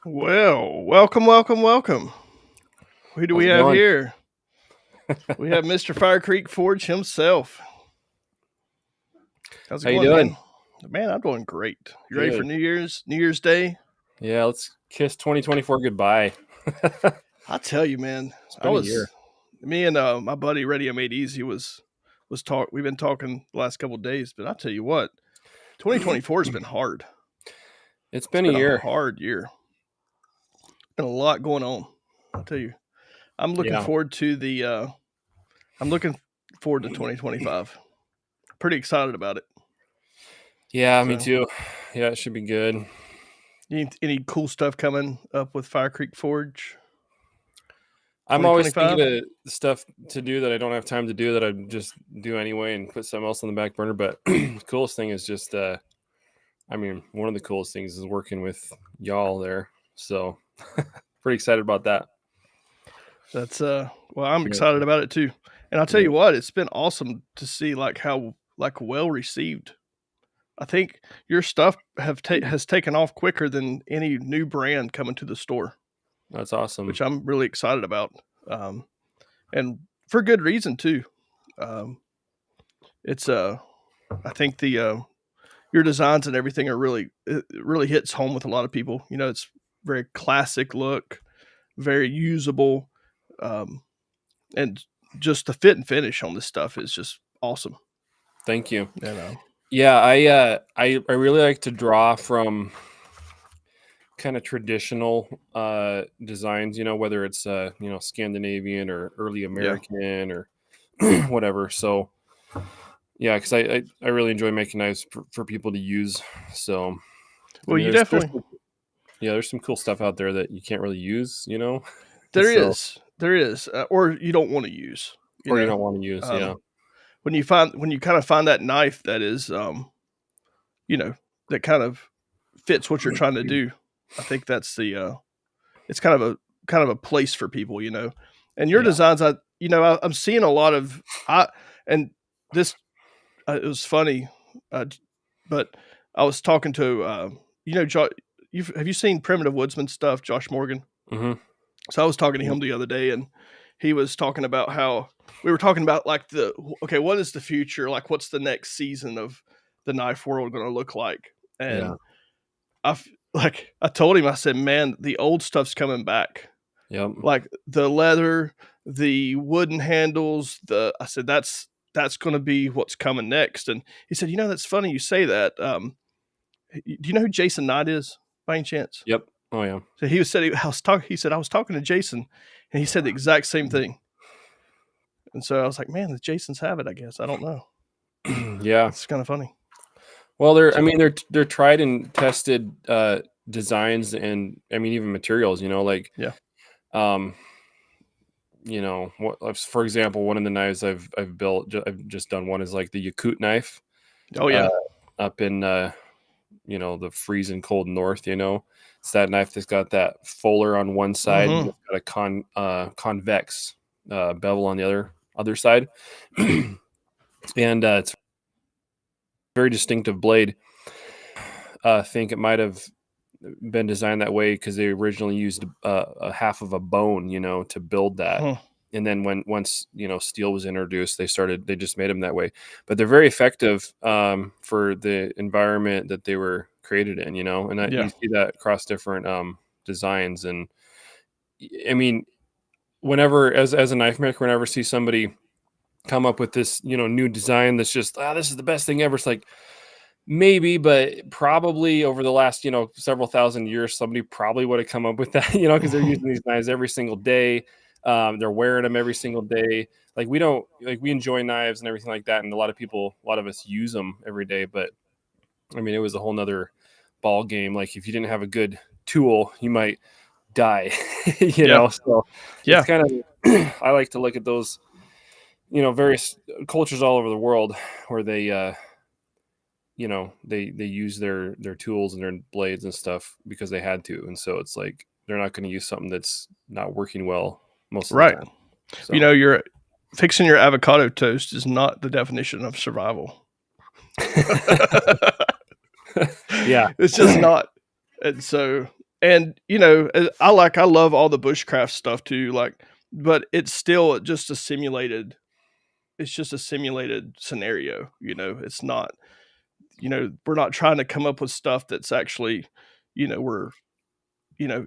Well, welcome. Who do How's we it have going? here? We have Mr. Fire Creek Forge himself. How's it How you going, doing? man? Man, I'm doing great. You ready for Good. New Year's? New Year's Day? Yeah, let's kiss 2024 goodbye. I'll tell you, man. It's I been a was year. me and my buddy Radio Made Easy was talk. We've been talking the last couple of days, but I'll tell you what, 2024 has been hard. It's It's been a been a year. hard year. Been a lot going on. I'll tell you. I'm looking Yeah. forward to the. I'm looking forward to 2025. Pretty excited about it. Yeah, me So, too. Yeah, it should be good. any cool stuff coming up with Fire Creek Forge I'm always thinking 2025? of stuff to do that I don't have time to do that I just do anyway and put something else on the back burner. But the coolest thing is just, one of the coolest things is working with y'all there. So pretty excited about that. That's well, I'm Yeah. excited about it too. And I'll tell Yeah. you what, it's been awesome to see like how like well received. I think your stuff has taken off quicker than any new brand coming to the store, That's awesome. which I'm really excited about. Um, and for good reason too. Um, it's I think the your designs and everything are really it really hits home with a lot of people. You know, it's very classic look, very usable, um, and just the fit and finish on this stuff is just awesome. Thank you. You know, Yeah, I really like to draw from kind of traditional designs, whether it's Scandinavian or early yeah. American or whatever. So yeah, because I really enjoy making knives for people to use. So I Well, mean, you there's definitely there's some cool stuff out there that you can't really use. there So is there is, or you don't want to use. You or you know, don't want to use, yeah, um, when you kind of find that knife that is, you know, that kind of fits what you're trying to do. I think that's the it's kind of a place for people, you know. And your yeah, designs, I'm seeing a lot of I and this it was funny, but I was talking to have you seen Primitive Woodsman stuff, Josh Morgan? hmm So I was talking to yeah, him the other day, and he was talking about how we were talking about like okay, what is the future? Like, what's the next season of the knife world going to look like? yeah, And I told him, I said, man, the old stuff's coming back. yep. Like the leather, the wooden handles, I said that's going to be what's coming next. And he said, that's funny you say that. Do you know who Jason Knight is by any chance? Yep. Oh yeah. So he said I was talking to Jason, and he said the exact same thing. And so I was like, man, the Jasons have it. I guess I don't know. Yeah. It's kind of funny. Well, So they're tried and tested designs, and I mean even materials. Like yeah, um, for example, one of the knives I've built, I've just done one is like the Yakut knife, oh uh, yeah, up in the freezing cold north. It's that knife that's got that fuller on one side and mm-hmm. it's got a convex bevel on the other side, and it's a very distinctive blade. I think it might have been designed that way because they originally used a half of a bone, to build that. Huh. And then once steel was introduced, they just made them that way. But they're very effective for the environment that they were created in, and Yeah, you see that across different designs. And I mean, whenever as a knife maker, whenever I see somebody come up with this new design that's just this is the best thing ever, it's like, maybe, but probably over the last, several thousand years, somebody probably would have come up with that, because they're using these knives every single day. They're wearing them every single day. Like we enjoy knives and everything like that. And a lot of us use them every day. But I mean, it was a whole nother ball game. Like if you didn't have a good tool, you might die, yeah, So it's yeah. kind of, I like to look at those, various cultures all over the world where they, they use their tools and their blades and stuff because they had to, and so it's like they're not going to use something that's not working well most of the Right. time. So You're fixing your avocado toast is not the definition of survival. yeah, It's just not. And so, And I love all the bushcraft stuff too, like, but it's still just a simulated. It's just a simulated scenario. It's not. We're not trying to come up with stuff that's actually, we're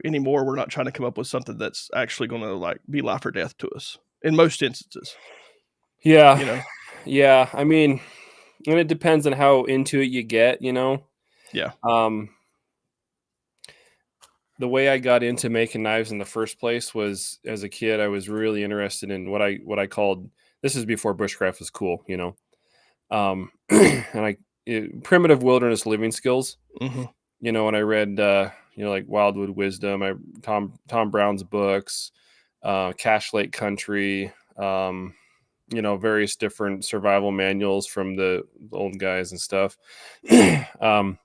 anymore. We're not trying to come up with something that's actually going to like be life or death to us in most instances. Yeah. You know. Yeah. I mean, and it depends on how into it you get, Yeah. Um, the way I got into making knives in the first place was as a kid, I was really interested in what I called, this is before bushcraft was cool, and primitive wilderness living skills. Hmm. When I read, like Wildwood Wisdom, Tom Brown's books, Cache Lake Country, various different survival manuals from the old guys and stuff. um,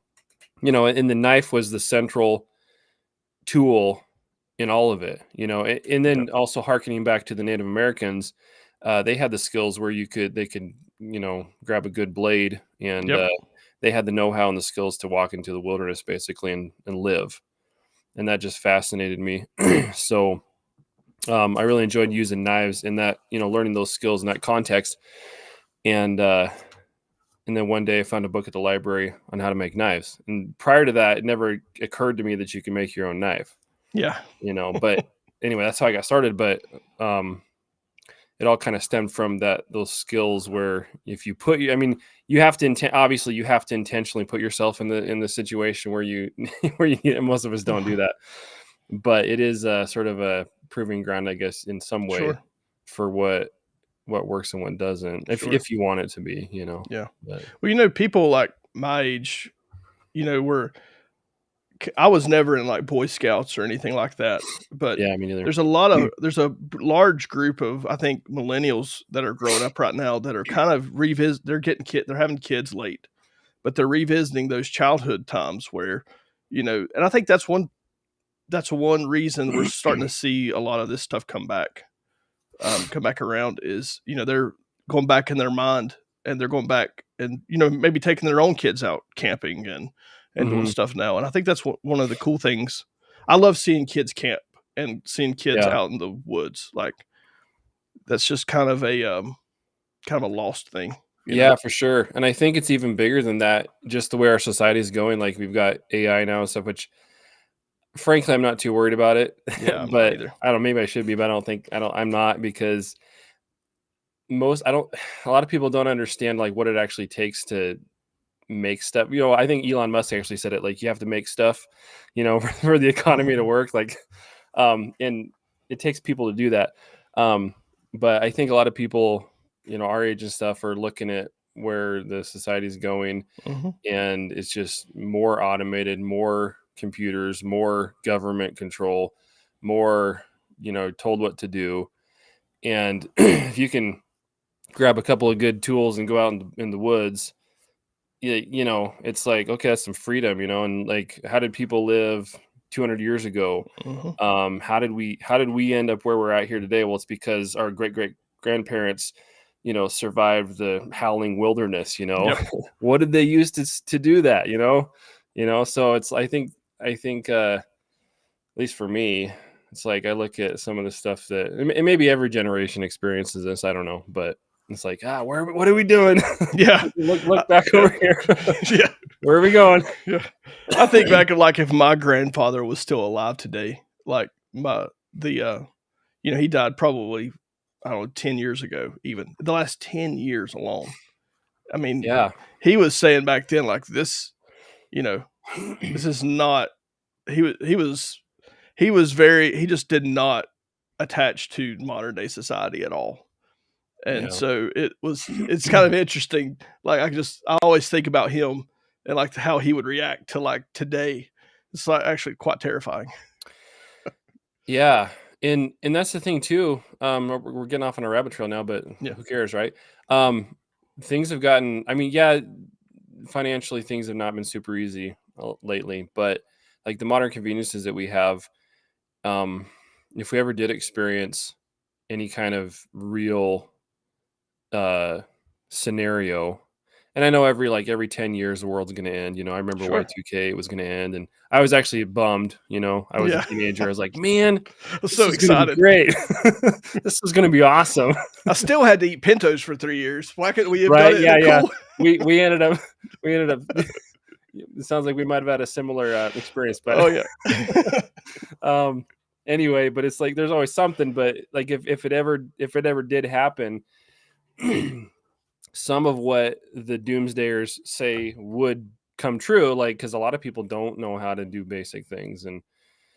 and the knife was the central tool in all of it, and Yep. then also harkening back to the Native Americans, they had the skills where they could, grab a good blade, and Yep. they had the know-how and the skills to walk into the wilderness basically and live. And that just fascinated me. So I really enjoyed using knives in that, learning those skills in that context. And then one day I found a book at the library on how to make knives. And prior to that, it never occurred to me that you can make your own knife, Yeah. but anyway, that's how I got started. But it all kind of stemmed from those skills where if you I mean, you have to obviously you have to intentionally put yourself in the situation where you most of us don't do that, but it is sort of a proving ground, I guess, in some way Sure. for what works and what doesn't, Sure. if you want it to be, Yeah. but Well, people like my age, were I was never in like Boy Scouts or anything like that, but yeah, me neither. there's a large group of, I think, millennials that are growing up right now that are kind of they're having kids late, but they're revisiting those childhood times where, and I think that's one reason we're starting to see a lot of this stuff come back around is, they're going back in their mind, and they're going back and, maybe taking their own kids out camping and doing Hmm. stuff now. And I think that's one of the cool things. I love seeing kids camp and seeing kids Yeah. out in the woods. Like, that's just kind of a lost thing, you know? Yeah, for sure. And I think it's even bigger than that, just the way our society is going. Like we've got AI now and stuff, which frankly I'm not too worried about it. Yeah, I'm not But either. I don't, maybe I should be, but I'm not, because most I don't a lot of people don't understand like what it actually takes to make stuff. I think Elon Musk actually said it, like you have to make stuff, for the economy to work. Like and it takes people to do that. Um, but I think a lot of people, our age and stuff are looking at where the society is going, Mhm. and it's just more automated, more computers, more government control, more, told what to do. And if you can grab a couple of good tools and go out in the woods, it's like, okay, that's some freedom, and like, how did people live 200 years ago? Mhm. How did we end up where we're at here today? Well, it's because our great grandparents, survived the howling wilderness. Yep. What did they use to do that? So it's, I think at least for me, it's like I look at some of the stuff that, and maybe every generation experiences this, I don't know, but it's like, what are we doing? Yeah. Look back over here. Yeah. Where are we going? Yeah. I think back of like if my grandfather was still alive today, like he died probably, I don't know, 10 years ago, even the last 10 years alone. I mean, Yeah. he was saying back then, like, this is not, he just did not attach to modern day society at all. And Yeah. so it's kind of interesting. Like, I always think about him and like how he would react to like today. It's like actually quite terrifying. Yeah, and that's the thing too. We're getting off on a rabbit trail now, but Yeah. who cares, right? Um, things have gotten. I mean, yeah, financially things have not been super easy lately, but like the modern conveniences that we have, um, if we ever did experience any kind of real uh, scenario, And I know every 10 years the world's going to end. I remember Sure. Y2K was going to end, and I was actually bummed. I was a Yeah. teenager. I was like, man, I was this so is going to be excited. great. This is going to be awesome. I still had to eat Pintos for 3 years. Why couldn't we have done Right? it in Yeah, a yeah. cool? We ended up it sounds like we might have had a similar experience, but Oh yeah. um anyway, but it's like there's always something. But like if it ever did happen, some of what the doomsdayers say would come true, like because a lot of people don't know how to do basic things. And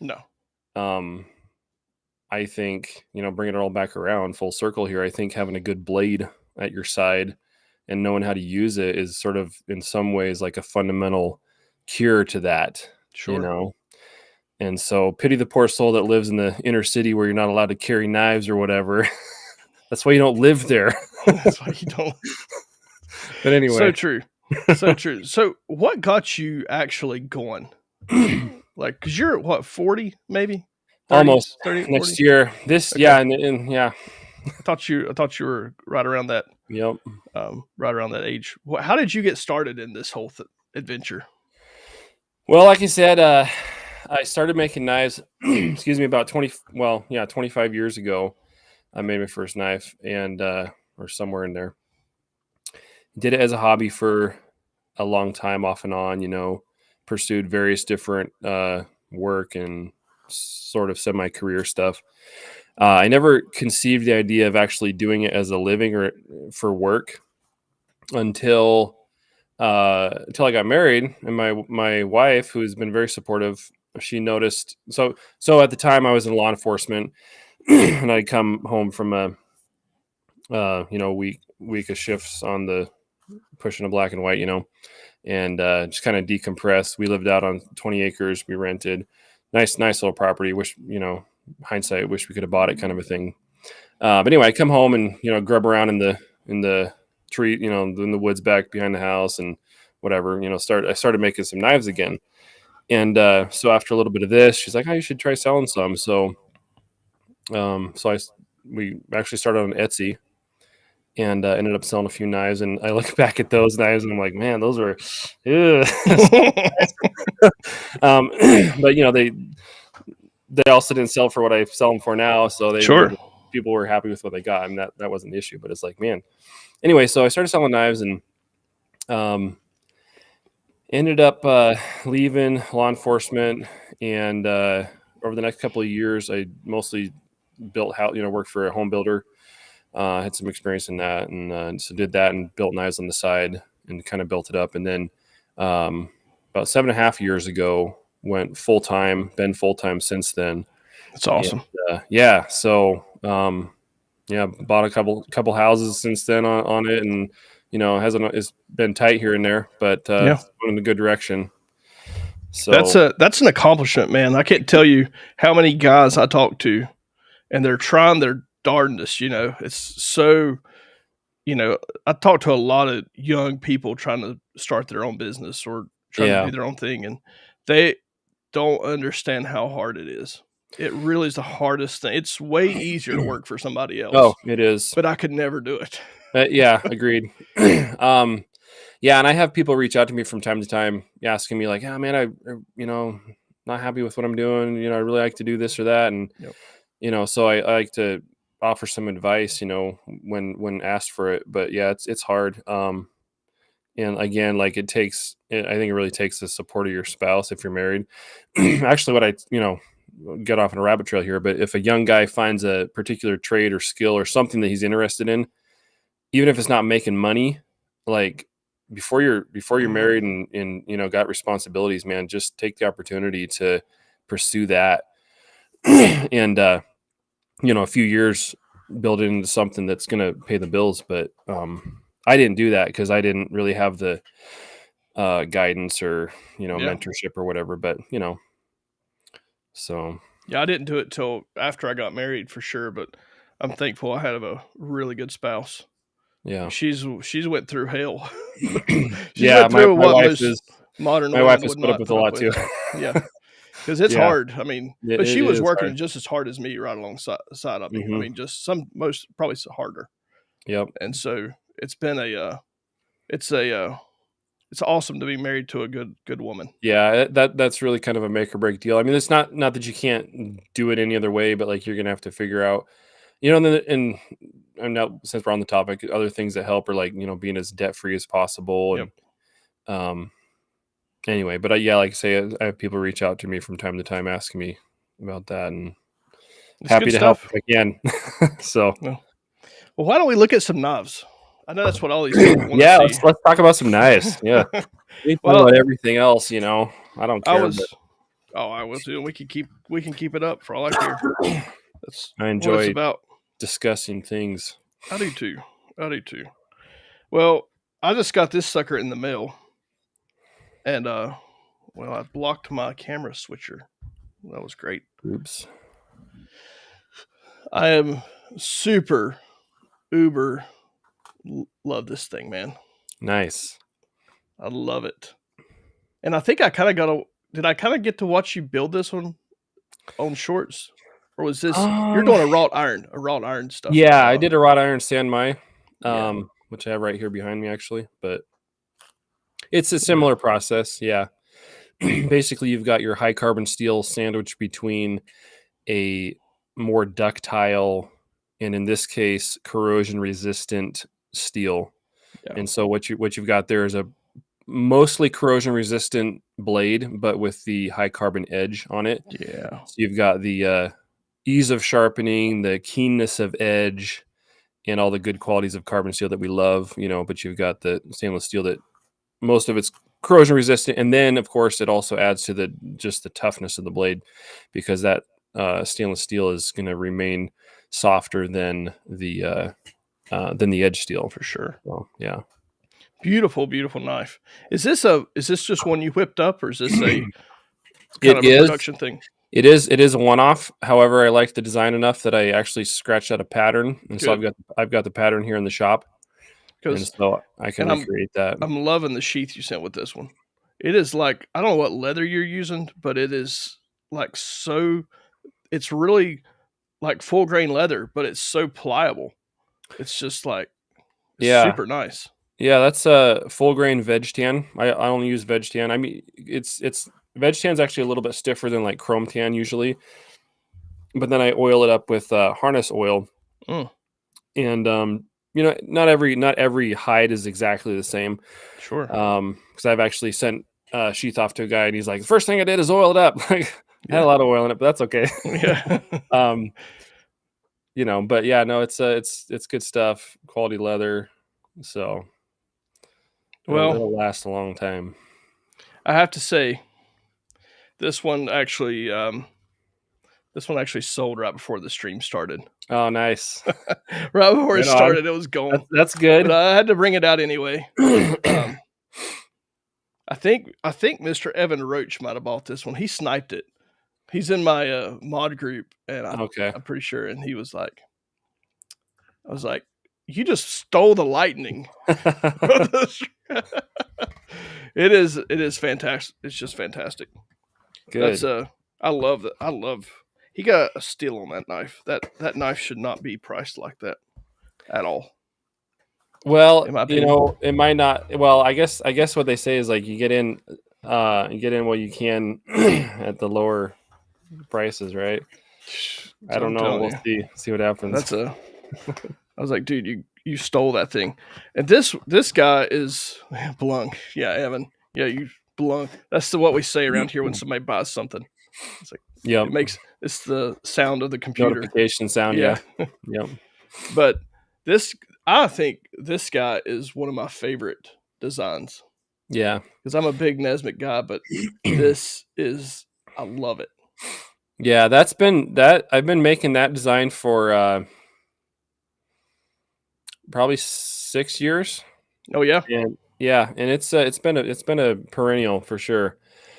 No. um I think, bringing it all back around full circle here, I think having a good blade at your side and knowing how to use it is sort of in some ways like a fundamental cure to that, you Sure. know? And so pity the poor soul that lives in the inner city where you're not allowed to carry knives or whatever. That's why you don't live there. That's why you don't. But So anyway, true. So true. So what got you actually going? Like, cause you're what, 40 maybe? 30, almost 38, 40? next year. This, Okay. yeah, and yeah, I thought you were right around that, yep. right around that age. How did you get started in this whole adventure? Well, like I said, I started making knives, excuse me, about 25 years ago. I made my first knife, and or somewhere in there. Did it as a hobby for a long time, off and on. Pursued various different work and sort of semi-career stuff. I never conceived the idea of actually doing it as a living or for work until I got married, and my wife, who has been very supportive, she noticed. So at the time, I was in law enforcement, and I'd come home from a week of shifts on the pushing a black and white, and just kind of decompress. We lived out on 20 acres. We rented nice little property. Wish, hindsight, wish we could have bought it, kind of a thing. But anyway, I come home and grub around in the tree, in the woods back behind the house and whatever. I started making some knives again. And so after a little bit of this, she's like, "Oh, you should try selling some." So we actually started on Etsy, and ended up selling a few knives. And I look back at those knives and I'm like, man, those are, ugh. um, but they also didn't sell for what I sell them for now. So Sure. people were happy with what they got. I mean, that wasn't the issue, but it's like, man, anyway, so I started selling knives, and ended up leaving law enforcement. And over the next couple of years, I mostly worked for a home builder. Had some experience in that, and so did that and built knives on the side and kind of built it up. And then about 7.5 years ago, went full time. Been full time since then. That's awesome. And, yeah. So bought a couple houses since then on it, and it's been tight here and there, but Yeah. it's going in a good direction. So That's an accomplishment, man. I can't tell you how many guys I talk to, and they're trying their darndest. It's so. I talk to a lot of young people trying to start their own business or trying to yeah. do their own thing, and they don't understand how hard it is. It really is the hardest thing. It's way easier to work for somebody else. Oh, it is. But I could never do it. Yeah, agreed. Yeah, and I have people reach out to me from time to time asking me like, "Yeah, man, not happy with what I'm doing. I really like to do this or that." And Yep. so I like to offer some advice, when asked for it. But yeah, it's hard. And again, like I think it really takes the support of your spouse if you're married. Actually, what I get off on a rabbit trail here, but if a young guy finds a particular trade or skill or something that he's interested in, even if it's not making money, like before you're married and got responsibilities, man, just take the opportunity to pursue that. And a few years build it into something that's going to pay the bills. But I didn't do that because I didn't really have the guidance or Yeah. mentorship or whatever. But so Yeah, I didn't do it till after I got married for sure, but I'm thankful I had a really good spouse. yeah, She's went through hell. She's yeah. went My through what wife most modern my wife women has would put up not with a put up lot with. too. Yeah, because it's Yeah, hard. I mean, it, but it she was is working hard. just as hard as me, right alongside of me. I Hmm. mean, just most probably harder. Yep. And so it's been it's it's awesome to be married to a good woman. Yeah, that's really kind of a make or break deal. I mean, it's not that you can't do it any other way, but like you're gonna have to figure out, and now since we're on the topic, other things that help are like being as debt free as possible, Yep. and um, anyway, but yeah, like I say, I have people reach out to me from time to time asking me about that, and It's good happy to help stuff. if I can. So Well, why don't we look at some knives? I know that's what all these people want to yeah, see. let's talk about some knives. Yeah, we can talk Well, about everything else. I don't I care, but was. Oh, I will too. We can keep it up for all I care. That's I what it's enjoy about. discussing things. I do too. I do too. Well, I just got this sucker in the mail, and well, I blocked my camera switcher. That was great. Oops. I am super uber love this thing, man. Nice. I love it. And I think I kind of got a. Did I kind of get to watch you build this one on shorts, or was this you're Um, doing a wrought iron stuff yeah, now? I Huh? did a wrought iron San Mai, Yeah, which I have right here behind me actually, but it's a yeah, similar process. Yeah. Basically, you've got your high carbon steel sandwiched between a more ductile and in this case corrosion resistant steel. yeah, And so what you've got there is a mostly corrosion resistant blade, but with the high carbon edge on it. yeah, So you've got the ease of sharpening, the keenness of edge, and all the good qualities of carbon steel that we love, but you've got the stainless steel that most of it's corrosion resistant. And then of course it also adds to the toughness of the blade because that stainless steel is going to remain softer than the edge steel. for sure. So, yeah. Beautiful, beautiful knife. Is this just one you whipped up, or is this a kind It of a is. production thing? It is a one-off. However, I like the design enough that I actually scratched out a pattern, and so Good, I've got the pattern here in the shop, and because so I can and recreate that. I'm loving the sheath you sent with this one. It is like I don't know what leather you're using, but it is like so. It's really like full grain leather, but it's so pliable. It's just like Yeah, super nice. yeah, that's a full grain veg tan. I only use veg tan. I mean, it's veg tan's actually a little bit stiffer than like chrome tan usually, but then I oil it up with harness oil, Mm, and not every hide is exactly the same. sure. Because I've actually sent sheath off to a guy, and he's like, the first thing I did is oil it up. Like, I had a Yeah. lot of oil in it, but that's okay. Yeah. um, but yeah, no, it's good stuff, quality leather, so it'll Well, it'll last a long time. I have to say, this one actually, sold right before the stream started. Oh, nice, Right before it right on. started, it was That's gone. that's But good. I had to bring it out anyway. Um, I think Mr. Evan Roach might have bought this one. He sniped it. He's in my mod group, and Okay. I'm pretty sure. And he was like, I was like, you just stole the lightning. It is fantastic. It's just fantastic. That's Good. I love that. I love he got a steal on that knife. That knife should not be priced like that at all, Well, in my opinion. it might not. Well, I guess what they say is like you get in what you can at the lower prices, right? I So don't I'm know. telling We'll you, see what happens. that's a. I was like, dude, you stole that thing. And this guy is Blun. Yeah, Evan. Yeah, you Blun. That's what we say around here when somebody buys something. It's like Yep. it's the sound of the computer. Notification sound. Yeah, Yeah. Yep. but this I think this guy is one of my favorite designs Yeah. because I'm a big Nesmith guy, but this is I love it. Yeah. I've been making that design for probably 6 years. Oh yeah, And yeah, and it's been a perennial for sure.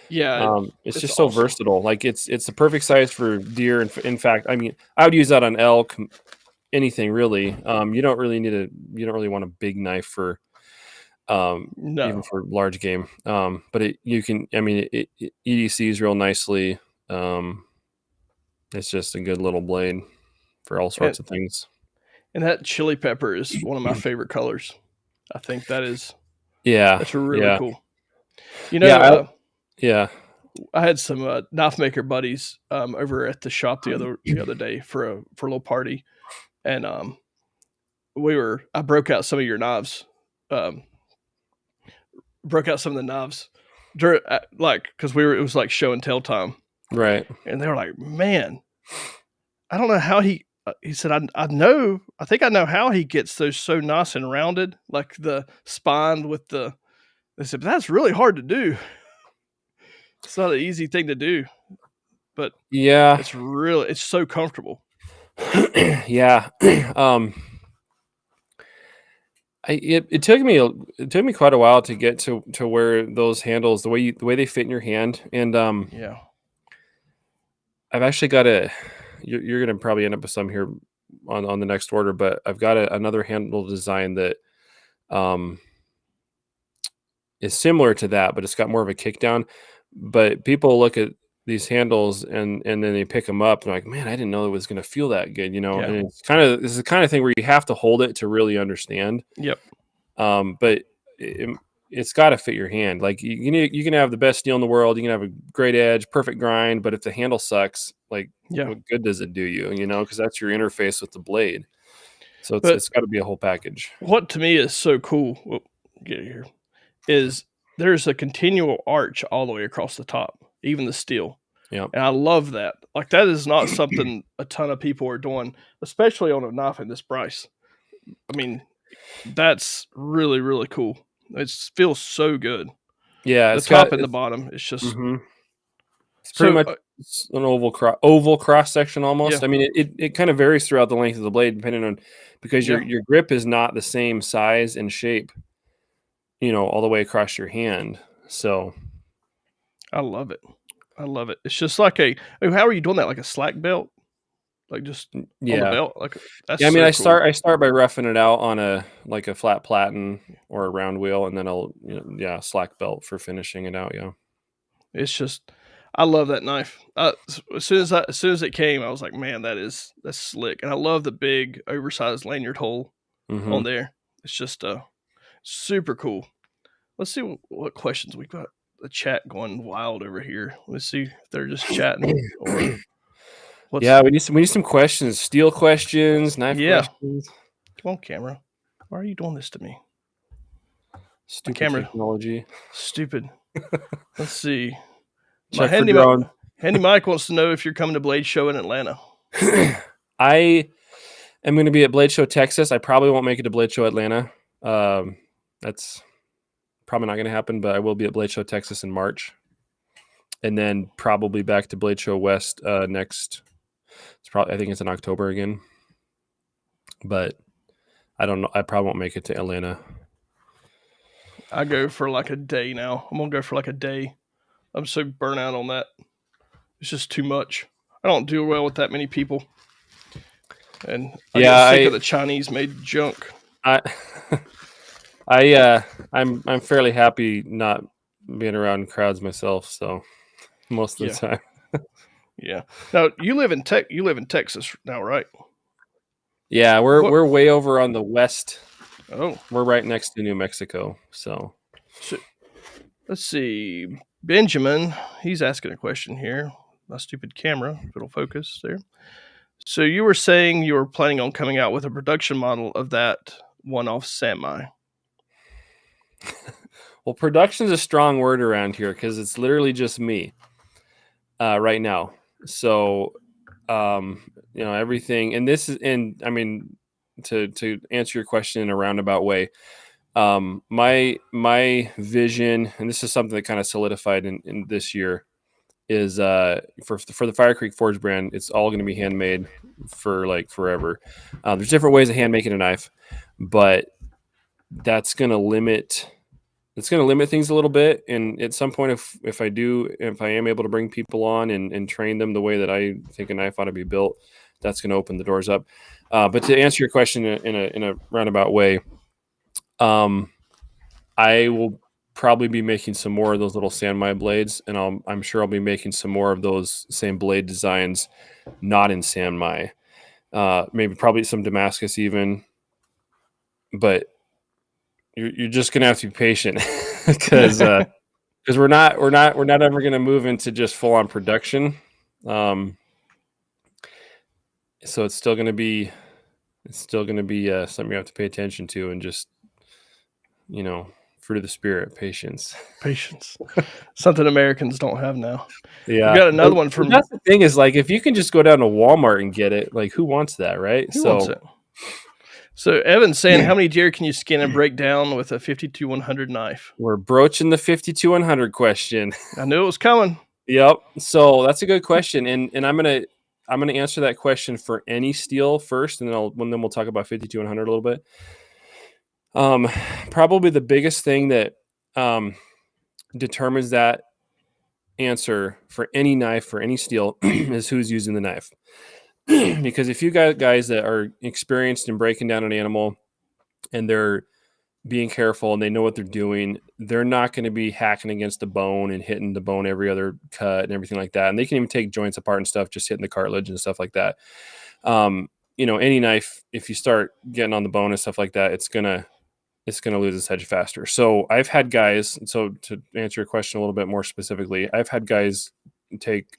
yeah, It's it's just so awesome. versatile. Like it's the perfect size for deer. In fact, I mean, I would use that on elk, anything really. You don't really want a big knife for even No, for large game. But you can. I mean, it EDCs real nicely. Um, it's just a good little blade for all and sorts of things. and that chili pepper is one of my favorite colors. I think that is. Yeah. That's really Yeah. cool. You Yeah. know, Yeah. I had some knife maker buddies over at the shop the other day for a little party, and I broke out some of your knives, um, broke out some of the knives, like because it was like show and tell time, Right. and they were like, "Man, I don't know how he." He said, I think I know how he gets those so nice and rounded, like the spine with the." They said, but that's really hard to do. It's not an easy thing to do, but Yeah. it's so comfortable. Yeah. um, it took me quite a while to get to where those handles, the way they fit in your hand, and Yeah. I've actually got you're gonna probably end up with some here on the next order, but I've got another handle design that um is similar to that, but it's got more of a kick down. But people look at these handles and then they pick them up and like, man, I didn't know it was gonna feel that good, you know. Yeah. And this is the kind of thing where you have to hold it to really understand. Yep. But it's got to fit your hand. Like you can have the best steel in the world, you can have a great edge, perfect grind, but if the handle sucks, like Yeah. what good does it do you? You know, because that's your interface with the blade. So But it's got to be a whole package. what to me is so cool, get it here, is there's a continual arch all the way across the top, even the steel. Yeah. And I love that. Like that is not something a ton of people are doing, especially on a knife in this price. I mean, that's really, really cool. It feels so good. Yeah, The top and the bottom, it's just it's pretty so much an oval cross section yeah, almost. I mean, it kind of varies throughout the length of the blade depending on because yeah. your grip is not the same size and shape, you know, all the way across your hand. So I love it. I love it. It's just like how are you doing that? Like a slack belt? Like just on the yeah. belt? Like that's Yeah, I mean, so cool. I start by roughing it out on a flat platen or a round wheel, and then I'll slack belt for finishing it out. Yeah, It's just I love that knife. As soon as it came, I was like, man, that's slick. And I love the big oversized lanyard hole hmm on there. It's just super cool. Let's see what questions we got. The chat going wild over here. Let's see if they're just chatting or what's yeah. We need some questions, steel questions, knife yeah. questions. Come on, camera. Why are you doing this to me? My Stupid camera technology. stupid. Let's see. My Check for drone. handy Mike wants to know if you're coming to Blade Show in Atlanta. I am going to be at Blade Show Texas. I probably won't make it to Blade Show Atlanta. That's probably not going to happen, but I will be at Blade Show Texas in March, and then probably back to Blade Show West next. I think it's in October again, but I don't know. I probably won't make it to Atlanta. I go for like a day now. I'm gonna go for like a day. I'm so burnt out on that. It's just too much. I don't do well with that many people, and I get sick of the Chinese made junk. I I'm fairly happy not being around crowds myself, so most of the time. Yeah. Now you live in Texas now, right? Yeah, we're way over on the west. Oh, we're right next to New Mexico. So let's see. Benjamin, he's asking a question here. My stupid camera, if it'll focus there. So you were saying you were planning on coming out with a production model of that one-off semi. Well, production is a strong word around here because it's literally just me right now. So, everything, and this is, and I mean, to answer your question in a roundabout way, my vision, and this is something that kind of solidified in this year, is for the Fire Creek Forge brand, it's all going to be handmade for like forever. There's different ways of hand making a knife, but that's going to limit. It's going to limit things a little bit. And at some point, if I am able to bring people on and train them the way that I think a knife ought to be built, that's going to open the doors up. But to answer your question in a roundabout way, I will probably be making some more of those little Sanmai blades, and I'm sure I'll be making some more of those same blade designs, not in Sanmai. Maybe probably some Damascus even, but you're just gonna have to be patient because we're not ever gonna move into just full on production. So it's still gonna be something you have to pay attention to, and just fruit of the spirit, patience. Patience. Something Americans don't have now. Yeah, We got another one from. that's the thing is, like, if you can just go down to Walmart and get it, like, who wants that, right? Who wants it? So Evan's saying, how many deer can you skin and break down with a 52-100 knife? We're broaching the 52-100 question. I knew it was coming. Yep. So that's a good question, and I'm gonna answer that question for any steel first, and then we'll talk about 52-100 a little bit. Probably the biggest thing that determines that answer for any knife, for any steel, is who's using the knife. Because if you got guys that are experienced in breaking down an animal and they're being careful and they know what they're doing, they're not going to be hacking against the bone and hitting the bone every other cut and everything like that. And they can even take joints apart and stuff, just hitting the cartilage and stuff like that. Any knife, if you start getting on the bone and stuff like that, it's gonna lose its edge faster. So I've had guys. So to answer your question a little bit more specifically, I've had guys take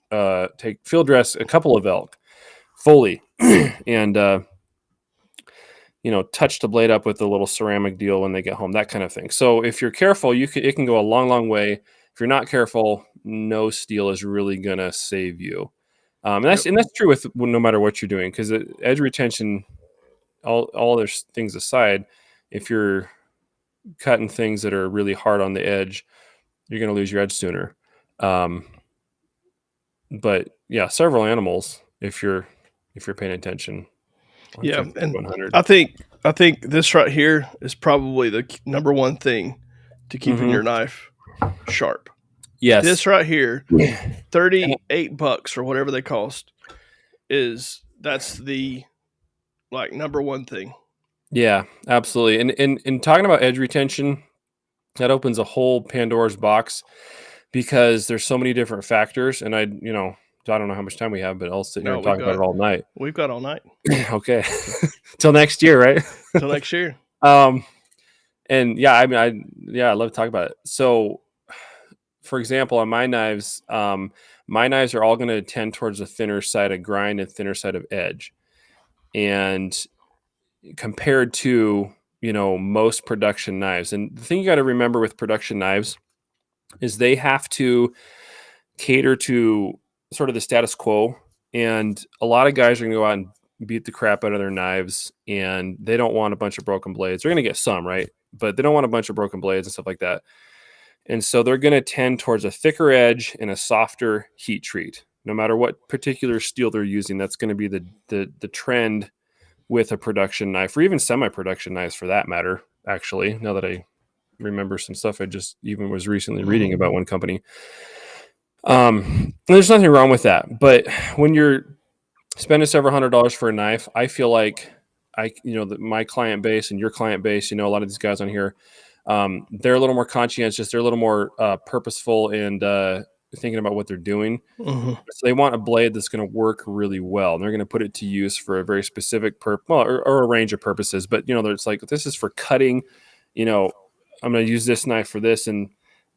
field dress a couple of elk fully and touch the blade up with a little ceramic deal when they get home, that kind of thing. So if you're careful, it can go a long, long way. If you're not careful, no steel is really gonna save you. And that's true with no matter what you're doing, because edge retention, all other things aside, if you're cutting things that are really hard on the edge, you're going to lose your edge sooner. But yeah, several animals, if you're paying attention. Yeah, and 100. I think this right here is probably the number one thing to keeping your knife sharp. Yes, this right here, $38 or whatever they cost, that's the number one thing. Yeah, absolutely. And talking about edge retention, that opens a whole Pandora's box, because there's so many different factors. And I don't know how much time we have, but I'll sit here and talk about it all night. We've got all night. Okay. Till next year, right? Till next year. And yeah, I love to talk about it. So for example, on my knives are all going to tend towards the thinner side of grind and thinner side of edge. And compared to, most production knives. And the thing you got to remember with production knives is they have to cater to sort of the status quo. And a lot of guys are going to go out and beat the crap out of their knives, and they don't want a bunch of broken blades. They're going to get some, right? But they don't want a bunch of broken blades and stuff like that. And so they're going to tend towards a thicker edge and a softer heat treat. No matter what particular steel they're using, that's going to be the trend with a production knife, or even semi-production knives for that matter, actually, now that I remember some stuff I just even was recently reading about one company. There's nothing wrong with that. But when you're spending several $100s for a knife, I feel like my client base and your client base, a lot of these guys on here, they're a little more conscientious. They're a little more purposeful and thinking about what they're doing. Mm-hmm. So they want a blade that's going to work really well, and they're going to put it to use for a very specific or a range of purposes. But it's like, this is for cutting. I'm going to use this knife for this, and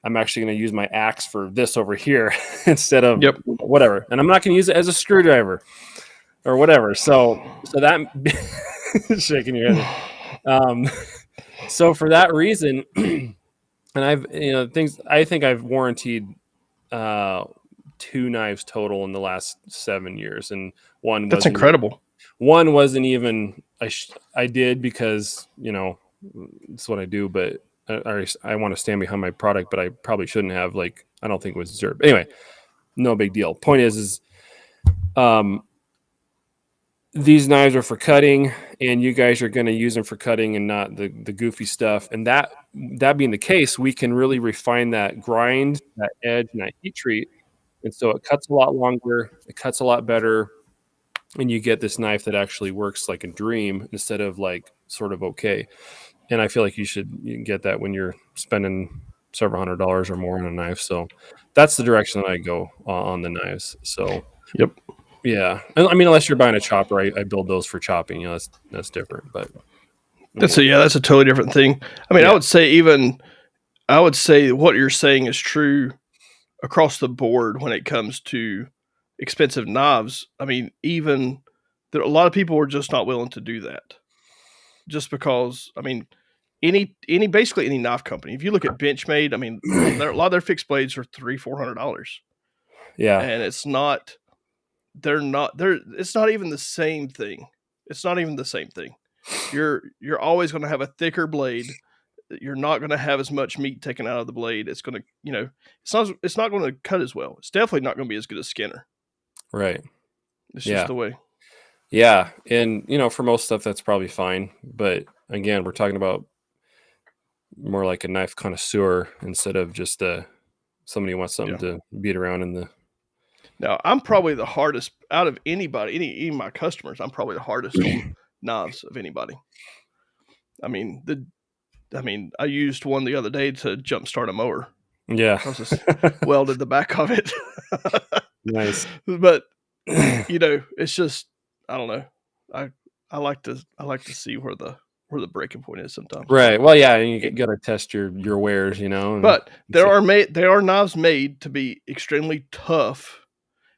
I'm actually going to use my axe for this over here instead of whatever. And I'm not going to use it as a screwdriver or whatever. So that shaking your head. So for that reason, and I've I think I've warranted 2 knives total in the last 7 years, and that's incredible. One wasn't even I did because it's what I do, but I want to stand behind my product, but I probably shouldn't have. I don't think it was deserved. Anyway, no big deal. Point is these knives are for cutting, and you guys are going to use them for cutting and not the goofy stuff. And that being the case, we can really refine that grind, that edge, and that heat treat. And so it cuts a lot longer, it cuts a lot better, and you get this knife that actually works like a dream instead of sort of okay. And I feel like you can get that when you're spending several $100s or more on a knife. So that's the direction that I go on the knives. So yep. Yeah, I mean, unless you're buying a chopper, I build those for chopping. That's different. But That's a totally different thing. I mean, Yeah. I would say what you're saying is true across the board when it comes to expensive knives. I mean, even there, a lot of people are just not willing to do that, just because. I mean, any basically any knife company. If you look at Benchmade, I mean, a lot of their fixed blades are $300-400, Yeah. and it's not. They're not. They're. It's not even the same thing. It's not even the same thing. You're always going to have a thicker blade. You're not going to have as much meat taken out of the blade. It's going to, it's not going to cut as well. It's definitely not going to be as good as Skinner. Right. It's just Yeah. the way. Yeah. And, for most stuff, that's probably fine. But again, we're talking about more like a knife connoisseur instead of just somebody who wants something to beat around in the. Now, I'm probably the hardest out of anybody, any of my customers. I'm probably the hardest on knives of anybody. I mean, I used one the other day to jumpstart a mower. Yeah. I just welded the back of it. Nice. But it's just, I don't know. I like to see where the breaking point is sometimes. Right. Well, yeah, you got to test your wares, But there are knives made to be extremely tough.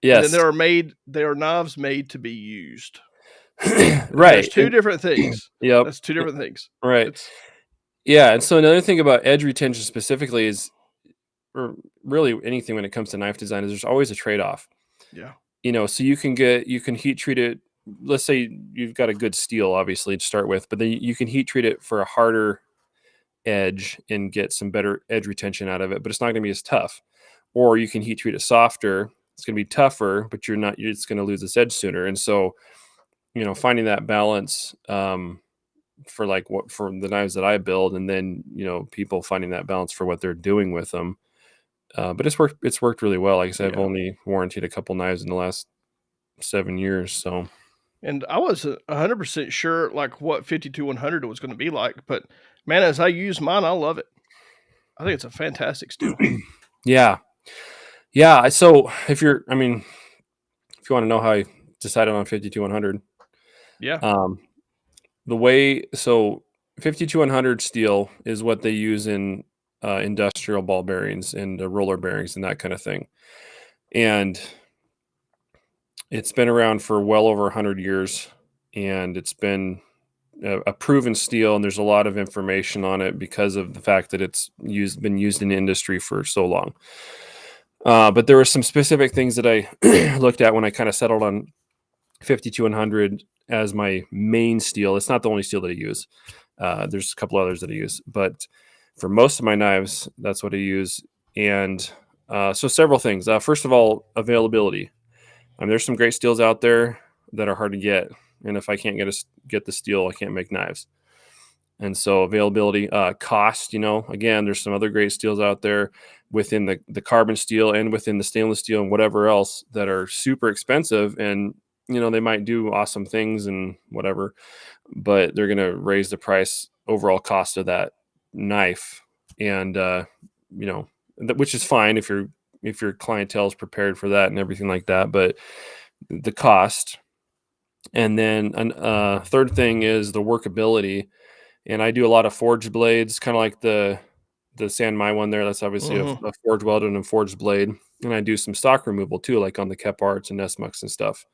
Yes. And then there are knives made to be used. Right. There's two different things. Yep. That's two different things. Right. Yeah. And so another thing about edge retention specifically is, or really anything when it comes to knife design, is there's always a trade-off. Yeah. So you can heat treat it. Let's say you've got a good steel, obviously, to start with, but then you can heat treat it for a harder edge and get some better edge retention out of it, but it's not going to be as tough. Or you can heat treat it softer. It's going to be tougher, but it's going to lose its edge sooner. And so, finding that balance for the knives that I build, and then, people finding that balance for what they're doing with them. But it's worked really well. Like I said, I've only warranted a couple knives in the last 7 years. So, and I wasn't 100% sure like what 52-100 was going to be like, but man, as I use mine, I love it. I think it's a fantastic steel. Yeah. So if you want to know how I decided on 52-100, the way, so 52-100 steel is what they use in industrial ball bearings and roller bearings and that kind of thing. And it's been around for well over 100 years, and it's been a proven steel, and there's a lot of information on it because of the fact that it's been used in the industry for so long. But there were some specific things that I looked at when I kind of settled on 52-100 as my main steel. It's not the only steel that I use. There's a couple others that I use, but for most of my knives, that's what I use. And so several things. First of all, availability. There's some great steels out there that are hard to get, and if I can't get the steel, I can't make knives. And so availability, cost. Again, there's some other great steels out there within the carbon steel and within the stainless steel and whatever else that are super expensive, and they might do awesome things and whatever, but they're going to raise the price overall cost of that knife, and which is fine if your clientele is prepared for that and everything like that, but the cost. And then third thing is the workability. And I do a lot of forged blades, kind of like the San Mai one there. That's obviously a forged welded and forged blade. And I do some stock removal too, like on the Kep Arts and Nesmucks and stuff.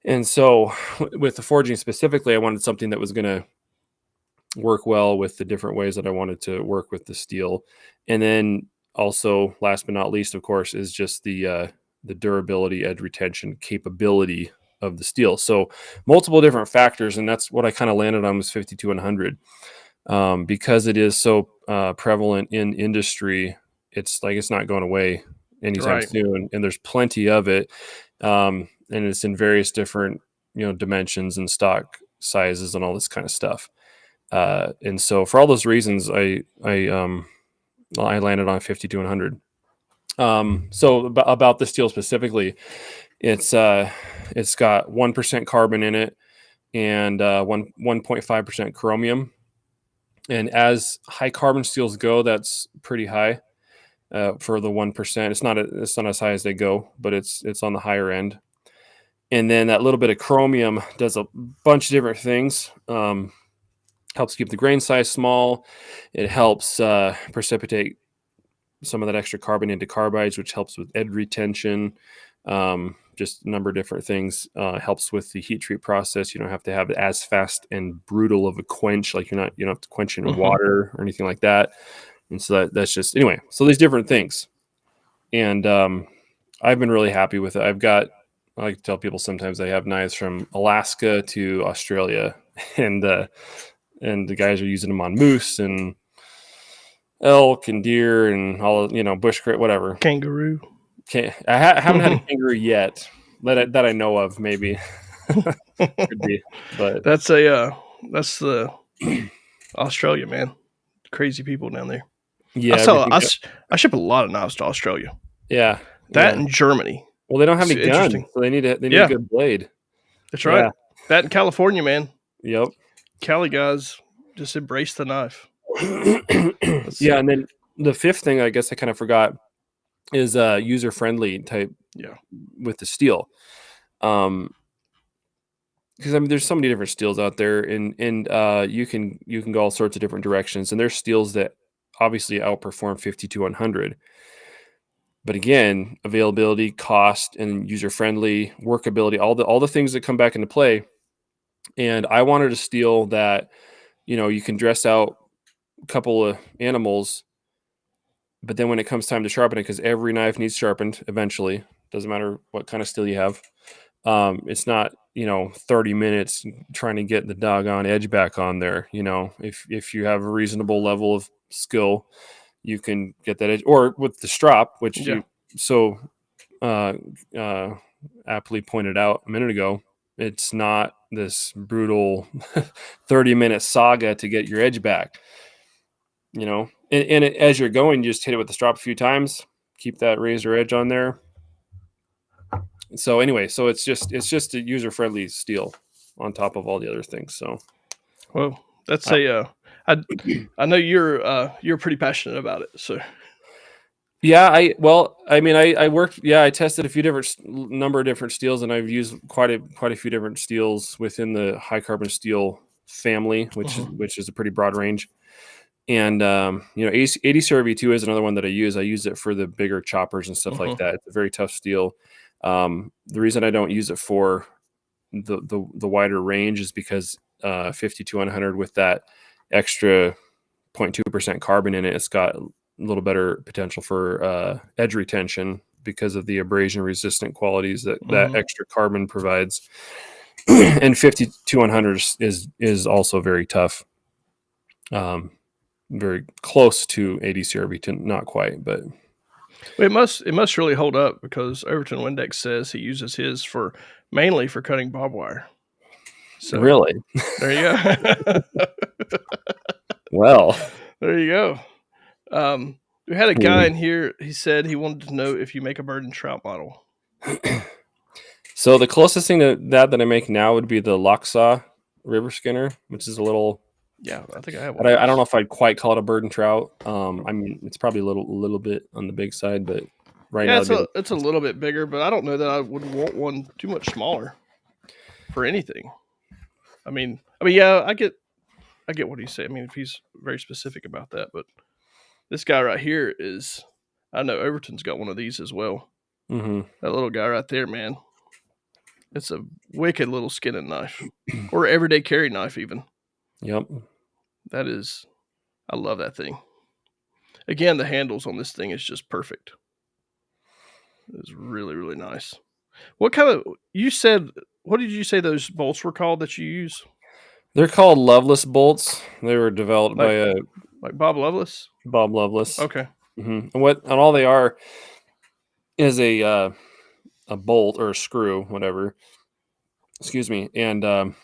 And so with the forging specifically, I wanted something that was going to work well with the different ways that I wanted to work with the steel. And then also, last but not least, of course, is just the durability, edge retention capability of the steel. So multiple different factors, and that's what I kind of landed on was 52-100. Because it is so prevalent in industry, it's not going away anytime soon, and there's plenty of it, and it's in various different dimensions and stock sizes and all this kind of stuff. And so for all those reasons, I landed on 52-100. So about the steel specifically, it's got 1% carbon in it and 1.5% chromium. And as high carbon steels go, that's pretty high for the 1%. It's not as high as they go, but it's on the higher end. And then that little bit of chromium does a bunch of different things. Helps keep the grain size small. It helps precipitate some of that extra carbon into carbides, which helps with edge retention. Just a number of different things. Helps with the heat treat process. You don't have to have as fast and brutal of a quench. Like you don't have to quench in water or anything like that. And so that's just, anyway, so there's different things. And I've been really happy with it. I like to tell people sometimes I have knives from Alaska to Australia, and the guys are using them on moose and elk and deer and all, bush crit, whatever. Kangaroo. I haven't had a kangaroo yet that I know of. Maybe could be, but that's the Australia, man. Crazy people down there. Yeah, I ship a lot of knives to Australia. Yeah, and Germany. Well, they don't have any guns, so they need a good blade. That's right. Yeah. That in California, man. Yep. Cali guys just embrace the knife. Yeah, and then the fifth thing I guess I kind of forgot is user friendly type. Yeah. With the steel, because there's so many different steels out there, and you can go all sorts of different directions, and there's steels that obviously outperform 52-100. But again, availability, cost, and user friendly, workability, all the things that come back into play. And I wanted a steel that, you can dress out a couple of animals, but then when it comes time to sharpen it, because every knife needs sharpened eventually, doesn't matter what kind of steel you have. It's not, 30 minutes trying to get the doggone edge back on there. If you have a reasonable level of skill, you can get that edge, or with the Strop, which you so aptly pointed out a minute ago. It's not this brutal 30-minute saga to get your edge back. As you're going, you just hit it with the Strop a few times, keep that razor edge on there. So anyway, it's just a user-friendly steel on top of all the other things. So, well, that's I know you're pretty passionate about it. So, yeah, I worked. Yeah, I tested a few number of different steels, and I've used quite a few different steels within the high carbon steel family, which is a pretty broad range. And 80 CRV2 is another one that I use. I use it for the bigger choppers and stuff like that. It's a very tough steel. The reason I don't use it for the wider range is because 52-100 with that extra 0.2% carbon in it, it's got a little better potential for edge retention because of the abrasion resistant qualities that extra carbon provides. And 52-100 is also very tough. Very close to 80 CRV2, not quite, but it must really hold up, because Overton Windex says he uses his mainly for cutting barbed wire. So really, there you go. Well, there you go. We had a guy in here. He said he wanted to know if you make a bird and trout model. So the closest thing to that I make now would be the Locksaw river skinner, which is a little. Yeah, I think I have one. I don't know if I'd quite call it a bird and trout. I mean, it's probably a little bit on the big side, but now it's a little bit bigger. But I don't know that I would want one too much smaller for anything. I mean, yeah, I get what he's saying. I mean, if he's very specific about that, but this guy right here is, I know Overton's got one of these as well. Mm-hmm. That little guy right there, man. It's a wicked little skinning knife, or everyday carry knife even. Yep. I love that thing. Again, the handles on this thing is just perfect. It's really, really nice. What did you say those bolts were called that you use? They're called Loveless Bolts. They were developed by Bob Loveless? Bob Loveless. Okay. Mm-hmm. And all they are is a bolt or a screw, whatever. Excuse me. And a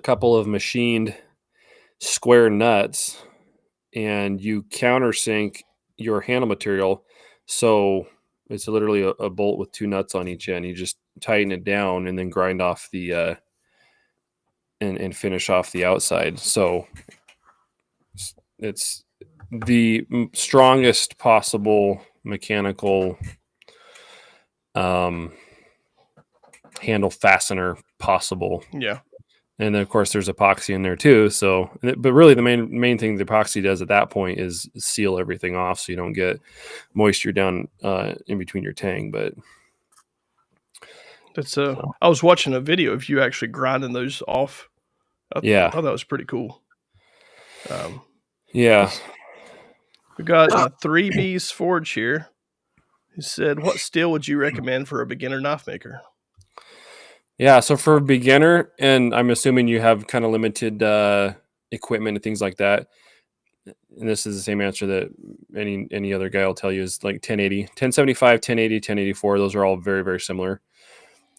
couple of machined square nuts, and you countersink your handle material. So it's literally a bolt with two nuts on each end. You just tighten it down and then grind off the and finish off the outside. So it's the strongest possible mechanical handle fastener possible. Yeah. And then of course there's epoxy in there too. So, but really the main thing the epoxy does at that point is seal everything off so you don't get moisture down in between your tang. But That's I was watching a video of you actually grinding those off. I yeah, thought that was pretty cool. yeah. We got 3B's Forge here. He said, "What steel would you recommend for a beginner knife maker?" Yeah, so for a beginner, and I'm assuming you have kind of limited equipment and things like that, and this is the same answer that any other guy will tell you is like 1080, 1075, 1080, 1084. Those are all very, very similar.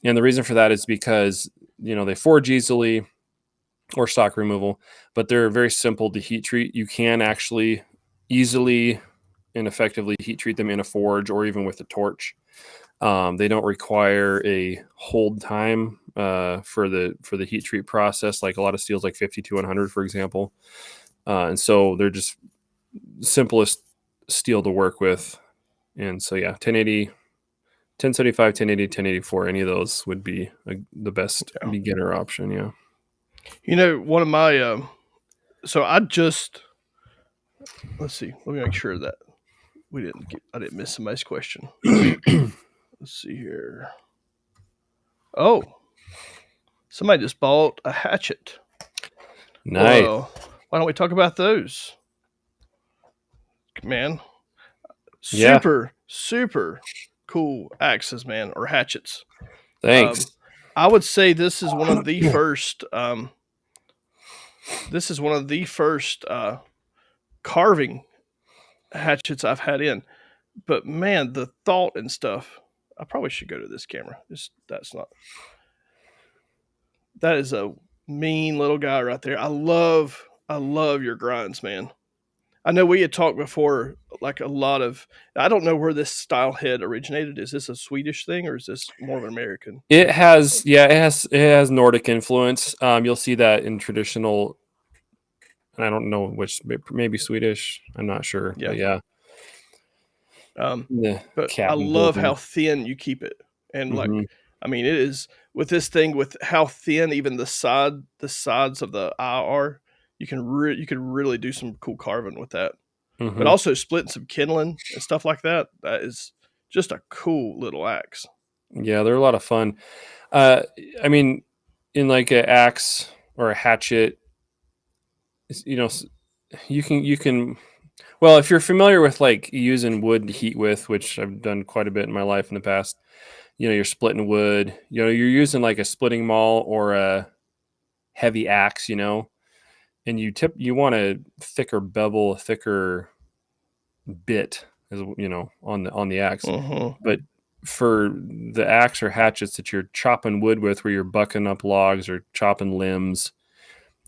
And the reason for that is because, they forge easily or stock removal, but they're very simple to heat treat. You can actually easily and effectively heat treat them in a forge or even with a torch. They don't require a hold time for the heat treat process, like a lot of steels, like 5200, for example. And so they're just simplest steel to work with. And so, yeah, 1080, 1075, 1080, 1084, any of those would be the best beginner option. Yeah. One of my, so let's see, let me make sure that I didn't miss somebody's question. Let's see here. Oh, somebody just bought a hatchet. Nice. Well, why don't we talk about those? Man, super cool axes, man, or hatchets. Thanks. I would say this is one of the first. This is one of the first carving hatchets I've had in. But man, the thought and stuff. I probably should go to this camera. That is a mean little guy right there. I love your grinds, man. I know we had talked before, like a lot of. I don't know where this style head originated. Is this a Swedish thing or is this more of an American? It has Nordic influence. You'll see that in traditional. I don't know which, maybe Swedish. I'm not sure. Yeah. But I love how thin you keep it, and it is with this thing with how thin even the sides of the eye are. You can really do some cool carving with that, but also splitting some kindling and stuff like that. That is just a cool little axe. Yeah, they're a lot of fun. In like an axe or a hatchet, you can. Well, if you're familiar with like using wood to heat with, which I've done quite a bit in my life in the past, you're splitting wood. You're using like a splitting maul or a heavy axe, and you want a thicker bevel, a thicker bit, as on the axe. But for the axe or hatchets that you're chopping wood with, where you're bucking up logs or chopping limbs,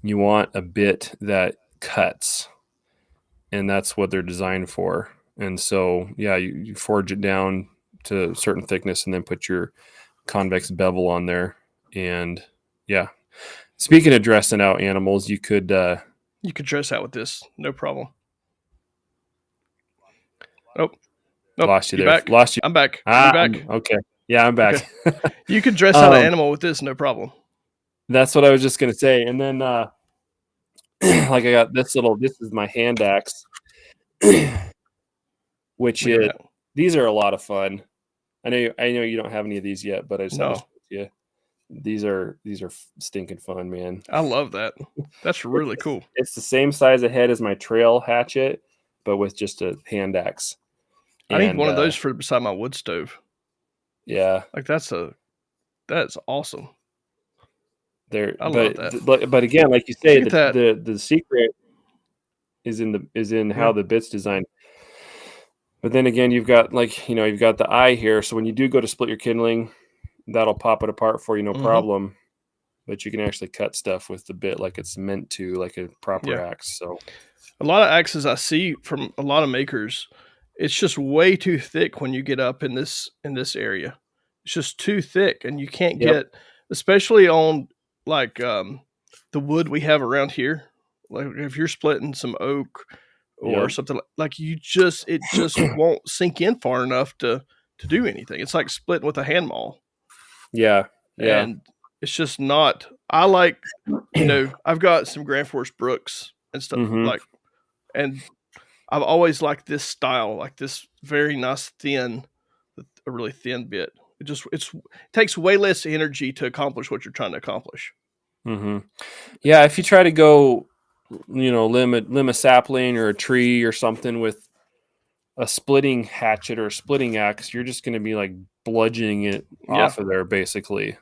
you want a bit that cuts, and that's what they're designed for. And so, yeah, you forge it down to a certain thickness and then put your convex bevel on there. And yeah, speaking of dressing out animals, you could dress out with this, no problem. Lost you there. Back? Lost you. I'm back. Back? Okay. Yeah, I'm back. Okay. You could dress out an animal with this, no problem. That's what I was just gonna say. And then like I got this is my hand axe. Which these are a lot of fun. I know you don't have any of these yet, but I just have to show you. These are stinking fun, man. I love that. That's really cool. It's the same size of head as my trail hatchet, but with just a hand axe. I need one of those for beside my wood stove. Yeah, like that's awesome. I love that. But again, like you say, the secret is in how the bit's designed. But then again, you've got the eye here. So when you do go to split your kindling, that'll pop it apart for you, no problem. But you can actually cut stuff with the bit like it's meant to, like a proper axe. So a lot of axes I see from a lot of makers, it's just way too thick when you get up in this area. It's just too thick, and you can't get, especially on like the wood we have around here. Like if you're splitting some oak or something like it just won't sink in far enough to do anything. It's like splitting with a hand maul. Yeah. And it's just not. I like I've got some Grand Force Brooks and stuff Mhm. and I've always liked this style, like this very nice a really thin bit. It takes way less energy to accomplish what you're trying to accomplish. Mhm. Yeah, if you try to go, limb a sapling or a tree or something with a splitting hatchet or a splitting axe, you're just going to be like bludgeoning it Yeah, off of there basically.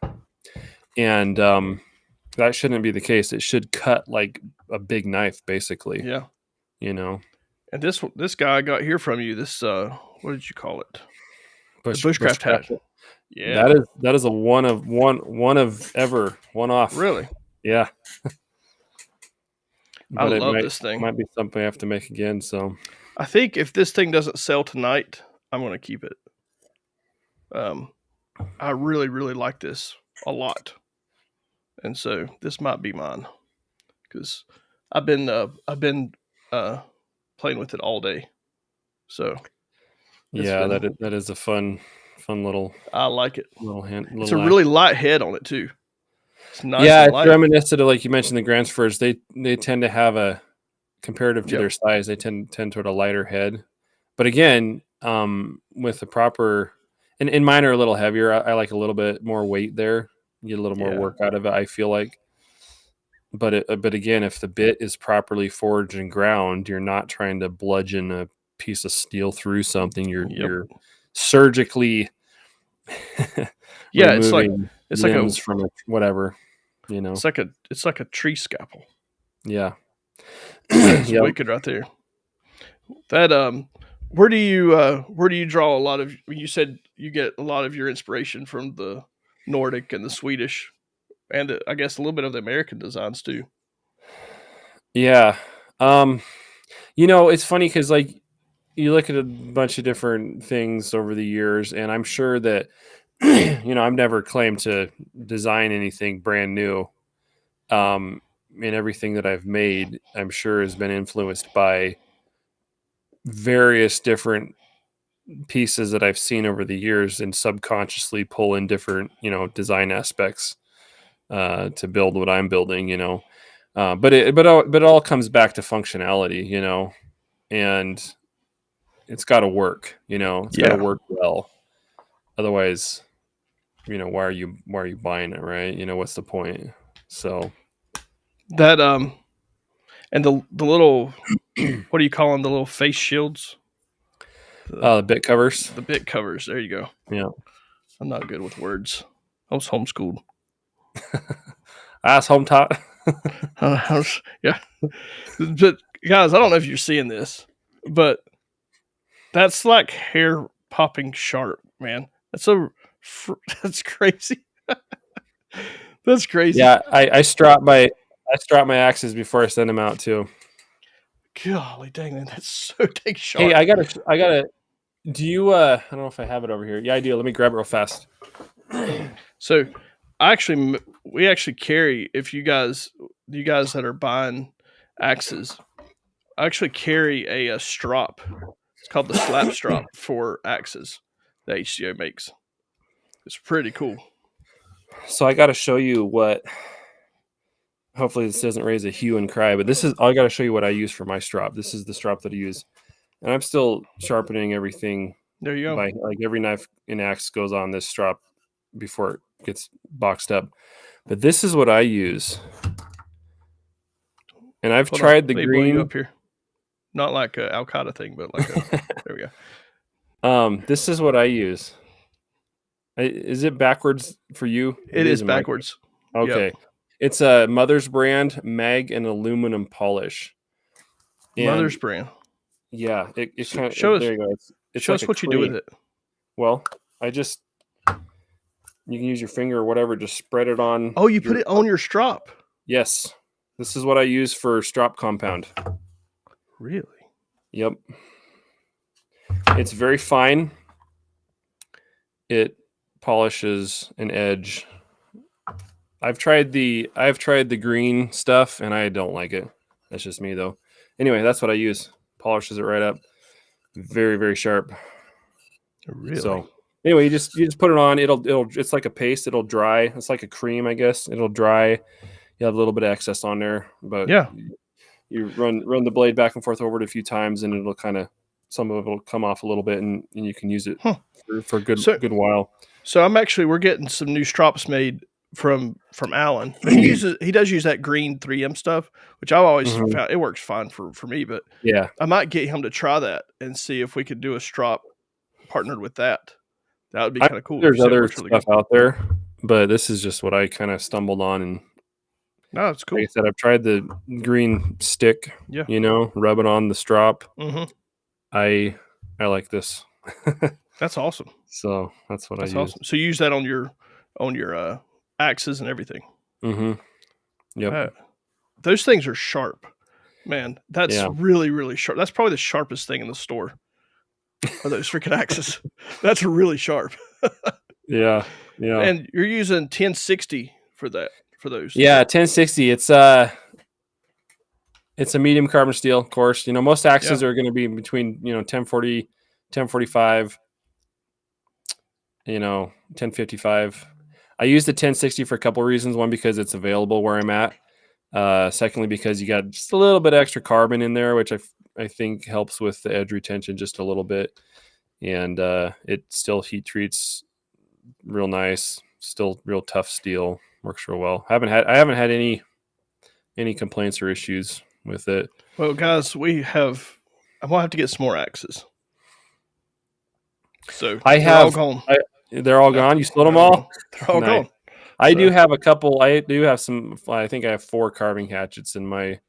And that shouldn't be the case. It should cut like a big knife basically, yeah. you know. And this guy I got here from you, this what did you call it? The bushcraft hat. Bushcraft. Yeah, That is a one of ever one off. really. Yeah, I but it love this thing. might be something I have to make again. So I think if this thing doesn't sell tonight, I'm going to keep it. I really, really like this a lot, and so this might be mine because I've been playing with it all day. So yeah, that is a fun little I like it. It's a little really act. light head on it too. It's nice Yeah, and it's light. reminiscent of, like you mentioned, the Gransfors. They tend to have a comparative to Yep. their size. They tend toward a lighter head, but again, with the proper and mine are a little heavier. I like a little bit more weight there. You get a little more Yeah. work out of it. I feel like, but again, if the bit is properly forged and ground, you're not trying to bludgeon a piece of steel through something. Yep. You're surgically Yeah. removing It's like a limbs from whatever, you know. it's like a tree scalpel. Yeah. That's Yep. wicked right there. That where do you draw a lot of? You said you get a lot of your inspiration from the Nordic and the Swedish, and I guess a little bit of the American designs too. Yeah. It's funny because like you look at a bunch of different things over the years, and I'm sure that I've never claimed to design anything brand new. And everything that I've made, I'm sure has been influenced by various different pieces that I've seen over the years and subconsciously pull in different, design aspects to build what I'm building, but it all comes back to functionality, and it's got to work, it's got to Yeah, work well. Otherwise, why are you buying it, right? What's the point? So, that and the little what do you call them? The little face shields, the bit covers. the bit covers. There you go. Yeah. I'm not good with words. I was homeschooled. Ass home top. Yeah, but guys, I don't know if you're seeing this, but that's like hair popping sharp, man. That's crazy. That's crazy. Yeah, I strap my axes before I send them out too. Golly dang, man, that's so dang Hey, sharp. I gotta. Do you? I don't know if I have it over here. Yeah, I do. Let me grab it real fast. So, we actually carry if you guys that are buying axes, I actually carry a strop. It's called the slap strop for axes that HCO makes. It's pretty cool. So I got to show you what. Hopefully, this doesn't raise a hue and cry, but this is. I got to show you what I use for my strop. This is the strop that I use, and I'm still sharpening everything. There you go. By like every knife in axe goes on this strop before it gets boxed up. But this is what I use, and I've Hold tried on, the let me blow you green. up here. Not like a Al Qaeda thing, but like a there we go. This is what I use. Is it backwards for you? It is in my backwards. Okay. Yep. It's a Mother's brand mag and aluminum polish. And Mother's brand. yeah, it So kind of show us there you go. It's show like us a what you do with cream. it. Well, you can use your finger or whatever, just spread it on. Oh, you put it on your strop. Yes. This is what I use for strop compound. Really? Yep. It's very fine. It polishes an edge. I've tried the green stuff and I don't like it. That's just me though. Anyway, that's what I use. Polishes it right up. Very, very sharp. Really? So anyway, you just put it on. It'll it's like a paste. It'll dry. It's like a cream, I guess. It'll dry you have a little bit of excess on there, but Yeah. you run the blade back and forth over it a few times, and it'll kind of some of it will come off a little bit, and you can use it Huh. for a So good while. So we're getting some new strops made from Alan, but he does use that green 3M stuff, which I've always Mhm. found it works fine for me. But Yeah, I might get him to try that and see if we could do a strop partnered with that. That would be I kind of cool. there's You said it other works really good. stuff out there, but this is just what I kind of stumbled on, and No, it's like I cool. said, I've tried the green stick, Yeah. rub it on the strop. Mm-hmm. I like this. That's awesome. So that's what I That's use. awesome. So you use that on your axes and everything. Mm-hmm. Yep. Those things are sharp, man. That's Yeah. really, really sharp. That's probably the sharpest thing in the store. Are those freaking axes? That's really sharp. Yeah. Yeah. And you're using 1060 for those. Yeah. 1060. It's a medium carbon steel, of course. Most axes are going to be between 1040, 1045, 1055. I use the 1060 for a couple of reasons. One, because it's available where I'm at. Secondly, because you got just a little bit extra carbon in there, which I think helps with the edge retention just a little bit. And it still heat treats real nice. Still real tough steel. Works real well. I haven't had any complaints or issues with it. Well, guys, I'm gonna have to get some more axes. So they're all gone. They're all gone. You sold them all? They're all gone. I do have a couple. I do have some. I think I have 4 carving hatchets on my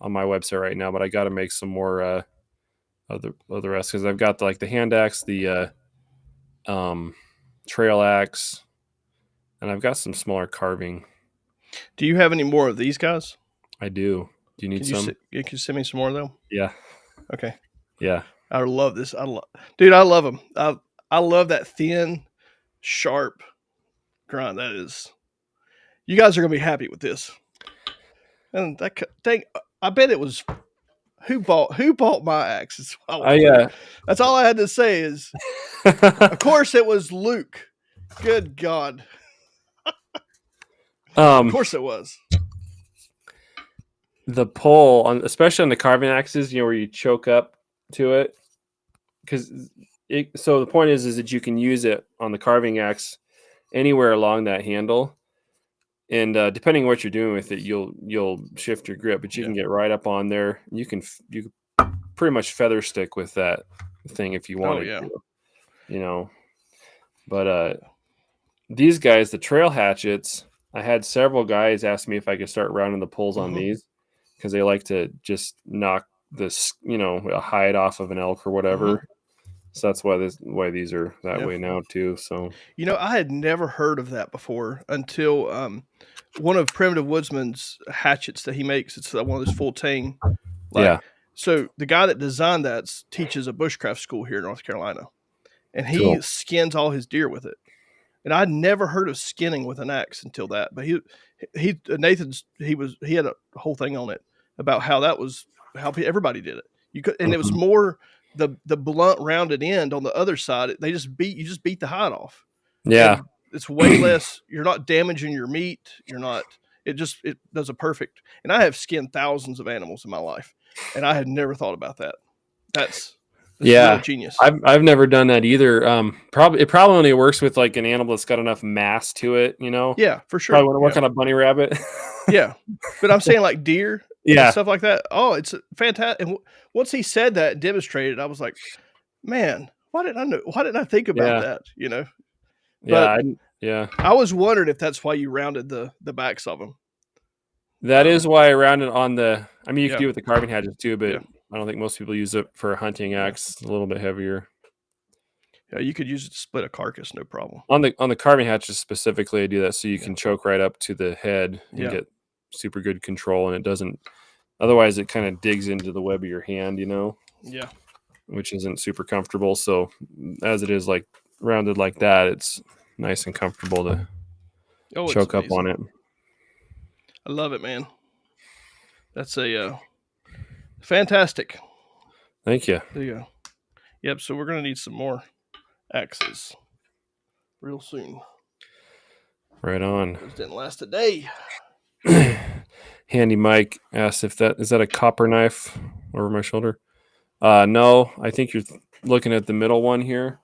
website right now, but I got to make some more of the rest, because I've got the hand axe, the trail axe, and I've got some smaller carving. Do you have any more of these guys? I do. Do you need some? You can send me some more of them. Yeah. Okay. Yeah. I love this. Dude, I love them. I love that thin, sharp grind. That is. You guys are gonna be happy with this. And that thing, I bet it was who bought my axes. That's all I had to say is, of course, it was Luke. Good God. Of course it was. The pull especially on the carving axes, where you choke up to it, so the point is that you can use it on the carving axe anywhere along that handle, and depending on what you're doing with it, you'll shift your grip, but you can get right up on there. You can pretty much feather stick with that thing if you wanted to, but these guys, the trail hatchets, I had several guys ask me if I could start rounding the pulls on these, because they like to just knock this, a hide off of an elk or whatever. So that's why these are that way now too. So I had never heard of that before until one of Primitive Woodsman's hatchets that he makes. It's one of those full tang. So the guy that designed that teaches a bushcraft school here in North Carolina, and he skins all his deer with it. And I'd never heard of skinning with an axe until that. But he had a whole thing on it about how that was how everybody did it. It was more the blunt rounded end on the other side. You just beat the hide off. Yeah. And it's way less. You're not damaging your meat. It does a perfect. And I have skinned thousands of animals in my life, and I had never thought about that. That's really genius. I've never done that either. It probably only works with an animal that's got enough mass to it, Yeah, for sure. Probably want to work on a bunny rabbit. Yeah, but I'm saying deer, and stuff like that. Oh, it's fantastic. And once he said that and demonstrated, I was like, man, why didn't I think about that? But I was wondering if that's why you rounded the backs of them. That is why I rounded on the. I mean, you can do it with the carving hatchet too, but I don't think most people use it for a hunting axe. It's a little bit heavier. Yeah, you could use it to split a carcass, no problem. On the carving hatches specifically, I do that so you can choke right up to the head and get super good control, and it doesn't. Otherwise, it kind of digs into the web of your hand, Yeah, which isn't super comfortable. So, as it is rounded like that, it's nice and comfortable to choke up on it. I love it, man. That's a fantastic. Thank you. There you go. Yep. So we're gonna need some more axes real soon. Right on. Those didn't last a day. Handy Mike asked if that is that a copper knife over my shoulder. No, I think you're looking at the middle one here.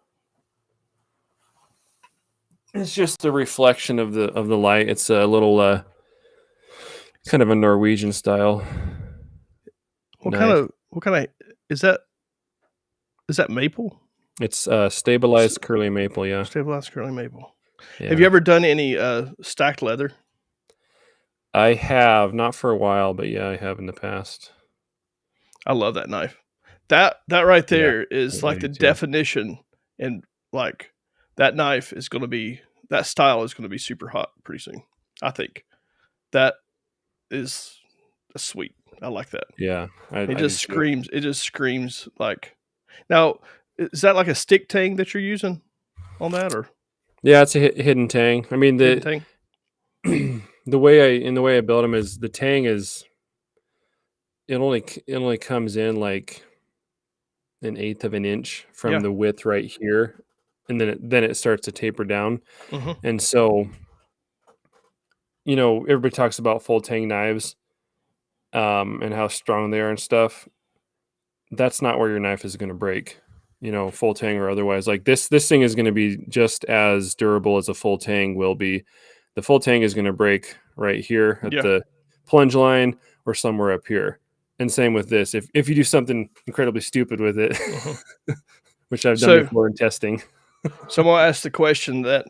It's just a reflection of the light. It's a little kind of a Norwegian style knife. What kind of is that? Is that maple? It's stabilized curly maple. Yeah. Stabilized curly maple. Yeah. Have you ever done any stacked leather? I have, not for a while, but yeah, I have in the past. I love that knife. That right there is I like do the too. definition, and like that knife is going to be, that style is going to be super hot pretty soon. I think that is sweet. I like that. Yeah, It just screams. It just screams like. Now, is that like a stick tang that you're using on that, or Yeah, it's a hidden tang. I mean hidden tang? the way I build them is the tang is it only comes in like an eighth of an inch from Yeah. the width right here, and then it starts to taper down. Mhm. And so, everybody talks about full tang knives, and how strong they are and stuff. That's not where your knife is going to break, full tang or otherwise. Like this thing is going to be just as durable as a full tang will be. The full tang is going to break right here at Yeah. the plunge line or somewhere up here. And same with this. If you do something incredibly stupid with it, which I've done before in testing. So I'm gonna ask the question that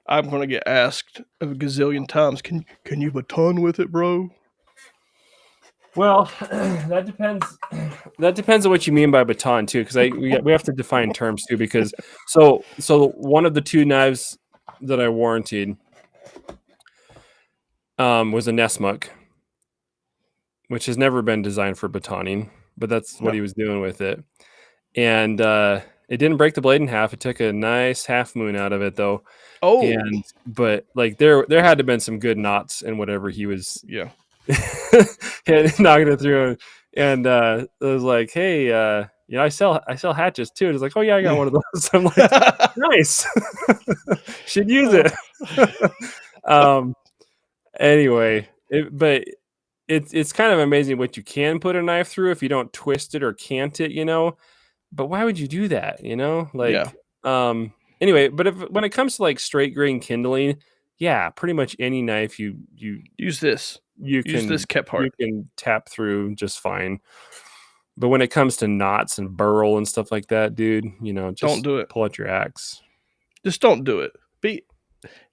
I'm gonna get asked a gazillion times. Can you baton with it, bro? Well, that depends. That depends on what you mean by baton too, because we have to define terms too. Because so one of the two knives that I warranted was a Nessmuck, which has never been designed for batoning, but that's what he was doing with it. And it didn't break the blade in half. It took a nice half moon out of it though. Oh, But like there had to have been some good knots in whatever he was yeah. knocking it through. And it was like, hey, I sell hatchets too. And it's like, oh yeah, I got one of those. I'm like, nice. Should use it. Anyway, but it's kind of amazing what you can put a knife through if you don't twist it or cant it, But why would you do that? Anyway, but when it comes to like straight grain kindling, yeah, pretty much any knife you use this. You use this Kephart. You can tap through just fine. But when it comes to knots and burl and stuff like that, dude, just don't do it. Pull out your axe. Just don't do it.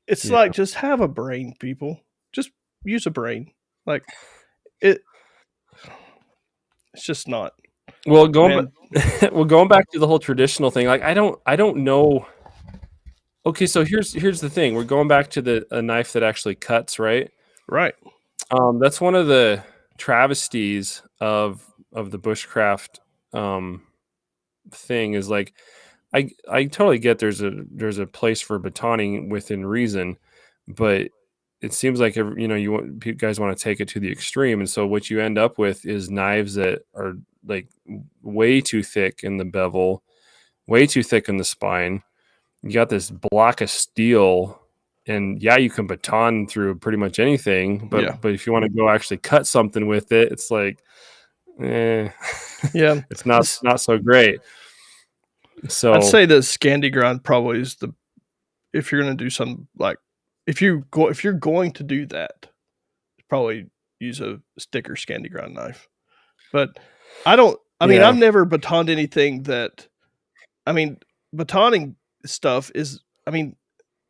It's like, just have a brain, people. Just use a brain. Like it's just not. Well, going back to the whole traditional thing, like I don't know. Okay, so here's the thing. We're going back to a knife that actually cuts, right? Right. That's one of the travesties of the bushcraft thing is like I totally get there's a place for batoning within reason, but it seems like you guys want to take it to the extreme, and so what you end up with is knives that are like way too thick in the bevel, way too thick in the spine. You got this block of steel, and yeah, you can baton through pretty much anything, but if you want to go actually cut something with it, it's like, yeah, it's not so great. So I'd say the Scandi grind probably is if you're going to do something like if you're going to do that, probably use a sticker Scandi grind knife. But I mean, I've never batoned anything that. I mean, batoning stuff is. I mean,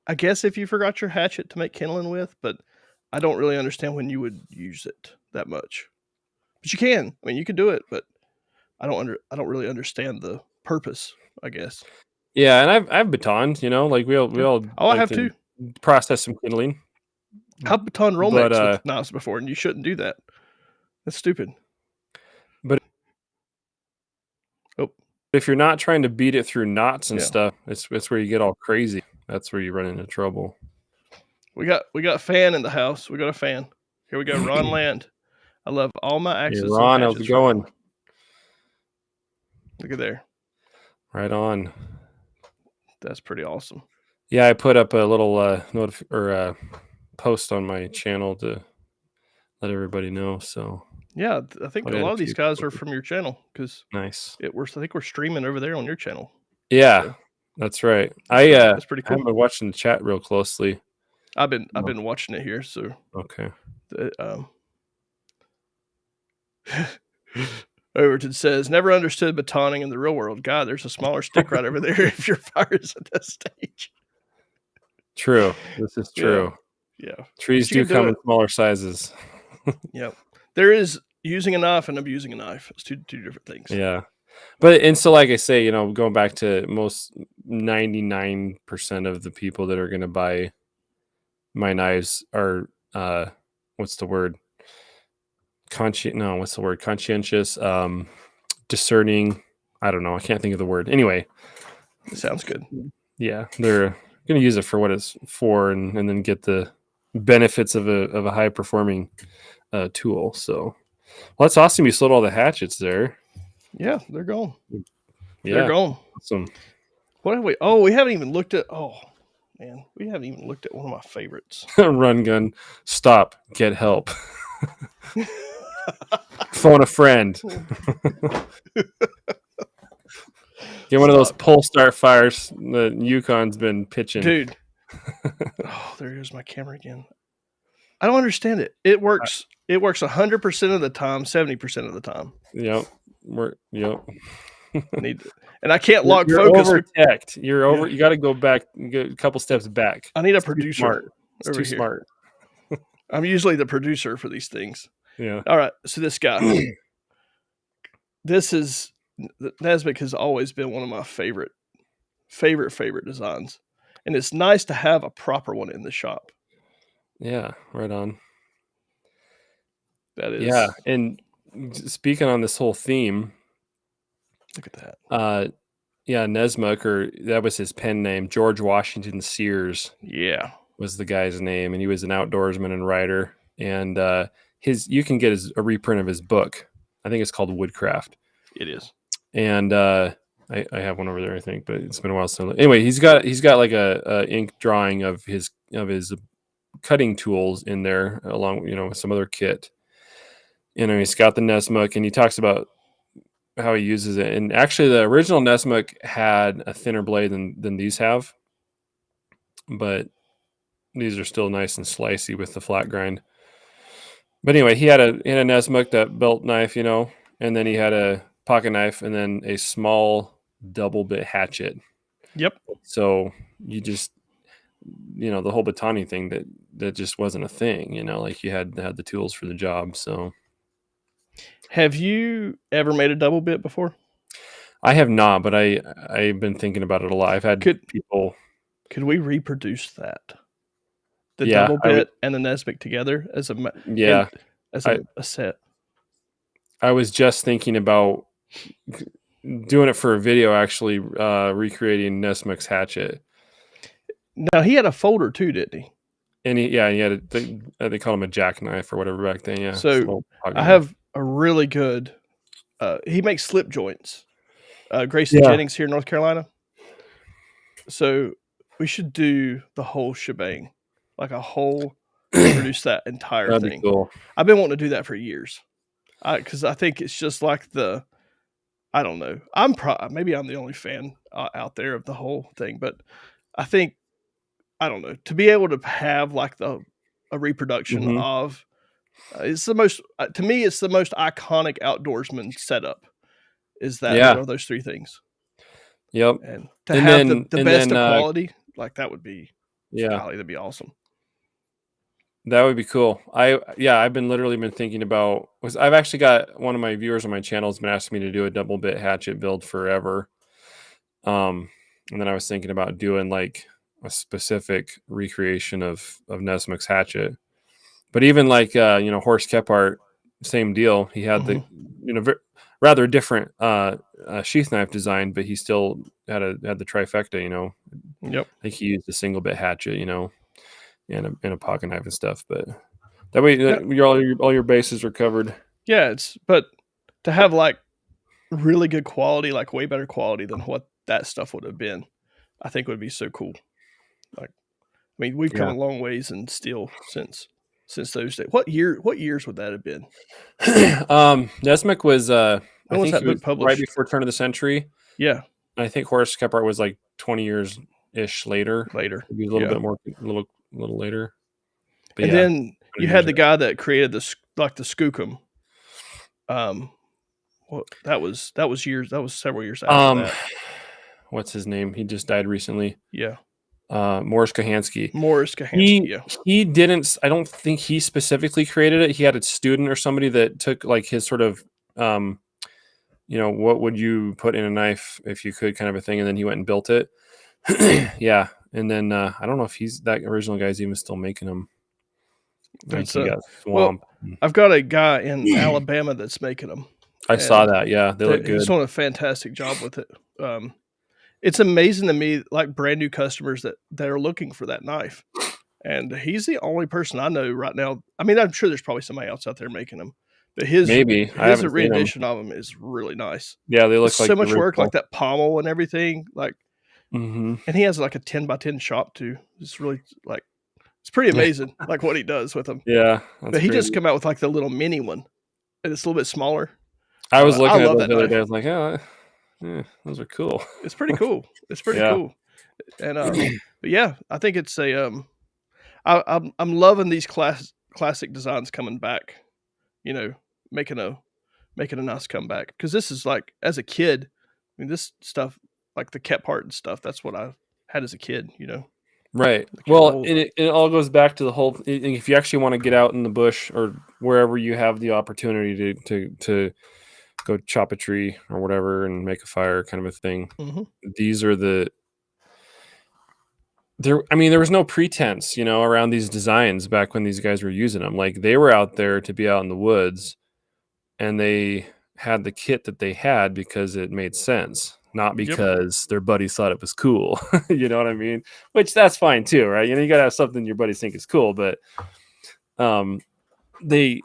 I guess if you forgot your hatchet to make kindling with, but I don't really understand when you would use it that much. But you can. I mean, you can do it, but I don't really understand the purpose, I guess. Yeah, and I've batoned, like we all I have to process some kindling. I've batoned Romex with knives before, and you shouldn't do that. That's stupid. But if you're not trying to beat it through knots and stuff, it's where you get all crazy. That's where you run into trouble. We got a fan in the house. We got a fan. Here we go, Ron Land. I love all my axes. Hey, Ron, how's it going? Look at there. Right on. That's pretty awesome. Yeah, I put up a little post on my channel to let everybody know. So Yeah, I think I'll a add lot a of these few guys are people. from your channel because Nice. I think we're streaming over there on your channel. Yeah, So that's right. that's pretty I cool. haven't been watching the chat real closely. I've been No. watching it here. So Okay. Overton says, never understood batoning in the real world. God, there's a smaller stick right over there if your fire's at that stage. True. This is true. Yeah. Trees But you do can do come it. in smaller sizes. Yep. There is using a knife and abusing a knife. It's two different things. Yeah. But and so like I say, you know, going back to most 99% of the people that are going to buy my knives are what's the word? Conscientious, discerning. I don't know. I can't think of the word. Anyway, It sounds good. yeah, they're going to use it for what it's for, and then get the benefits of a high performing tool. So, well, that's awesome. You sold all the hatchets there. Yeah, they're gone. They're Yeah, gone. awesome. What have we? Oh, we haven't even looked at. Oh, man, we haven't even looked at one of my favorites. Run gun, stop, get help. Phone a friend. Get one of those pull start fires that Yukon's been pitching. Dude. Oh, there goes my camera again. I don't understand it. It works 100% of the time, 70% of the time. Yep. Yep. And I can't lock You're focus. Over-teched. You're over. You got to go back, a couple steps back. I need a It's producer. Too smart. It's over too here. smart. I'm usually the producer for these things. Yeah. All right. So this guy, Nesbitt has always been one of my favorite designs. And it's nice to have a proper one in the shop. Yeah. Right on. That is. Yeah. And speaking on this whole theme. Look at that. Yeah. Nesmuck, that was his pen name. George Washington Sears. Yeah. Was the guy's name. And he was an outdoorsman and writer. And you can get a reprint of his book. I think it's called Woodcraft. It is. And I have one over there, I think, but it's been a while since. Anyway, he's got like a ink drawing of his cutting tools in there, along with some other kit. He's got the Nesmuck, and he talks about how he uses it. And actually, the original Nesmuck had a thinner blade than these have, but these are still nice and slicey with the flat grind. But anyway, he had a Nesmuck, that belt knife, and then he had a pocket knife, and then a small double bit hatchet. Yep. So you just, the whole batoning thing that just wasn't a thing, like you had the tools for the job. So, have you ever made a double bit before? I have not, but I've been thinking about it a lot. I've had people. Could we reproduce that? The double bit and the Nesbitt together as a set. I was just thinking about doing it for a video, actually, recreating Nesmuck's hatchet. Now he had a folder too, didn't he? And he had they call him a jackknife or whatever back then. Yeah. So I have a really good. He makes slip joints. Grayson Jennings here in North Carolina. So we should do the whole shebang, like a whole produce that entire That'd thing. Be cool. I've been wanting to do that for years, because I think it's just like I don't know. Maybe I'm the only fan out there of the whole thing, but I think, I don't know, to be able to have like a reproduction of it's the most, to me, it's the most iconic outdoorsman setup. Is that those three things? Yep. And to have the best of quality, like that would be, golly, that'd be awesome. That would be cool. I've literally been thinking about, I've actually got one of my viewers on my channel has been asking me to do a double bit hatchet build forever. And then I was thinking about doing like a specific recreation of Nesmuck's hatchet. But even like Horst Kephart, same deal. He had the rather different sheath knife design, but he still had the trifecta. Yep. I think he used a single bit hatchet, and a pocket knife and stuff. But that way, all your bases are covered. Yeah, but to have like really good quality, like way better quality than what that stuff would have been, I think would be so cool. Like, I mean, we've come a long ways in steel since. since those days. What years would that have been? Nesmith was I When was think that he was book right published? before turn of the century. Yeah, And I think Horace Kephart was like 20 years ish later. later. Maybe a little Yeah, bit more, little later. But and yeah, then you 20 years had the guy that created the Skookum. Well, that was years. That was several years after that. What's his name? He just died recently. Yeah, Morris Kahansky. Morris Kahansky. Yeah, He didn't. I don't think he specifically created it. He had a student or somebody that took like his sort of, what would you put in a knife if you could, kind of a thing, and then he went and built it. Yeah, and then I don't know if that original guy's even still making them. Like he got swamped. Well, I've got a guy in Alabama that's making them. I saw that. Yeah, they look good. He's doing a fantastic job with it. It's amazing to me, like brand new customers that are looking for that knife, and he's the only person I know right now. I mean, I'm sure there's probably somebody else out there making them, but his rendition of them is really nice. Yeah, they look like so much work, like that pommel and everything. Like, and he has like a 10x10 shop too. It's really like it's pretty amazing, like what he does with them. Yeah, but he just come out with like the little mini one, and it's a little bit smaller. I was looking at that the other day. I was like, yeah, those are cool. It's pretty cool. It's pretty cool. And but yeah, I think it's a I'm loving these classic designs coming back. You know, making a nice comeback, because this is like, as a kid, I mean, this stuff like the Kephart and stuff. That's what I had as a kid. You know. Right. Well, and it all goes back to the whole. If you actually want to get out in the bush or wherever you have the opportunity to go chop a tree or whatever and make a fire, kind of a thing. Mm-hmm. These are there was no pretense, around these designs back when these guys were using them. Like, they were out there to be out in the woods, and they had the kit that they had because it made sense, not because their buddies thought it was cool. You know what I mean? Which, that's fine too, right? You gotta have something your buddies think is cool, but the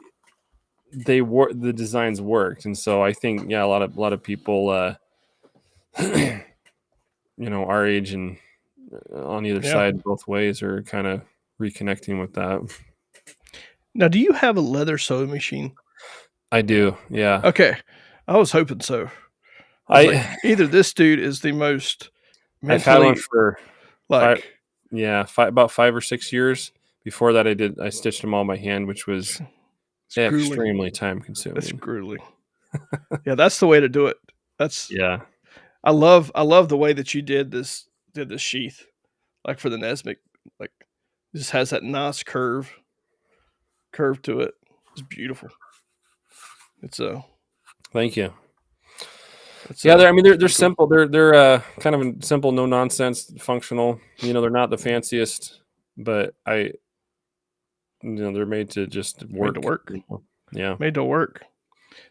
designs worked, and so I think a lot of people our age and on either side, both ways, are kind of reconnecting with that. Now, do you have a leather sewing machine? I do, yeah. Okay, I was hoping so. Either this dude is the most mentally, I've had one for like about 5 or 6 years. Before that, I stitched them all by hand, which was extremely time consuming. It's grueling. Yeah, that's the way to do it. I love the way that you did this sheath, like for the Nesmith. Like, it just has that nice curve to it. It's beautiful. It's thank you. They're simple. They're kind of simple, no nonsense, functional. They're not the fanciest, but they're made to just work. Yeah, made to work.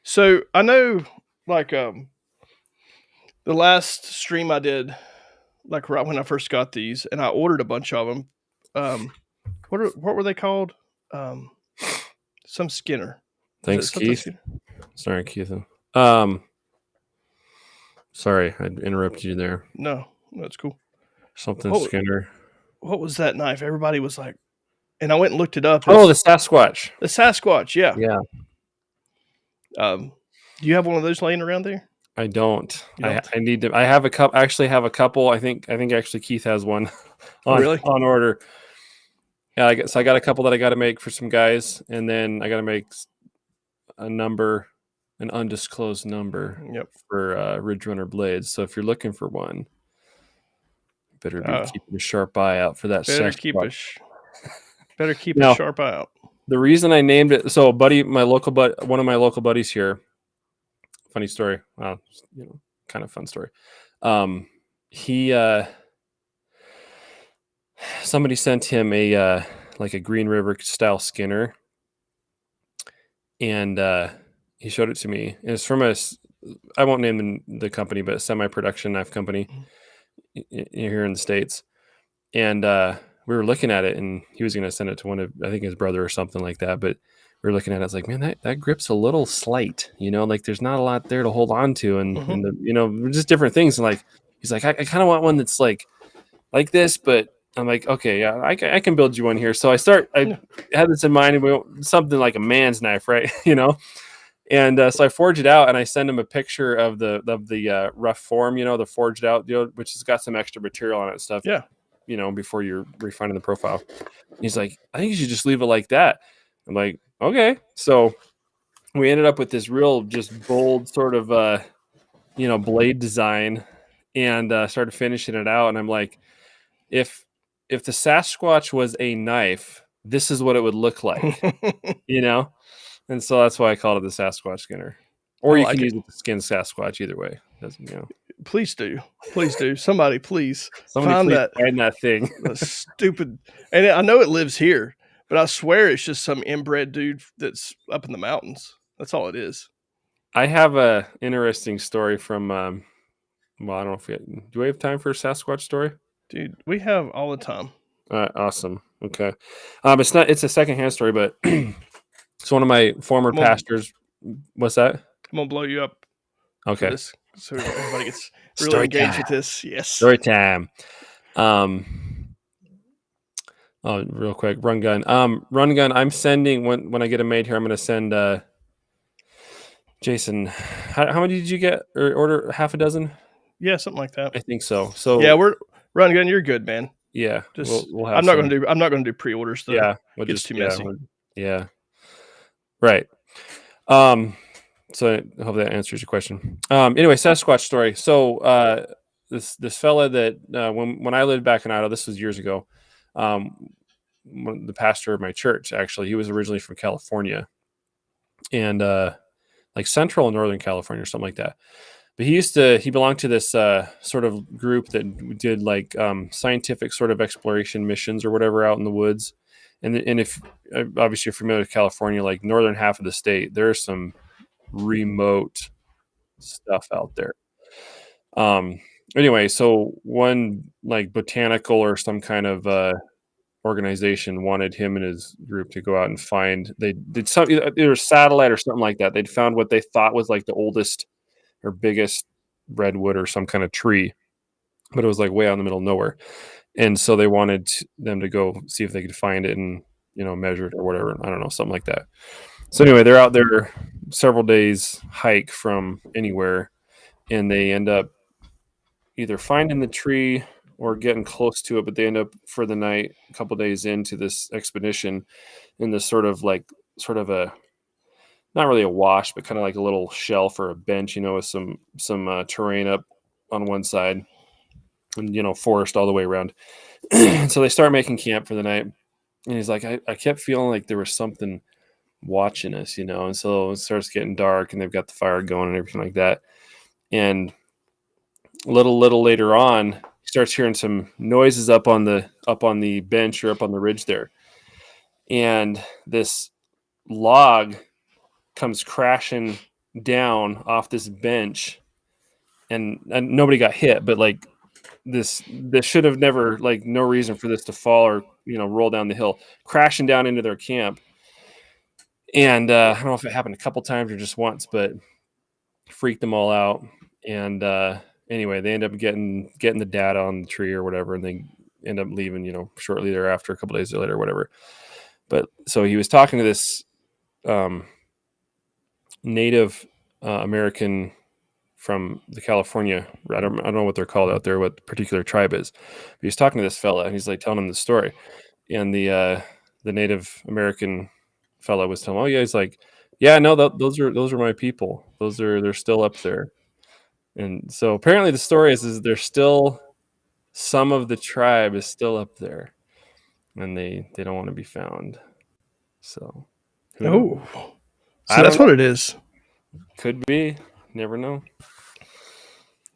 So I know, like, the last stream I did, like right when I first got these, and I ordered a bunch of them. What were they called? Some Skinner. Thanks, Keith. Sorry, Keith. Sorry, I interrupted you there. No, that's cool. Skinner. What was that knife? Everybody was like, and I went and looked it up. The Sasquatch. The Sasquatch, yeah. Yeah. Do you have one of those laying around there? I don't. I need to. I have a couple. Actually, have a couple. I think actually Keith has one on order. Yeah, I got a couple that I got to make for some guys, and then I got to make an undisclosed number for Ridgerunner blades. So if you're looking for one, better be keeping a sharp eye out for that. Better keep a sharp eye out. The reason I named it, so one of my local buddies here. Funny story. Wow, kind of fun story. Somebody sent him a Green River style Skinner, and he showed it to me. And it's from I won't name the company, but a semi-production knife company here in the States. And we were looking at it, and he was going to send it to I think his brother or something like that. But we were looking at it, I was like, man, that grip's a little slight, like there's not a lot there to hold on to. And, just different things. And like, he's like, I kind of want one that's like this, but I'm like, okay, yeah, I can build you one here. So I Yeah. had this in mind, something like a man's knife, right? And so I forge it out, and I send him a picture of the rough form, the forged out, which has got some extra material on it and stuff, Yeah. before you're refining the profile. He's like, I think you should just leave it like that. I'm like, okay. So we ended up with this real just bold sort of blade design, and started finishing it out. And I'm like, if the Sasquatch was a knife, this is what it would look like, you know? And so that's why I called it the Sasquatch Skinner. I Or you can like it. use it to skin Sasquatch, either way. Doesn't. Please do. Please do. Somebody please Somebody find please that find that thing. stupid, and I know it lives here, but I swear it's just some inbred dude that's up in the mountains. That's all it is. I have a interesting story from well, I don't know if do we have time for a Sasquatch story? Dude, we have all the time. Awesome. Okay. It's a secondhand story, but it's one of my former I'm gonna, pastors. What's that? I'm gonna blow you up for Okay. this so everybody gets really Story engaged time. with this. Yes. Story time. Oh, real quick, run gun. I'm sending when I get them made here. I'm going to send Jason. How many did you get or order? Half a dozen? Yeah, something like that. I think so. So Yeah, we're run gun. You're good, man. yeah, Just we'll have some. I'm not gonna do pre-orders though. Yeah, we'll Gets just too messy. yeah. Right. So I hope that answers your question. Anyway, Sasquatch story. So this fella that when I lived back in Idaho, this was years ago. The pastor of my church, actually, he was originally from California, and like Central and Northern California or something like that. But he belonged to this sort of group that did like scientific sort of exploration missions or whatever out in the woods. And if obviously you're familiar with California, like northern half of the state, there's some remote stuff out there. Anyway, so one like botanical or some kind of organization wanted him and his group to go out and find, they did some either satellite or something like that. They'd found what they thought was like the oldest or biggest redwood or some kind of tree, but it was like way out in the middle of nowhere. And so they wanted them to go see if they could find it and measure it or whatever. I don't know, something like that. So anyway, they're out there several days hike from anywhere, and they end up either finding the tree or getting close to it, but they end up for the night a couple days into this expedition in this sort of a, not really a wash, but kind of like a little shelf or a bench, with some terrain up on one side and forest all the way around. So they start making camp for the night, and he's like, I kept feeling like there was something watching us, and so it starts getting dark, and they've got the fire going and everything like that. And a little later on, he starts hearing some noises up on the bench or up on the ridge there, and this log comes crashing down off this bench, and nobody got hit, but like this should have never, like, no reason for this to fall or roll down the hill, crashing down into their camp. And I don't know if it happened a couple times or just once, but freaked them all out. And anyway, they end up getting the data on the tree or whatever, and they end up leaving shortly thereafter, a couple days later or whatever. But so he was talking to this Native American from the California, I don't know what they're called out there, what the particular tribe is. But he's talking to this fella, and he's like telling him the story. And the Native American fella was telling him, oh yeah, he's like, yeah, no, those are my people. They're still up there. And so apparently the story is there's still some of the tribe is still up there, and they don't want to be found. So who knows? So that's what it is. Could be. Never know.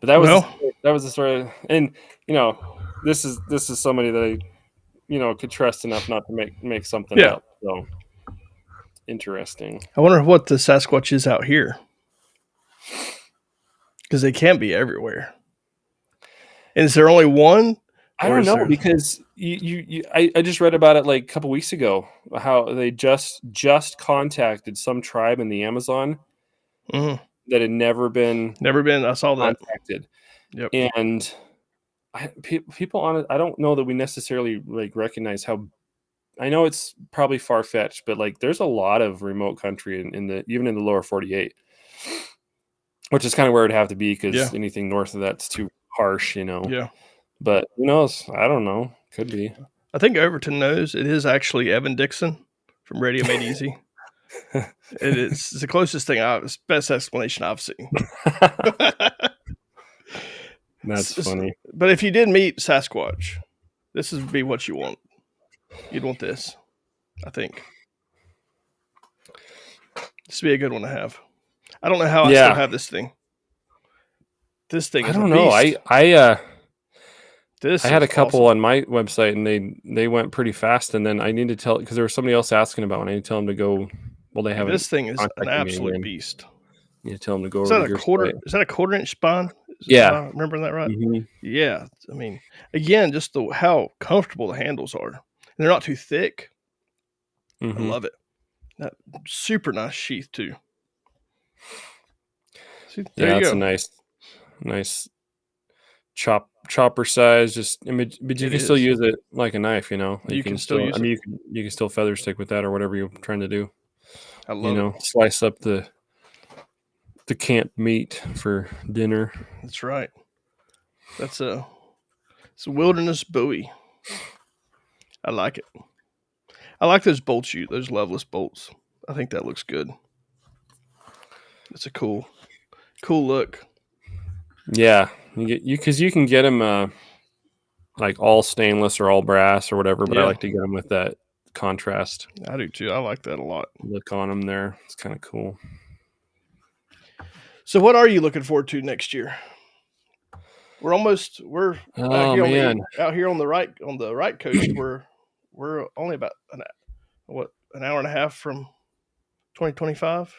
But that was the story. And this is somebody that I could trust enough not to make something up. So interesting. I wonder what the Sasquatch is out here, because they can't be everywhere. And is there only one? I don't know, because I just read about it like a couple weeks ago, how they just contacted some tribe in the Amazon that had never been I saw contacted. that. Yep. And people on it, I don't know that we necessarily like recognize how. I know it's probably far fetched, but like there's a lot of remote country in the even in the lower 48, which is kind of where it'd have to be Yeah. because anything north of that's too harsh, Yeah. But who knows? I don't know. Could be. I think Overton knows it is actually Evan Dixon from Radio Made Easy. It is it's the closest thing it's the best explanation I've seen. That's funny. But if you did meet Sasquatch, this would be what you want. You'd want this, I think. This would be a good one to have. I don't know how I still have this thing. This thing is I don't know. I had a couple on my website, and they went pretty fast. And then I need to tell because there was somebody else asking about one. I need to tell them to go. Well, they haven't. This thing is an absolute beast. You need to tell them to go. Is that a quarter? Site. Is that a 1/4-inch spine? Yeah, remembering that right? Mm-hmm. Yeah. I mean, again, just how comfortable the handles are. And they're not too thick. Mm-hmm. I love it. That super nice sheath too. See, there you go. That's a nice chopper size. But you can still use it like a knife. You can still use it. You can still feather stick with that or whatever you're trying to do. I love it. Slice up the camp meat for dinner. That's right. It's a wilderness Bowie. I like it. I like those bolts, those Loveless bolts. I think that looks good. It's a cool look. Yeah, because you can get them like all stainless or all brass or whatever, but I like to get them with that contrast. I do too. I like that a lot. Look on them there. It's kind of cool. So what are you looking forward to next year? We're out here on the right coast. We're only about an hour and a half from 2025.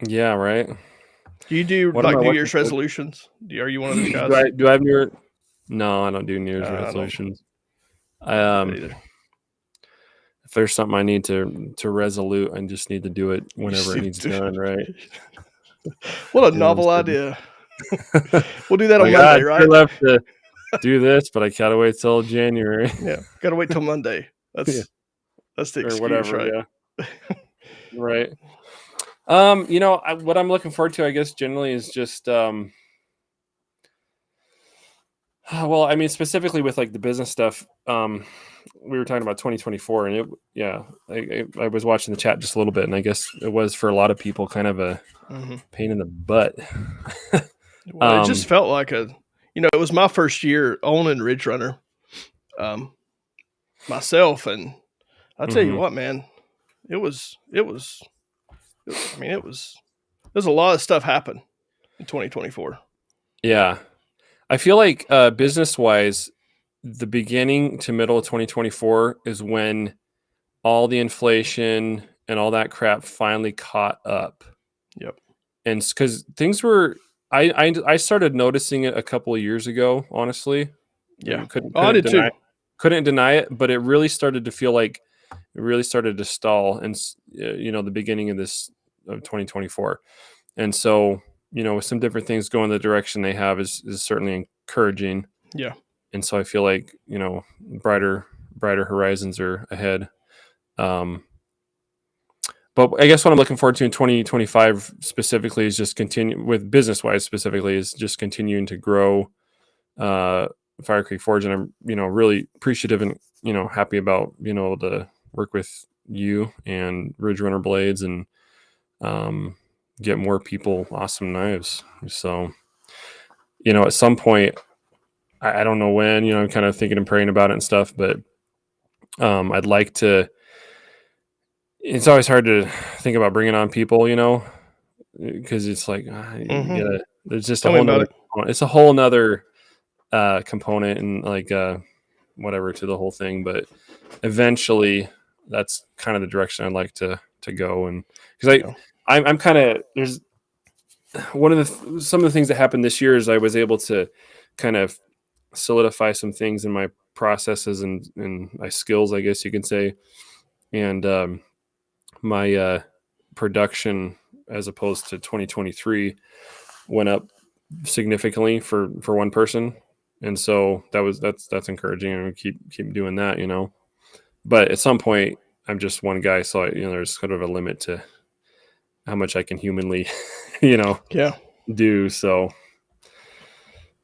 Yeah, right. Do you do like New Year's resolutions? Are you one of those guys? Do I have New Year's? No, I don't do New Year's resolutions. If there's something I need to resolute, I just need to do it whenever it needs done, right? What a novel idea. We'll do that on Monday, right? I left to do this, but I gotta wait till January. Yeah, gotta wait till Monday. That's the excuse, or whatever, right? Yeah. Right. What I'm looking forward to, I guess, generally is just well, I mean, specifically with like the business stuff. We were talking about 2024, and I was watching the chat just a little bit, and I guess it was for a lot of people kind of a pain in the butt. Well, it just felt like it was my first year owning Ridgerunner, myself, and I'll tell you what, man, there's a lot of stuff happened in 2024. Yeah. I feel like business-wise, the beginning to middle of 2024 is when all the inflation and all that crap finally caught up. Yep. And because things were, I started noticing it a couple of years ago, honestly. Yeah. I did too. Couldn't deny it, but it really started to feel like it really started to stall, and the beginning of 2024. And so, with some different things going the direction they have is certainly encouraging. Yeah. And so I feel like, brighter horizons are ahead. But I guess what I'm looking forward to in 2025 specifically is just continue with business-wise specifically is just continuing to grow Fire Creek Forge. And I'm, really appreciative and, happy about being able to work with you and Ridgerunner blades and get more people awesome knives. So, at some point, I don't know when, I'm kind of thinking and praying about it and stuff, but I'd like to. It's always hard to think about bringing on people, because it's like there's just it's a whole nother component and like whatever to the whole thing. But eventually, that's kind of the direction I'd like to go, and because I'm kind of there's some of the things that happened this year is I was able to kind of solidify some things in my processes and my skills, I guess you can say, and my production as opposed to 2023 went up significantly for one person, And so that's encouraging, and we keep doing that, But at some point, I'm just one guy, so there's kind of a limit to how much I can humanly, Yeah. do. So,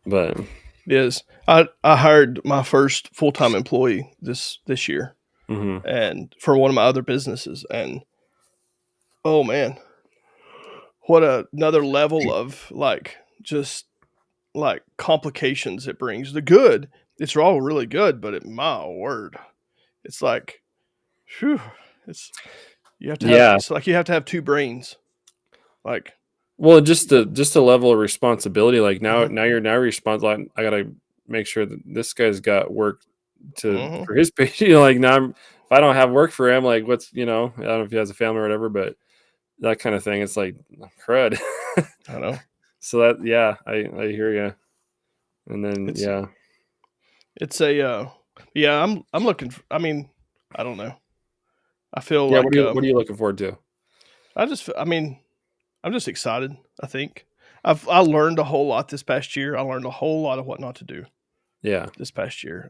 but It is. I hired my first full-time employee this year, mhm. and for one of my other businesses, and oh man, what another level of just complications it brings. The good, it's all really good, but my word, it's like, whew, it's Yeah. it's like you have to have two brains. Like, Well, just the level of responsibility. Like now, mhm, now you're now responsible. I gotta make sure that this guy's got work mhm, for his pay. Like now, if I don't have work for him, like what's I don't know if he has a family or whatever, but that kind of thing. It's like crud. I know. So that I hear you. And then It's it's a yeah. I'm looking. I mean, I don't know. I feel yeah. like What are you looking forward to? I mean, I'm just excited. I think I learned a whole lot this past year. I learned a whole lot of what not to do Yeah, this past year.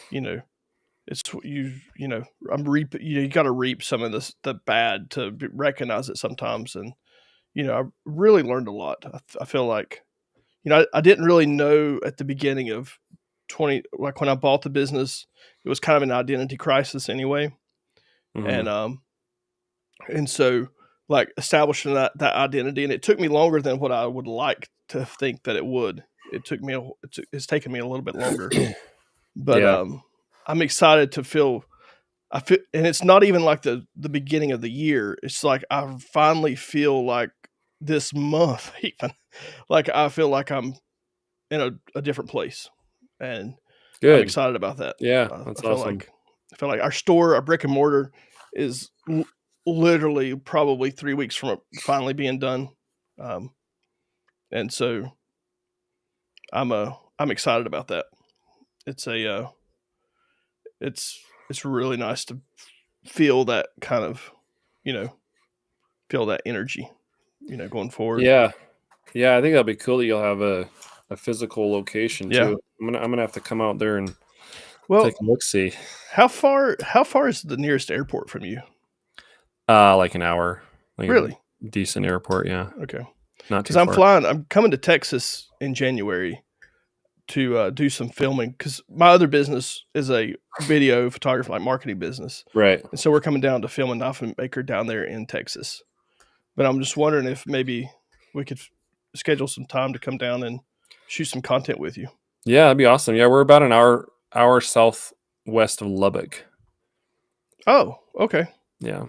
You know, it's you know I'm reap. You got to reap some of the bad to recognize it sometimes, and I really learned a lot. I feel like I didn't really know at the beginning of 20, like when I bought the business, it was kind of an identity crisis anyway, hmm and so like establishing that identity, and it took me longer than what I would like to think that it would. It's taken me a little bit longer, but yeah, I'm excited to feel. I feel, and it's not even like the beginning of the year. It's like I finally feel like this month, even like I feel like I'm in a different place, and I'm good. excited about that. Yeah, Uh, I that's feel awesome. like I feel like our store, our brick and mortar, is literally probably 3 weeks from it finally being done, um, and so I'm excited about that. It's a it's really nice to feel that kind of you know feel that energy, going forward. Yeah, yeah. I think that'll be cool that you'll have a physical location Yeah. too. I'm gonna have to come out there and take Well, a look. See, how far is the nearest airport from you? like an hour, like a Really? decent airport. Yeah, Okay. not Because too far. I'm coming to Texas in January to do some filming. Because my other business is a video photography, like marketing business, Right. and so we're coming down to film a knife and maker down there in Texas. But I'm just wondering if maybe we could schedule some time to come down and shoot some content with you. Yeah, that'd be awesome. Yeah, we're about an hour southwest of Lubbock. Oh, okay. Yeah.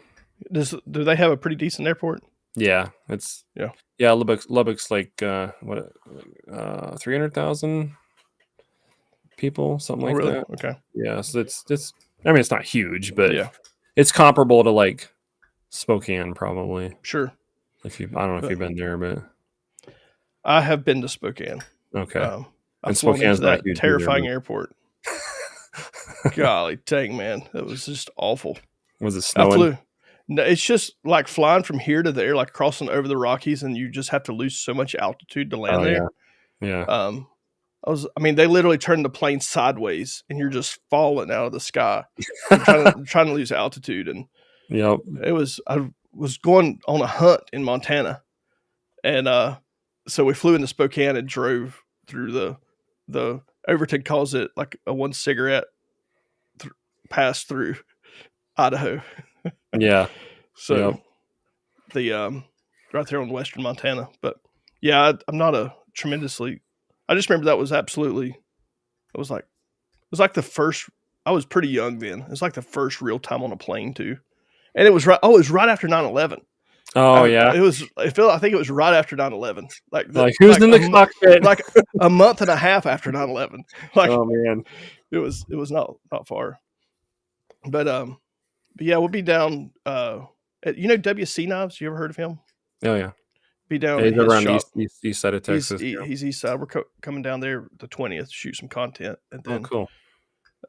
Do they have a pretty decent airport? Yeah, it's Yeah. yeah, Lubbock's like what 300,000 people, something Oh, like really? that. Okay. Yeah, so it's I mean it's not huge, but Yeah. it's comparable to like Spokane probably. Sure. If you I don't know if But you've been there, but I have been to Spokane. okay. Um, I've And flown into Spokane's not that huge either, terrifying airport. but Golly dang, man, that was just awful. was it I snowing? flew. No, it's just like flying from here to there, like crossing over the Rockies, and you just have to lose so much altitude to Oh land yeah. there. Yeah. Um, I mean, they literally turned the plane sideways, and you're just falling out of the sky from trying to lose altitude. And Yep. I was going on a hunt in Montana, and so we flew into Spokane and drove through the Overton calls it like a one cigarette pass through Idaho. Yeah. So Yep. the right there on western Montana. But yeah, I'm not a tremendously. I just remember that was absolutely. It was like the first. I was pretty young then. It was like the first real time on a plane too, and it was right. Oh, it was right after 9/11. Oh yeah. It was. I think it was right after 9/11. Like who's in the cockpit? like a month and a half after 9/11. Like Oh man. it was not far. But yeah, we'll be down. WC Knives. You ever heard of him? Oh yeah. Be down Yeah, at he's his over on the shop. east side of Texas. Yeah. He's east side. We're coming down there the 20th to shoot some content, and Oh then cool.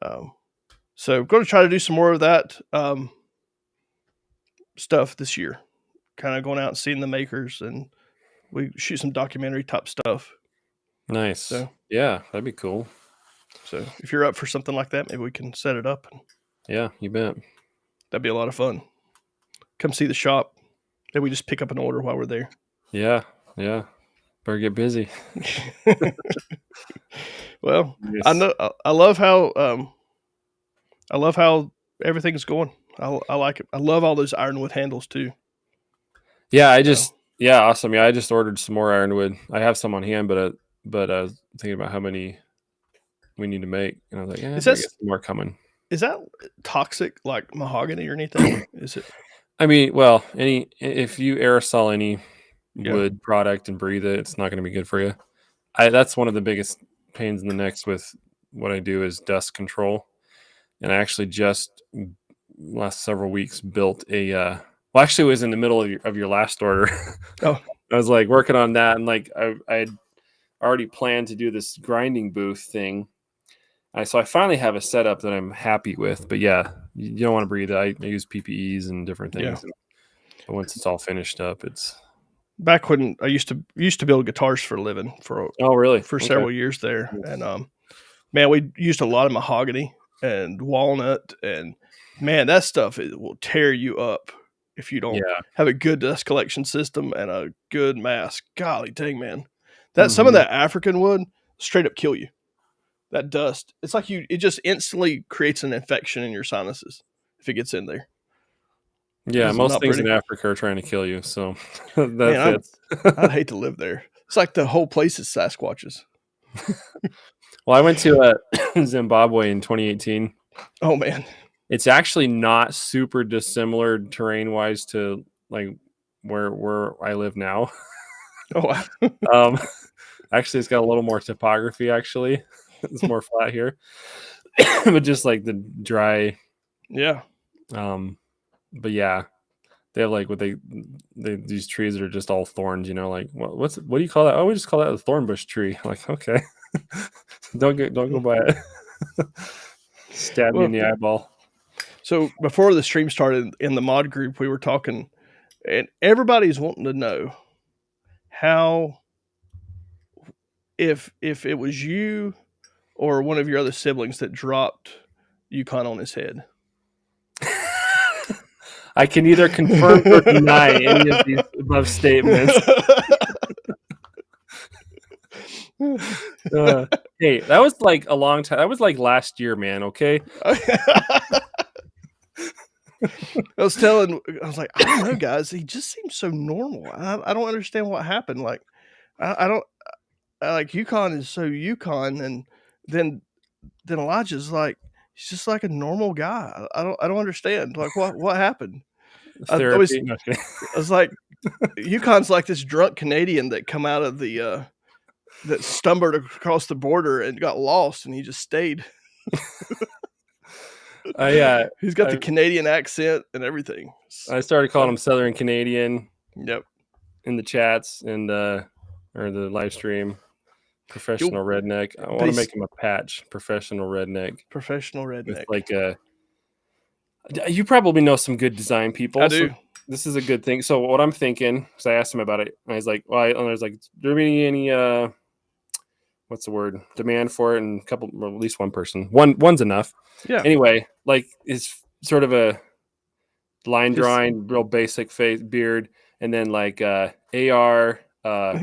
um, so going to try to do some more of that stuff this year. Kind of going out and seeing the makers, and we shoot some documentary type stuff. Nice. So Yeah, that'd be cool. so if you're up for something like that, maybe we can set it up. Yeah, you bet. That'd be a lot of fun. Come see the shop. Maybe we just pick up an order while we're there. Yeah, yeah. Better get busy. Well, I Yes. know. I love how. I love how everything's going. I like it. I love all those ironwood handles too. Yeah, So yeah, awesome. Yeah, I just ordered some more ironwood. I have some on hand, but I was thinking about how many we need to make, and I was like, yeah, I is better that get some more coming. is that toxic like mahogany or anything? Is it? I mean, well, if you aerosol any Yeah. wood product and breathe it, it's not going to be good for you. That's one of the biggest pains in the necks with what I do is dust control. And I actually just last several weeks built a well, actually it was in the middle of your last order. Oh, I was like working on that, and like I had already planned to do this grinding booth thing. So I finally have a setup that I'm happy with. But yeah, you don't want to breathe it. I use PPEs and different yeah. things. But once it's all finished up, it's Back when I used to build guitars for a living oh really? for Okay. several years there, and man, we used a lot of mahogany and walnut, and man, that stuff will tear you up if you don't Yeah. have a good dust collection system and a good mask. Golly dang, man, that some of Mm-hmm. that African wood straight up kill you. That dust, it's like it just instantly creates an infection in your sinuses if it gets in there. Yeah, It's most not things in pretty. Africa are trying to kill you, so that Man, fits. I'd hate to live there. It's like the whole place is Sasquatches. Well, I went to Zimbabwe in 2018. Oh man. It's actually not super dissimilar terrain wise to like where I live now. Oh wow. Um, actually, it's got a little more topography. Actually, it's more flat here, but just like the dry. Yeah. But yeah, they have like they these trees that are just all thorns. You know, like what do you call that? Oh, we just call that a thorn bush tree. Like okay, don't go by it. Stab you in Well, the eyeball. so before the stream started in the mod group, we were talking, and everybody's wanting to know how, if it was you or one of your other siblings that dropped Yukon on his head. I can neither confirm or deny any of these above statements. Hey, that was like a long time. That was like last year, man. Okay. I was like, I don't know, guys. He just seems so normal. I don't understand what happened. Like, I don't like Yukon is so Yukon, and then Elijah's like he's just like a normal guy. I don't understand. Like, what happened? I Therapy. No, was like, Yukon's like this drunk Canadian that come out of the that stumbled across the border and got lost, and he just stayed. He's got the Canadian accent and everything. I started calling him Southern Canadian. Yep. In the chats and or the live stream. Professional redneck. I want to make him a patch. Professional redneck. Professional redneck. With like you probably know some good design people. I do. So this is a good thing. So what I'm thinking, because I asked him about it, and I was like, well, and I was like, there be any what's the word? Demand for it, and at least one person. One's enough. Yeah. Anyway, like it's sort of a line drawing, real basic face, beard, and then like AR,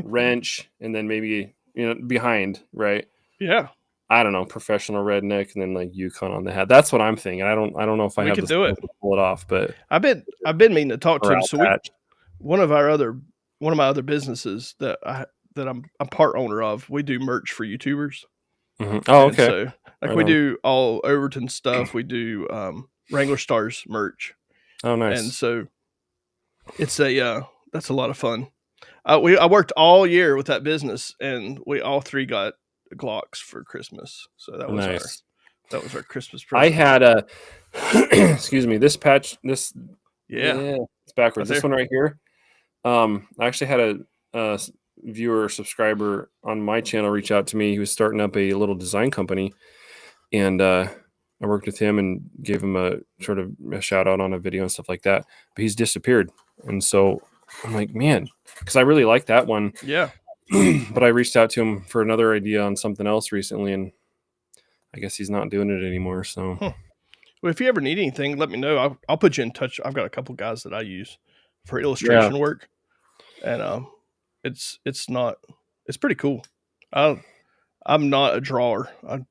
wrench, and then maybe behind, right? Yeah. I don't know, professional redneck, and then like Yukon on the hat. That's what I'm thinking. I don't know if I have the skills to pull it off, but I've been meaning to talk to him. So one of my other businesses that I'm part owner of, we do merch for YouTubers. Mm-hmm. Oh, okay. And so we do all Overton stuff. We do Wrangler Stars merch. Oh, nice. And so it's that's a lot of fun. I worked all year with that business, and we all three got Glocks for Christmas. So that was nice. our Christmas present. I had a excuse me, this patch, it's backwards. This one right here. I actually had a viewer subscriber on my channel reach out to me. He was starting up a little design company, and I worked with him and gave him a sort of a shout out on a video and stuff like that. But he's disappeared, and so I'm like, man, because I really like that one. Yeah. But I reached out to him for another idea on something else recently, and I guess he's not doing it anymore. So, Well, if you ever need anything, let me know. I'll put you in touch. I've got a couple guys that I use for yeah. illustration work, and it's pretty cool. I'm not a drawer. I'm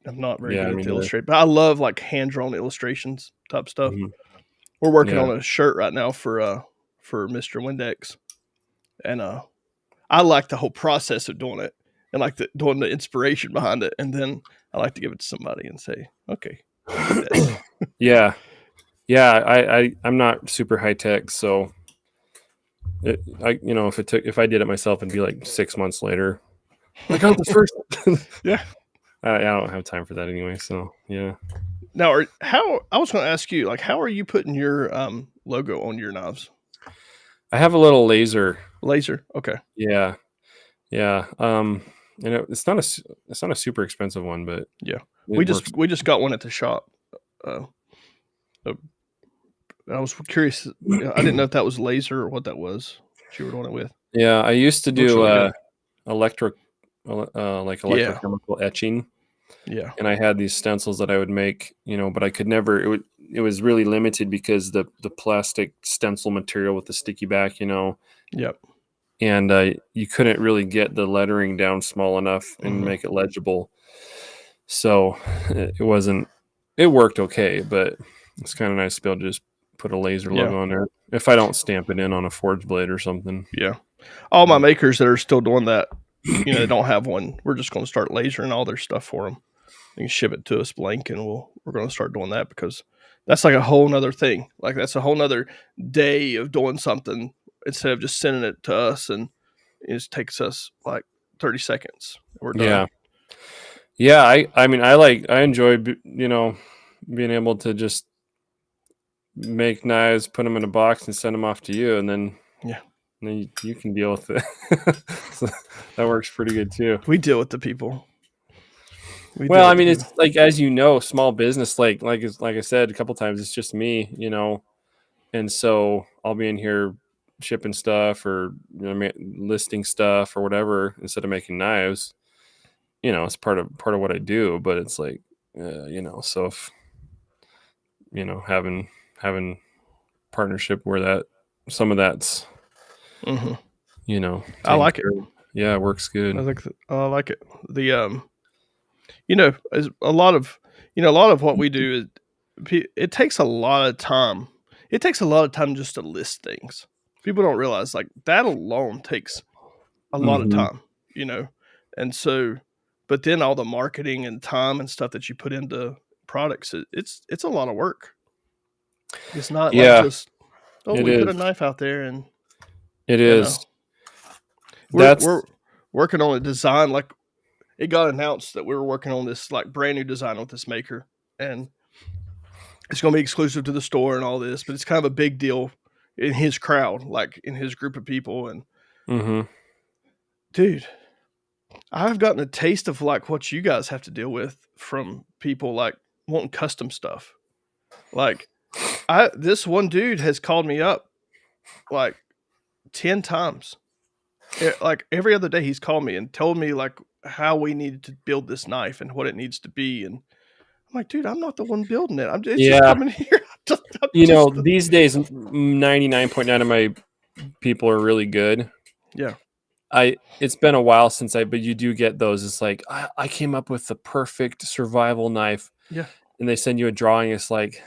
not very Yeah, good I at mean, the illustrate, but I love like hand drawn illustrations type stuff. We're working yeah. on a shirt right now for Mr. Windex, and I like the whole process of doing it and like doing the inspiration behind it, and then I like to give it to somebody and say, "Okay, you do this." Yeah. Yeah. I'm not super high tech, so if I did it myself, it'd be like 6 months later. I got the first. Yeah. I don't have time for that anyway. So yeah. Now, how I was going to ask you, like, how are you putting your logo on your knives? I have a little laser. Laser. Okay. Yeah. Yeah. It's not a super expensive one, but Yeah. it works. We just got one at the shop. Uh, I was curious. I didn't know if that was laser or what that was that you were doing it with. Yeah, I used to It looks do really good. like Yeah. electrochemical etching, Yeah. and I had these stencils that I would make, but I could never. It was really limited because the plastic stencil material with the sticky back, Yep. and you couldn't really get the lettering down small enough and Mhm. make it legible. So it wasn't. It worked okay, but it's kind of nice to be able to just put a laser Yeah. logo on there if I don't stamp it in on a forge blade or something. Yeah. All my makers that are still doing that, they don't have one. We're just going to start lasering all their stuff for them. They can ship it to us blank, and we're going to start doing that because that's like a whole nother thing. Like that's a whole nother day of doing something instead of just sending it to us, and it just takes us like 30 seconds. We're done. Yeah. Yeah, I enjoy being able to just make knives, put them in a box, and send them off to you, and then Yeah. you can deal with it. So that works pretty good too. We deal with the people. Well, I mean, it's like, as small business, like I said a couple times, it's just me, and so I'll be in here shipping stuff or listing stuff or whatever instead of making knives. It's part of what I do, but it's like, so if having partnership where that some of that's Mhm. I taken like it. care of. Yeah, it works good. I like it. The as a lot of what we do is it takes a lot of time. It takes a lot of time just to list things. People don't realize like that alone takes a lot of Hmm. time, you know. And so but then all the marketing and time and stuff that you put into products, it's a lot of work. It's not like Yeah, just, oh, it we put a is. knife out there and It you is. know. We're That's working on a design, like it got announced that we were working on this like brand new design with this maker, and it's going to be exclusive to the store and all this, but it's kind of a big deal in his crowd, like in his group of people. And hmm dude, I've gotten a taste of like what you guys have to deal with from people like wanting custom stuff. Like this one dude has called me up like 10 times. Like every other day he's called me and told me like how we needed to build this knife and what it needs to be. And I'm like, dude, I'm not the one building it. It's just yeah. coming here. I'm just These days 99.9 of my people are really good. yeah. It's been a while since but you do get those. It's like, I came up with the perfect survival knife, Yeah. and they send you a drawing. It's like,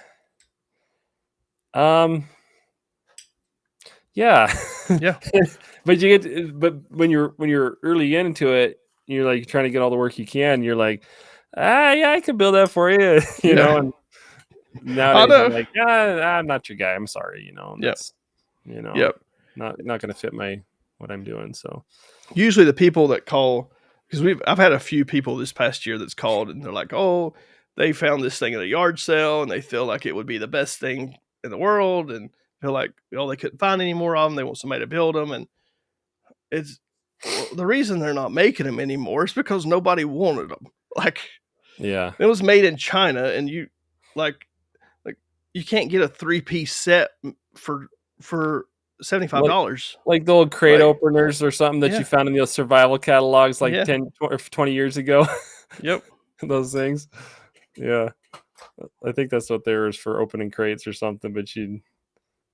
yeah. Yeah. But when you're early into it, you're like trying to get all the work you can. You're like, yeah, I can build that for you, Yeah. And I nowadays you're know. like, I'm not your guy. I'm sorry, and Yep. that's Yep. not going to fit what I'm doing. So Usually the people that call, because I've had a few people this past year that's called and they're like, oh, they found this thing at a yard sale and they feel like it would be the best thing in the world and feel like they couldn't find any more of them. They want somebody to build them, and it's the reason they're not making them anymore is because nobody wanted them. Like yeah, it was made in China, and you like you can't get a 3-piece set for $75. Like the old crate Like, openers or something that yeah. you found in those survival catalogs like Yeah. 10 or 20 years ago. Yep. Those things. Yeah. I think that's what there is for opening crates or something, but I don't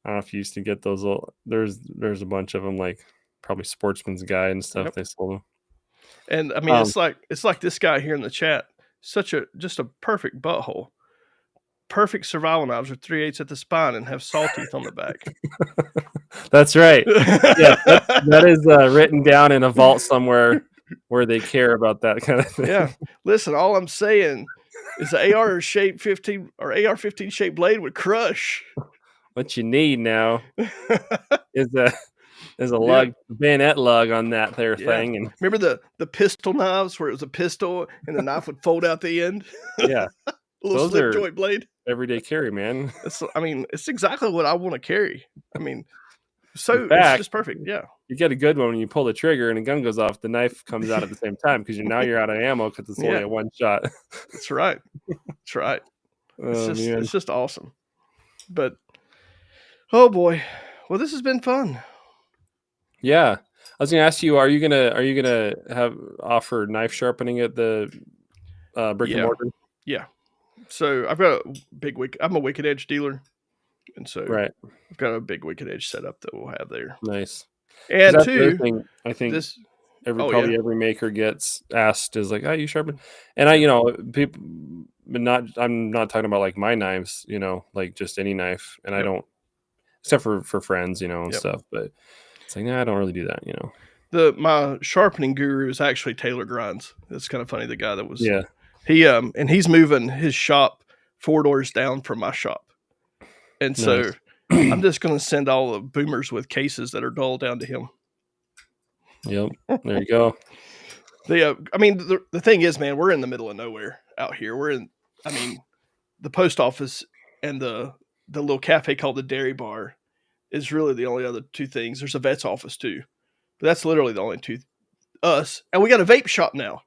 know if you used to get those little, there's a bunch of them, like probably Sportsman's Guide and stuff. Yep. They sold them. And I mean, it's like this guy here in the chat, just a perfect butthole. Perfect survival knives with 3/8 at the spine and have saw teeth on the back. That's right. Yeah, that is written down in a vault somewhere where they care about that kind of thing. Yeah. Listen, all I'm saying is the AR-15 shaped blade would crush. What you need now is a lug, bayonet lug on that there thing. And remember the pistol knives where it was a pistol and the knife would fold out the end? Yeah. A little slip joint blade. Everyday carry, man. It's exactly what I want to carry. I mean, it's just perfect. Yeah. You get a good one when you pull the trigger and a gun goes off, the knife comes out at the same time because you're out of ammo because it's only a one shot. That's right. That's right. It's just awesome. But oh boy. Well, this has been fun. Yeah. I was gonna ask you, are you gonna have offer knife sharpening at the brick and mortar? Yeah. So I've got a big I'm a Wicked Edge dealer. And so I've got a big Wicked Edge setup that we'll have there. Nice. And two, I think every maker gets asked is like, oh, you sharpen? And people, but I'm not talking about like my knives, like just any knife. And I don't, except for friends, and stuff. But it's like, I don't really do that, My sharpening guru is actually Taylor Grinds. It's kind of funny. The guy that was, and he's moving his shop 4 doors down from my shop. And so I'm just going to send all the boomers with cases that are dull down to him. Yep. There you go. The thing is, man, we're in the middle of nowhere out here. The post office and the little cafe called the Dairy Bar is really the only other two things. There's a vet's office too, but that's literally the only two. Us. And we got a vape shop now.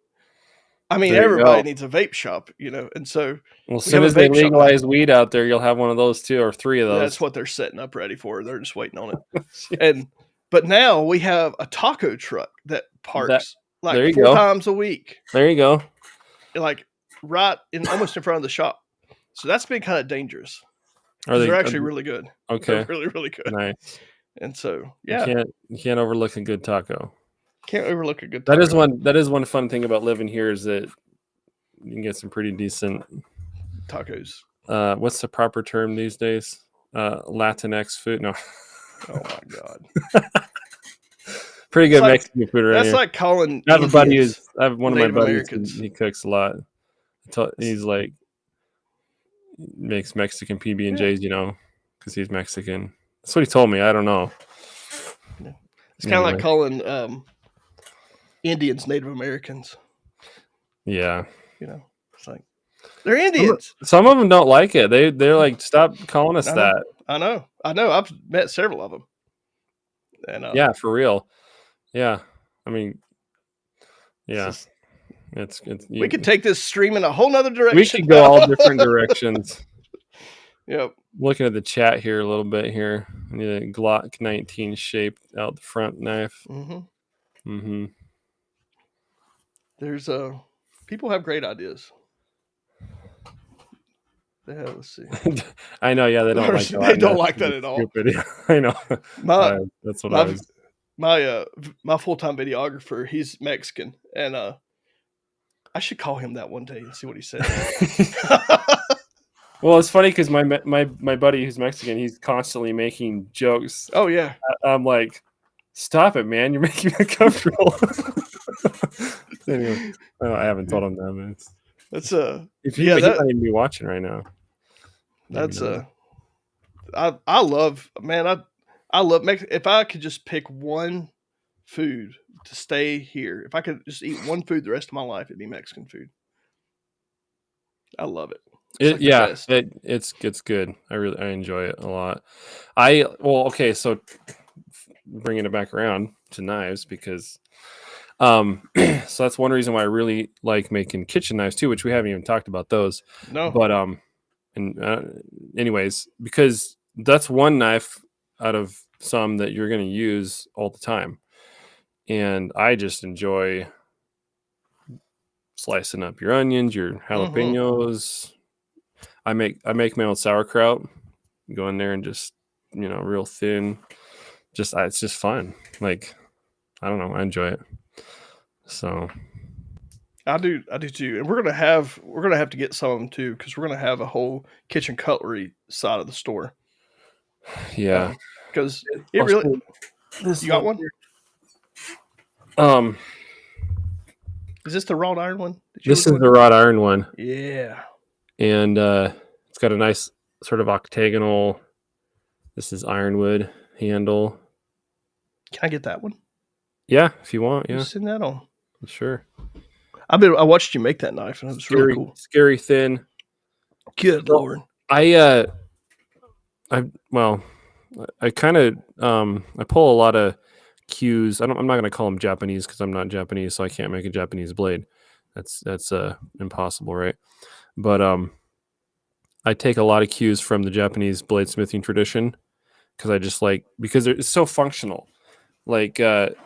Everybody needs a vape shop, and so as soon as they legalize weed out there, you'll have one of those 2 or 3 of those. That's what they're setting up ready for. They're just waiting on it. But now we have a taco truck that parks 4 times a week. There you go. Like almost in front of the shop. So that's been kind of dangerous. They're actually really good. Okay. They're really, really good. Nice. And so, yeah. You can't overlook a good taco. Can't overlook a good taco. That is one fun thing about living here is that you can get some pretty decent tacos. What's the proper term these days? Latinx food? No. Oh my God. Pretty good Mexican food around here. That's like calling I have one of my buddies, he cooks a lot. He's like, makes Mexican PB&Js, because he's Mexican. That's what he told me. I don't know. It's kind of like calling Indians Native Americans. Yeah. It's like, they're Indians. Some of them don't like it. They're like, stop calling us that. I know. I've met several of them. And yeah, for real. Yeah. Yeah. We could take this stream in a whole nother direction. We could go all different directions. Yep. Looking at the chat here a little bit here. I need a Glock 19 shaped out the front knife. There's people have great ideas. Let's see. I know, yeah, they don't like that. They don't like that at all. I know. That's what I was. My full-time videographer, he's Mexican, and I should call him that one day and see what he says. Well, it's funny because my buddy who's Mexican, he's constantly making jokes. Oh yeah. I'm like, stop it, man! You're making me uncomfortable. Anyway, I haven't told him that, man. That's if he might even be watching right now. That's I love if I could just pick one food to stay here, if I could just eat one food the rest of my life, it'd be Mexican food. I love it. It's good. I enjoy it a lot. So bringing it back around to knives because so that's one reason why I really like making kitchen knives too, which we haven't even talked about those. No. But anyways, because that's one knife out of some that you're going to use all the time. And I just enjoy slicing up your onions, your jalapenos. I make my own sauerkraut. Go in there and just, real thin. It's just fun. Like, I don't know, I enjoy it. So I do too, and we're gonna have to get some of them too because we're gonna have a whole kitchen cutlery side of the store. yeah, Because it really. This You got one? Is this the wrought iron one? This is the wrought iron one. Yeah. And it's got a nice sort of octagonal. This is ironwood handle. Can I get that one? Yeah, if you want. Yeah, send that on. Sure. I watched you make that knife, and it was really cool. Scary thin. Good Lord. I kind of I pull a lot of cues. I'm not going to call them Japanese because I'm not Japanese, so I can't make a Japanese blade. That's impossible, right? But I take a lot of cues from the Japanese bladesmithing tradition because I just because it's so functional. Like the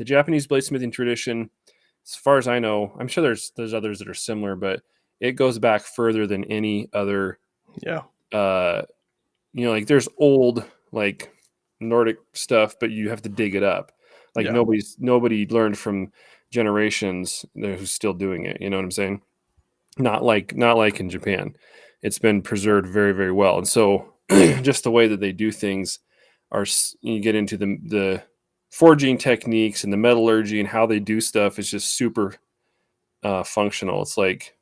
Japanese bladesmithing tradition, as far as I know, I'm sure there's others that are similar, but it goes back further than any other. Yeah. There's old Nordic stuff, but you have to dig it up. Nobody learned from generations who's still doing it. You know what I'm saying? Not like in Japan. It's been preserved very, very well. And so just the way that they do things you get into the forging techniques and the metallurgy and how they do stuff is just super functional. It's like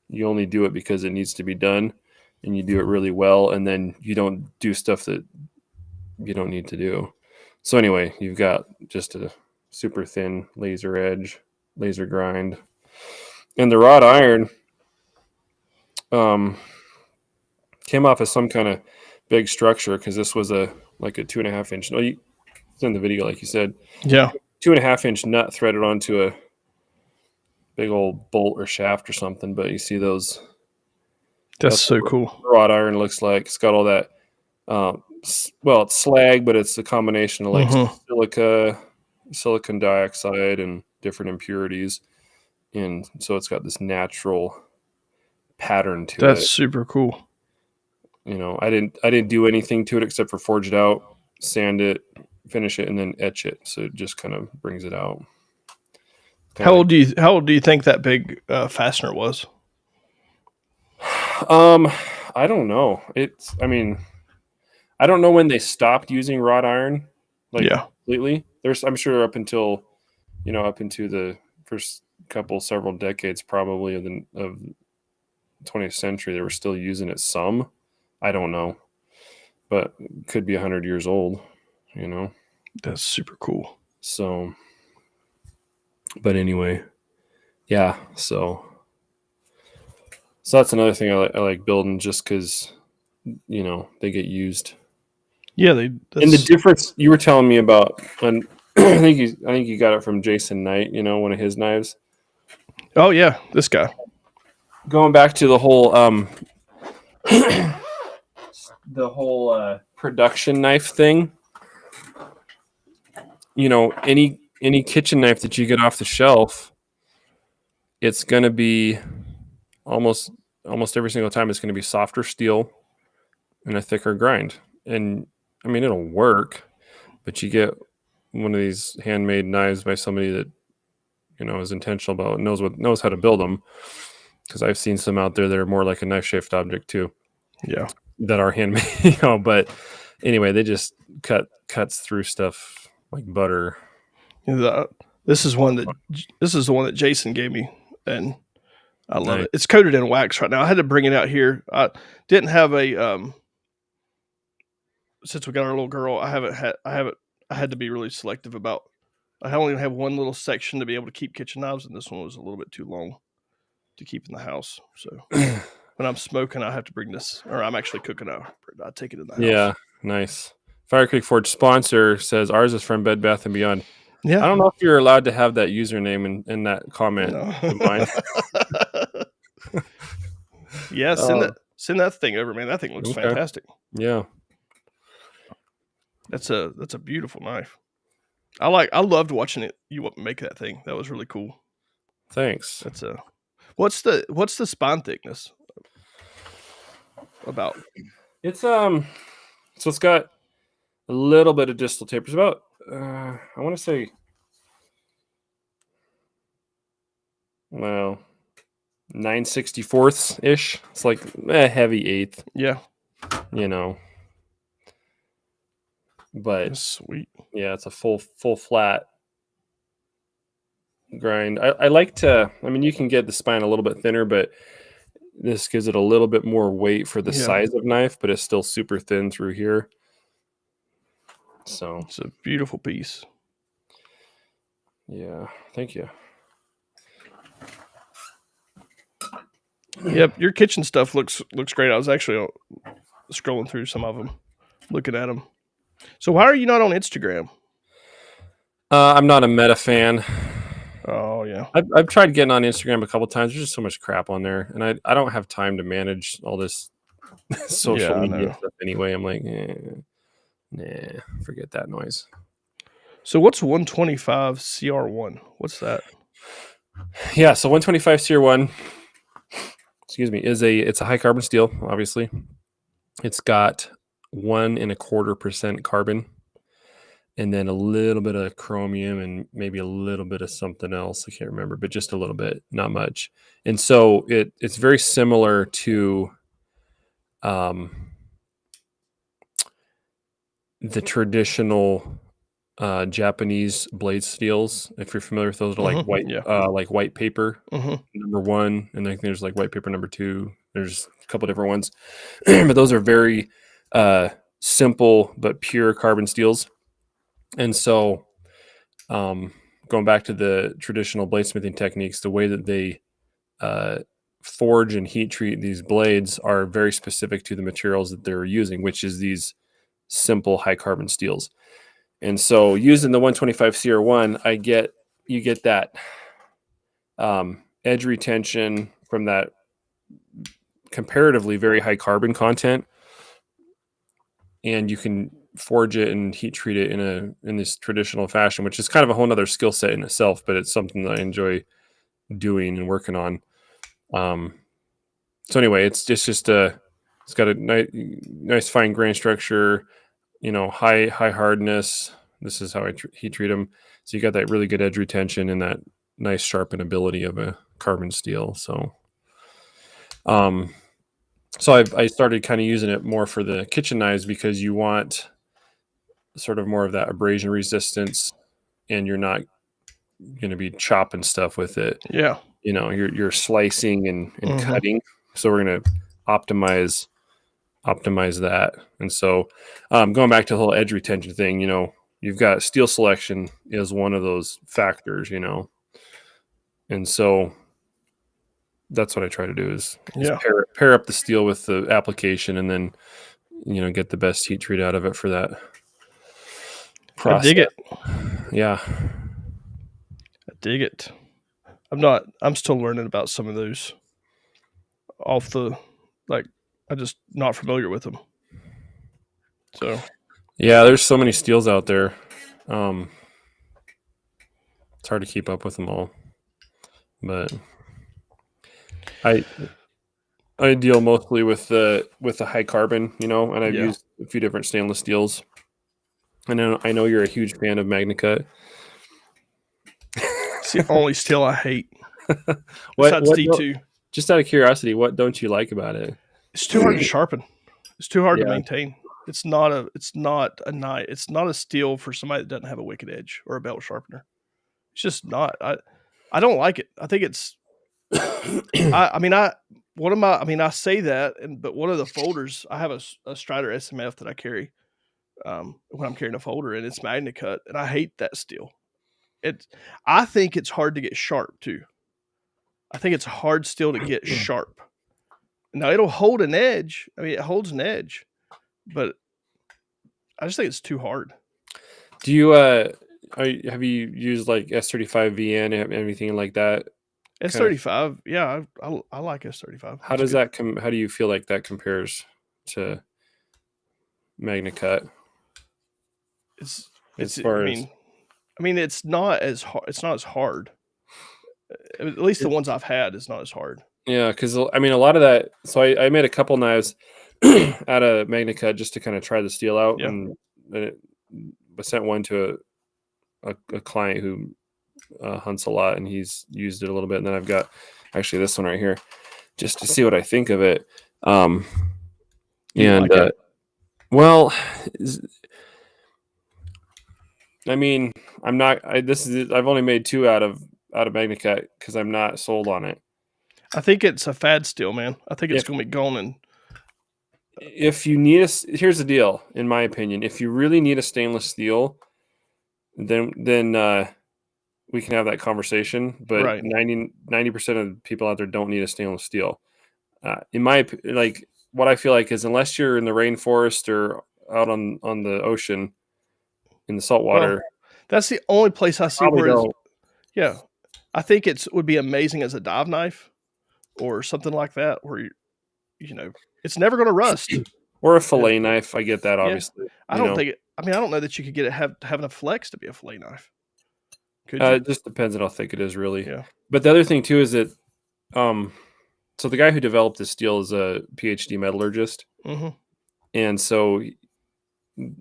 you only do it because it needs to be done and you do it really well. And then you don't do stuff that you don't need to do. So anyway, you've got just a super thin laser edge, laser grind. And the wrought iron came off as some kind of big structure because this was a 2.5 inch. No, it's in the video, like you said. Yeah. 2.5 inch nut threaded onto a big old bolt or shaft or something. But you see those. That's so cool. Wrought iron looks like. It's got all that. It's slag, but it's a combination of silica, silicon dioxide, and different impurities. And so it's got this natural pattern to it. That's super cool. I didn't do anything to it except for forge it out, sand it, finish it, and then etch it. So it just kind of brings it out. How old do you think that big fastener was? I don't know. I don't know when they stopped using wrought iron, completely. I'm sure up into the first several decades probably of the 20th century, they were still using it some. I don't know, but it could be 100 years old, That's super cool. So, but anyway, yeah. So that's another thing I like building just because, they get used. Yeah. And the difference you were telling me about, and I think you got it from Jason Knight, one of his knives. Oh yeah. This guy. Going back to the whole, production knife thing, any kitchen knife that you get off the shelf, it's going to be almost every single time it's going to be softer steel and a thicker grind. And it'll work, but you get one of these handmade knives by somebody that is intentional about knows how to build them, because I've seen some out there that are more like a knife shaped object too. Yeah. That are handmade, but anyway, they just cuts through stuff like butter. This is the one that Jason gave me, and I love it. It's coated in wax right now. I had to bring it out here. I didn't have a since we got our little girl. I had to be really selective about. I only have one little section to be able to keep kitchen knives, and this one was a little bit too long to keep in the house. So when I'm smoking, I have to bring this, or I'm actually cooking out. I take it in the house. Yeah, nice. Fire Creek Forge sponsor says ours is from Bed Bath & Beyond. Yeah. I don't know if you're allowed to have that username in that comment. Yeah, send that thing over, man. That thing looks fantastic. Yeah. That's a beautiful knife. I loved watching it. You make that thing. That was really cool. Thanks. That's a what's the spine thickness about? It's so it's got a little bit of distal taper. It's about I want to say, well, 9/64 ish. It's like a heavy eighth, Yeah, you know. But that's sweet. yeah, it's a full flat grind. I like to. I mean, you can get the spine a little bit thinner, but this gives it a little bit more weight for the Yeah, size of knife, but it's still super thin through here. So it's a beautiful piece. yeah, thank you. Yep, your kitchen stuff looks great. I was actually scrolling through some of them, looking at them. So why are you not on Instagram? I'm not a Meta fan. Oh yeah, I've tried getting on Instagram a couple times. There's just so much crap on there, and I don't have time to manage all this social yeah, I media know. stuff anyway. I'm like, nah, forget that noise. So what's 125 CR1? What's that? Yeah, so 125 CR1, excuse me, it's a high carbon steel. Obviously, it's got 1.25% carbon, and then a little bit of chromium and maybe a little bit of something else. I can't remember, but just a little bit, not much. And so it's very similar to um, the traditional Japanese blade steels. If you're familiar with those, are Yeah. like white paper Hmm. number one, and then there's like white paper number two. There's a couple different ones, but those are very simple but pure carbon steels. And so, um, going back to the traditional bladesmithing techniques, the way that they uh, forge and heat treat these blades are very specific to the materials that they're using, which is these simple high carbon steels. And so, using the 125 CR1, you get that edge retention from that comparatively very high carbon content, and you can forge it and heat treat it in this traditional fashion, which is kind of a whole nother skill set in itself, but it's something that I enjoy doing and working on. Um, so anyway, it's got a nice fine grain structure, high hardness. This is how I heat treat them. So you got that really good edge retention and that nice sharpenability of a carbon steel. Um, so I started kind of using it more for the kitchen knives because you want sort of more of that abrasion resistance, and you're not going to be chopping stuff with it. Yeah. You're slicing and cutting. So we're going to optimize that. And so going back to the whole edge retention thing, you've got steel selection is one of those factors, and so that's what I try to do is Yeah. pair up the steel with the application, and then get the best heat treat out of it for that I process. dig it. Yeah. I dig it. I'm still learning about some of those off the, like, I'm just not familiar with them. So, Yeah, there's so many steels out there. It's hard to keep up with them all. But I deal mostly with the high carbon, and I've yeah. used a few different stainless steels. I know you're a huge fan of MagnaCut. It's the only steel I hate besides What D2. just out of curiosity, what don't you like about it? It's too hard to sharpen. It's too hard to Yeah. maintain. It's not a knife. It's not a steel for somebody that doesn't have a wicked edge or a belt sharpener. It's just not. I don't like it. I think it's. I mean I say that, but one of the folders I have a Strider SMF that I carry when I'm carrying a folder, and it's MagnaCut, and I hate that steel. I think it's hard to get sharp too. I think it's a hard steel to get sharp. Now it'll hold an edge. I mean, it holds an edge, but I just think it's too hard. Do you have you used like S35 VN or anything like that? S35, yeah, I like S35. How does that how do you feel like that compares to MagnaCut? it's. as far as I mean, it's not as hard. It's not as hard. At least the ones I've had is not as hard. yeah, because I mean a lot of that. So I made a couple knives out of MagnaCut just to kind of try the steel out, Yeah. and I sent one to a client who hunts a lot, and he's used it a little bit. And then I've got actually this one right here, just to see what I think of it. You And like it? well, I mean, I'm not. I've only made two out of MagnaCut because I'm not sold on it. I think it's a fad still, man. I think it's If going to be gone. And if you need here's the deal, in my opinion. If you really need a stainless steel, then we can have that conversation. But right. 90% of the people out there don't need a stainless steel. In my like, what I feel like is unless you're in the rainforest or out on the ocean in the salt water, Well, that's the only place I see probably where it's, don't. yeah. I think it would be amazing as a dive knife or something like that, where it's never going to rust. Or a fillet knife. I get that, Yeah. obviously. I don't think it. I mean, I don't know that you could get it having a flex to be a fillet knife. Could you? It just depends on how thick it is, really. Yeah. But the other thing too is that, so the guy who developed this steel is a PhD metallurgist, and so,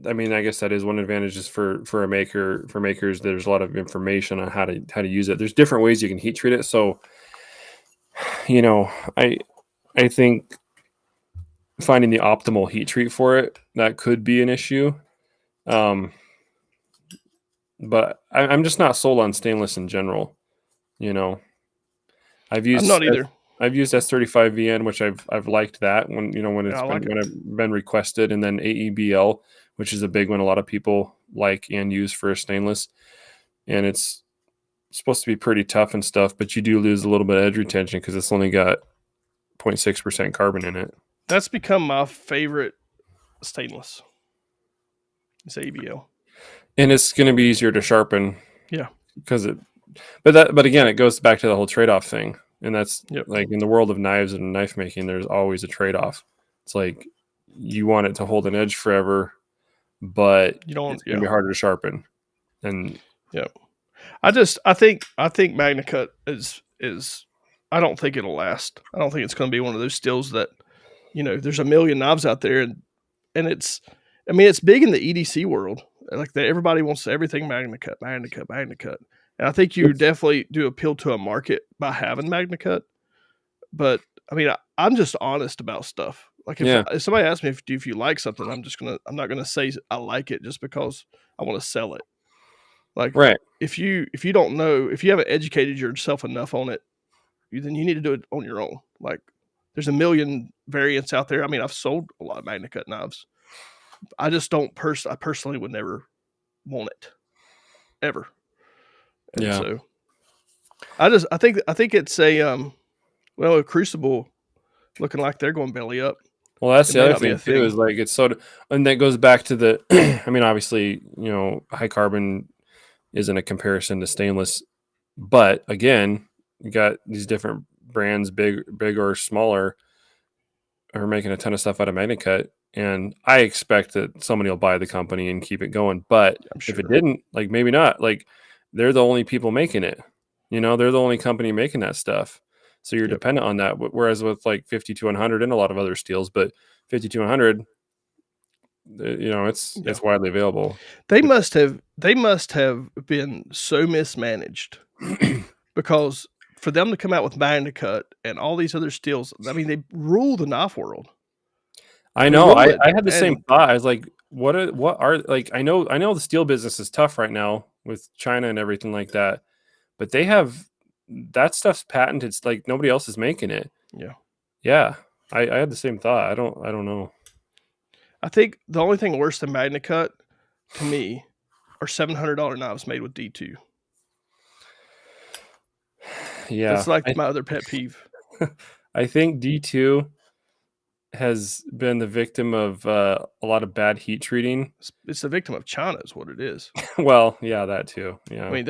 I mean, I guess that is one advantage is for makers. There's a lot of information on how to use it. There's different ways you can heat treat it. So, I think finding the optimal heat treat for it, that could be an issue. But I'm just not sold on stainless in general. I'm not either. I've used S35VN, which I've liked that when when I've been requested, and then AEBL, which is a big one a lot of people like and use for a stainless, and it's supposed to be pretty tough and stuff, but you do lose a little bit of edge retention because it's only got 0.6% carbon in it. That's become my favorite stainless. It's AEBL. And it's going to be easier to sharpen. Yeah. But again, it goes back to the whole trade-off thing. And that's like in the world of knives and knife making, there's always a trade-off. It's like you want it to hold an edge forever, but you don't. It's going to be harder to sharpen. And I think MagnaCut is. I don't think it'll last. I don't think it's going to be one of those steels that, there's a million knives out there, and it's. I mean, it's big in the EDC world. Like everybody wants everything MagnaCut, and I think you definitely do appeal to a market by having MagnaCut. But I mean, I'm just honest about stuff. Like if somebody asks me if you like something, I'm not gonna say I like it just because I want to sell it. Like if you don't know, if you haven't educated yourself enough on it, then you need to do it on your own. Like there's a million variants out there. I mean, I've sold a lot of MagnaCut knives. I just don't I personally would never want it ever. And so I think it's a Crucible looking like they're going belly up. Well, that's the other thing too, is like it's and that goes back to the I mean, obviously, high carbon isn't a comparison to stainless, but again, you got these different brands, big or smaller, are making a ton of stuff out of MagnaCut. And I expect that somebody will buy the company and keep it going. But if it didn't, like maybe not. Like they're the only people making it. They're the only company making that stuff. So you're dependent on that. Whereas with like 5200 and a lot of other steels, but 5200, it's widely available. They must have been so mismanaged because for them to come out with MagnaCut and all these other steels, I mean, they rule the knife world. I know. I had the same thought. I was like, what are like? I know the steel business is tough right now with China and everything like that, but they have that stuff's patented. It's like nobody else is making it. Yeah. I had the same thought. I don't know. I think the only thing worse than MagnaCut to me are $700 knives made with D2. Yeah, that's like my other pet peeve. I think D2 has been the victim of a lot of bad heat treating. It's the victim of China is what it is. Well, yeah, that too. Yeah. I mean,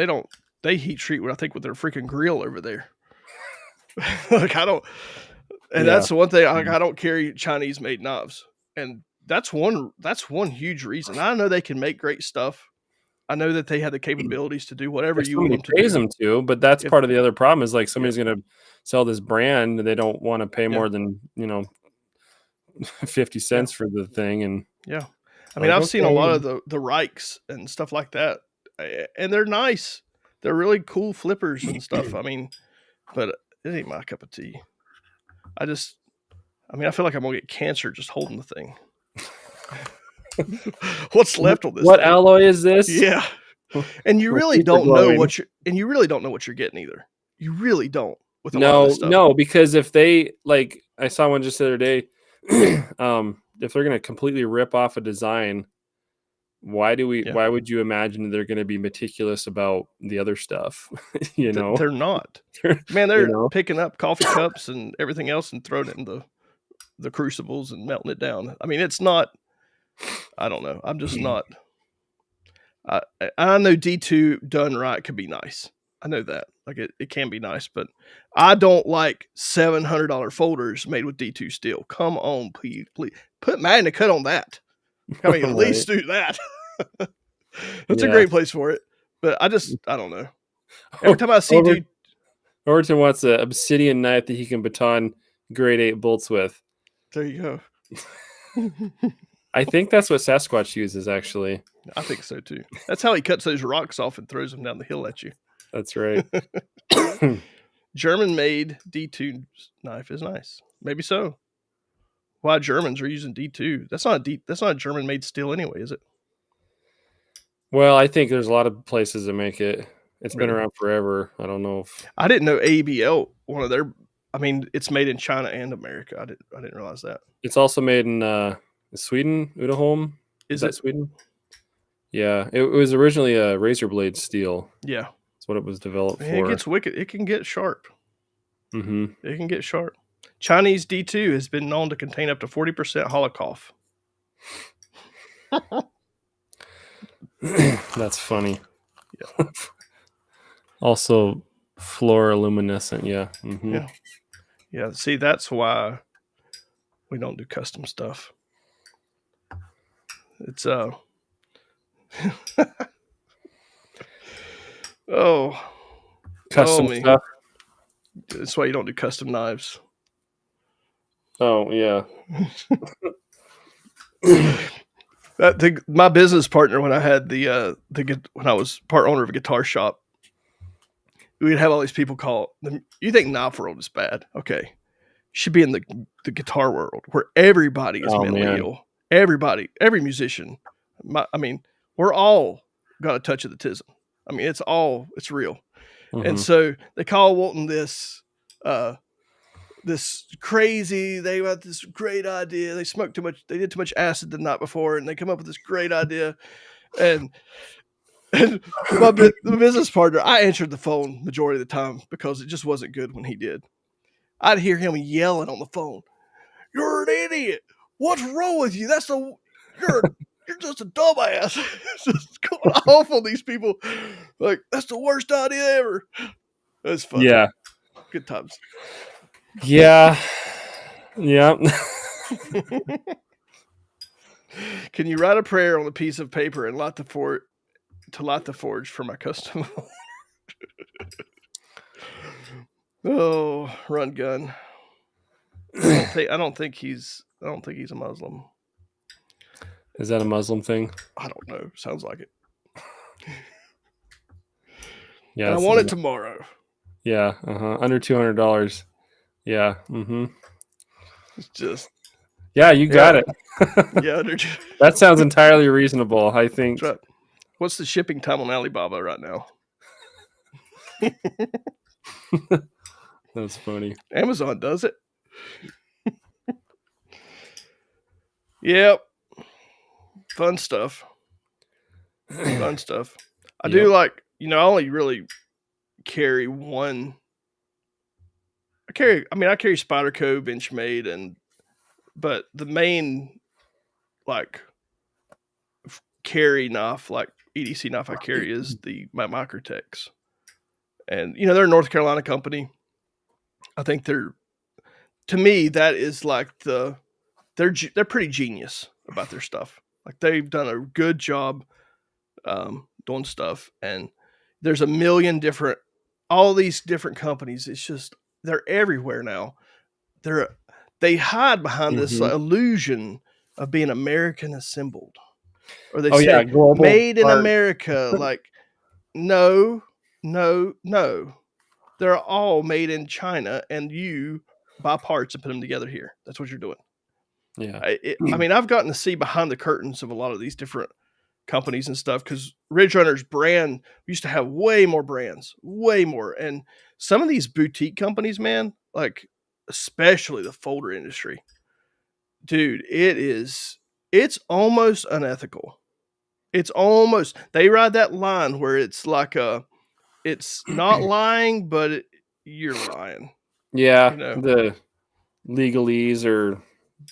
they heat treat with their freaking grill over there. Like that's the one thing. Like, I don't carry Chinese made knives, and that's one huge reason. I know they can make great stuff. I know that they have the capabilities to do whatever If you want somebody them to pays do. them to, but that's If part of the other problem is like yeah, somebody's going to sell this brand and they don't want to pay yeah, more than, 50 yeah, cents for the thing. And yeah. I mean, like, I've seen a okay. lot of the Reichs and stuff like that, and they're nice. They're really cool flippers and stuff. I mean, but it ain't my cup of tea. I mean, I feel like I'm gonna get cancer just holding the thing. What's left on this What thing? alloy is this? Yeah, and you My really teeth are don't know glowing. you really don't know what you're getting either. You really don't with a lot of this stuff. No, because if they like, I saw one just the other day. If they're going to completely rip off a design, why Yeah, would you imagine they're going to be meticulous about the other stuff? you know, they're not. Man, they're you know, picking up coffee cups and everything else and throwing it in the crucibles and melting it down. I mean, it's not. I don't know. I'm just not. I know D2 done right could be nice. I know that. Like it can be nice, but I don't like $700 folders made with D2 steel. Come on, please put Magna Cut on that. I mean, at right? least do that. That's a Yeah. great place for it. But I don't know. Every time I see dude, Overton wants an obsidian knife that he can baton grade 8 bolts with. there you go. I think that's what Sasquatch uses, actually. I think so too. That's how he cuts those rocks off and throws them down the hill at you. That's right. German-made D2 knife is nice. Maybe so. Why Germans are using D2? That's not a German-made steel anyway, is it? Well, I think there's a lot of places that make it. It's been Really? around forever. I don't know if I didn't know ABL. One of their. I mean, it's made in China and America. I didn't realize that. it's also made in Sweden. Uddeholm. Is that it Sweden? Yeah, it was originally a razor blade steel. Yeah. That's what it was developed Man, for. it gets wicked. It can get sharp. Mm-hmm. It can get sharp. Chinese D2 has been known to contain up to 40% holocaust. That's funny. Yeah. Also, fluoroluminescent. Yeah. Mm-hmm. Yeah. Yeah. See, that's why we don't do custom stuff. It's oh, Custom me. stuff. That's why you don't do custom knives. Oh yeah. My business partner, when I had when I was part owner of a guitar shop, we'd have all these people call. You think knife world is bad? Okay, you should be in the guitar world where everybody is mentally ill. Everybody, every musician. I mean, we're all got a touch of the tism. I mean, it's real. Mm-hmm. And so they call Walton this crazy. They got this great idea. They smoked too much. They did too much acid the night before, and they come up with this great idea. And the business partner, I answered the phone majority of the time because it just wasn't good when he did. I'd hear him yelling on the phone, "You're an idiot! What's wrong with you? You're just a dumbass." Just going off on these people like that's the worst idea ever. That's fun. Yeah. Good times. Yeah. Yeah. Can you write a prayer on a piece of paper and light the forge for my custom? Oh, run gun. I don't think he's a Muslim. Is that a Muslim thing? I don't know. Sounds like it. Yeah. And I want it tomorrow. Yeah. Under $200. Yeah. Mm-hmm. It's just. Yeah, you got it. Yeah. That sounds entirely reasonable, I think. Right. What's the shipping time on Alibaba right now? That's funny. Amazon does it. Yep. Fun stuff. Fun stuff. I do like, I only really carry one. I carry Spyderco, Benchmade, but the main like carry knife, like EDC knife I carry is my Microtex. And they're a North Carolina company. I think to me that is like they're pretty genius. about their stuff. Like they've done a good job doing stuff, and there's a million different, all these different companies. It's just they're everywhere now. They hide behind this Mhm. illusion of being American assembled, or they Oh, yeah, say global made in art. America. Like no, no, no. They're all made in China, and you buy parts and put them together here. That's what you're doing. Yeah. I mean, I've gotten to see behind the curtains of a lot of these different companies and stuff because Ridgerunner's brand used to have way more brands, way more. And some of these boutique companies, man, like especially the folder industry, dude, it's almost unethical. It's almost, they ride that line where it's like it's not lying, but you're lying, Yeah, you know? the legalese or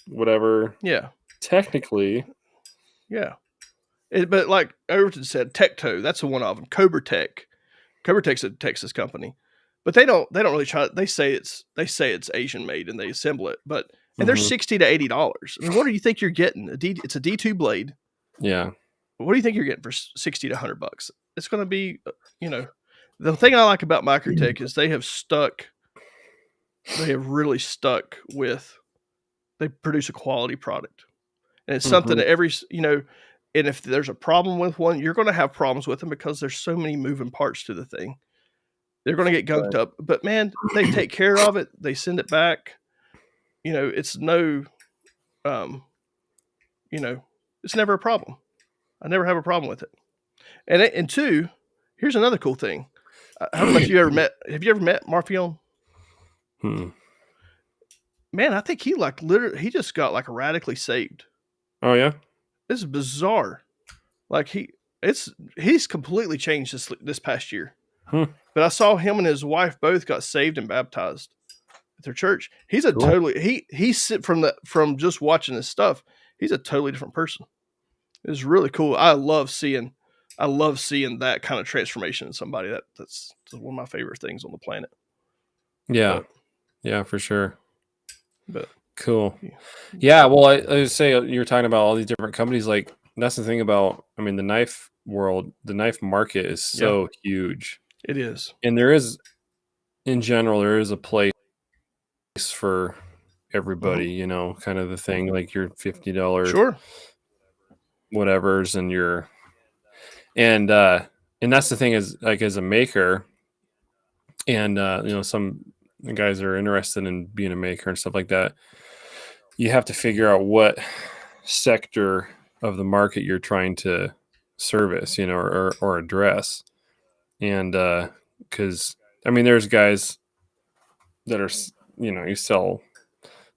whatever. Yeah, Technically, yeah. But like Overton said, Tecto, that's the one of them. Cobra Tech. Cobra Tech's a Texas company, but they don't really try. They say it's Asian made and they assemble it, but and they're mhm, $60 to $80. I mean, what do you think you're getting? It's a D2 blade. yeah, What do you think you're getting for 60 to $100? It's going to be, you know, the thing I like about Microtech is they have stuck. They have really stuck with. They produce a quality product, and it's something mhm, that and if there's a problem with one, you're going to have problems with them because there's so many moving parts to the thing. They're going to get gunked right. up, but man, they take care of it. They send it back. It's no, um, it's never a problem. I never have a problem with it. And two, here's another cool thing. I don't know if you ever met. Have you ever met Marfion? Hmm. Man, I think he like literally he just got like radically saved. Oh, yeah? This is bizarre. Like he's completely changed this past year. Hmm, But I saw him and his wife both got saved and baptized at their church. He's a cool. totally he's from just watching this stuff. He's a totally different person. It's really cool. I love seeing that kind of transformation in somebody. That's one of my favorite things on the planet. Yeah, But yeah, for sure. but Cool. yeah. Yeah, well, I would say you were talking about all these different companies. Like, that's the thing about, I mean, the knife world, the knife market is Yeah, so huge. it is. And there is, in general, there is a place for Mhm. everybody, kind of the thing, like your $50 Sure. whatever's and and that's the thing is, like, as a maker, and some guys are interested in being a maker and stuff like that, you have to figure out what sector of the market you're trying to service, or address. And because I mean, there's guys that are, you sell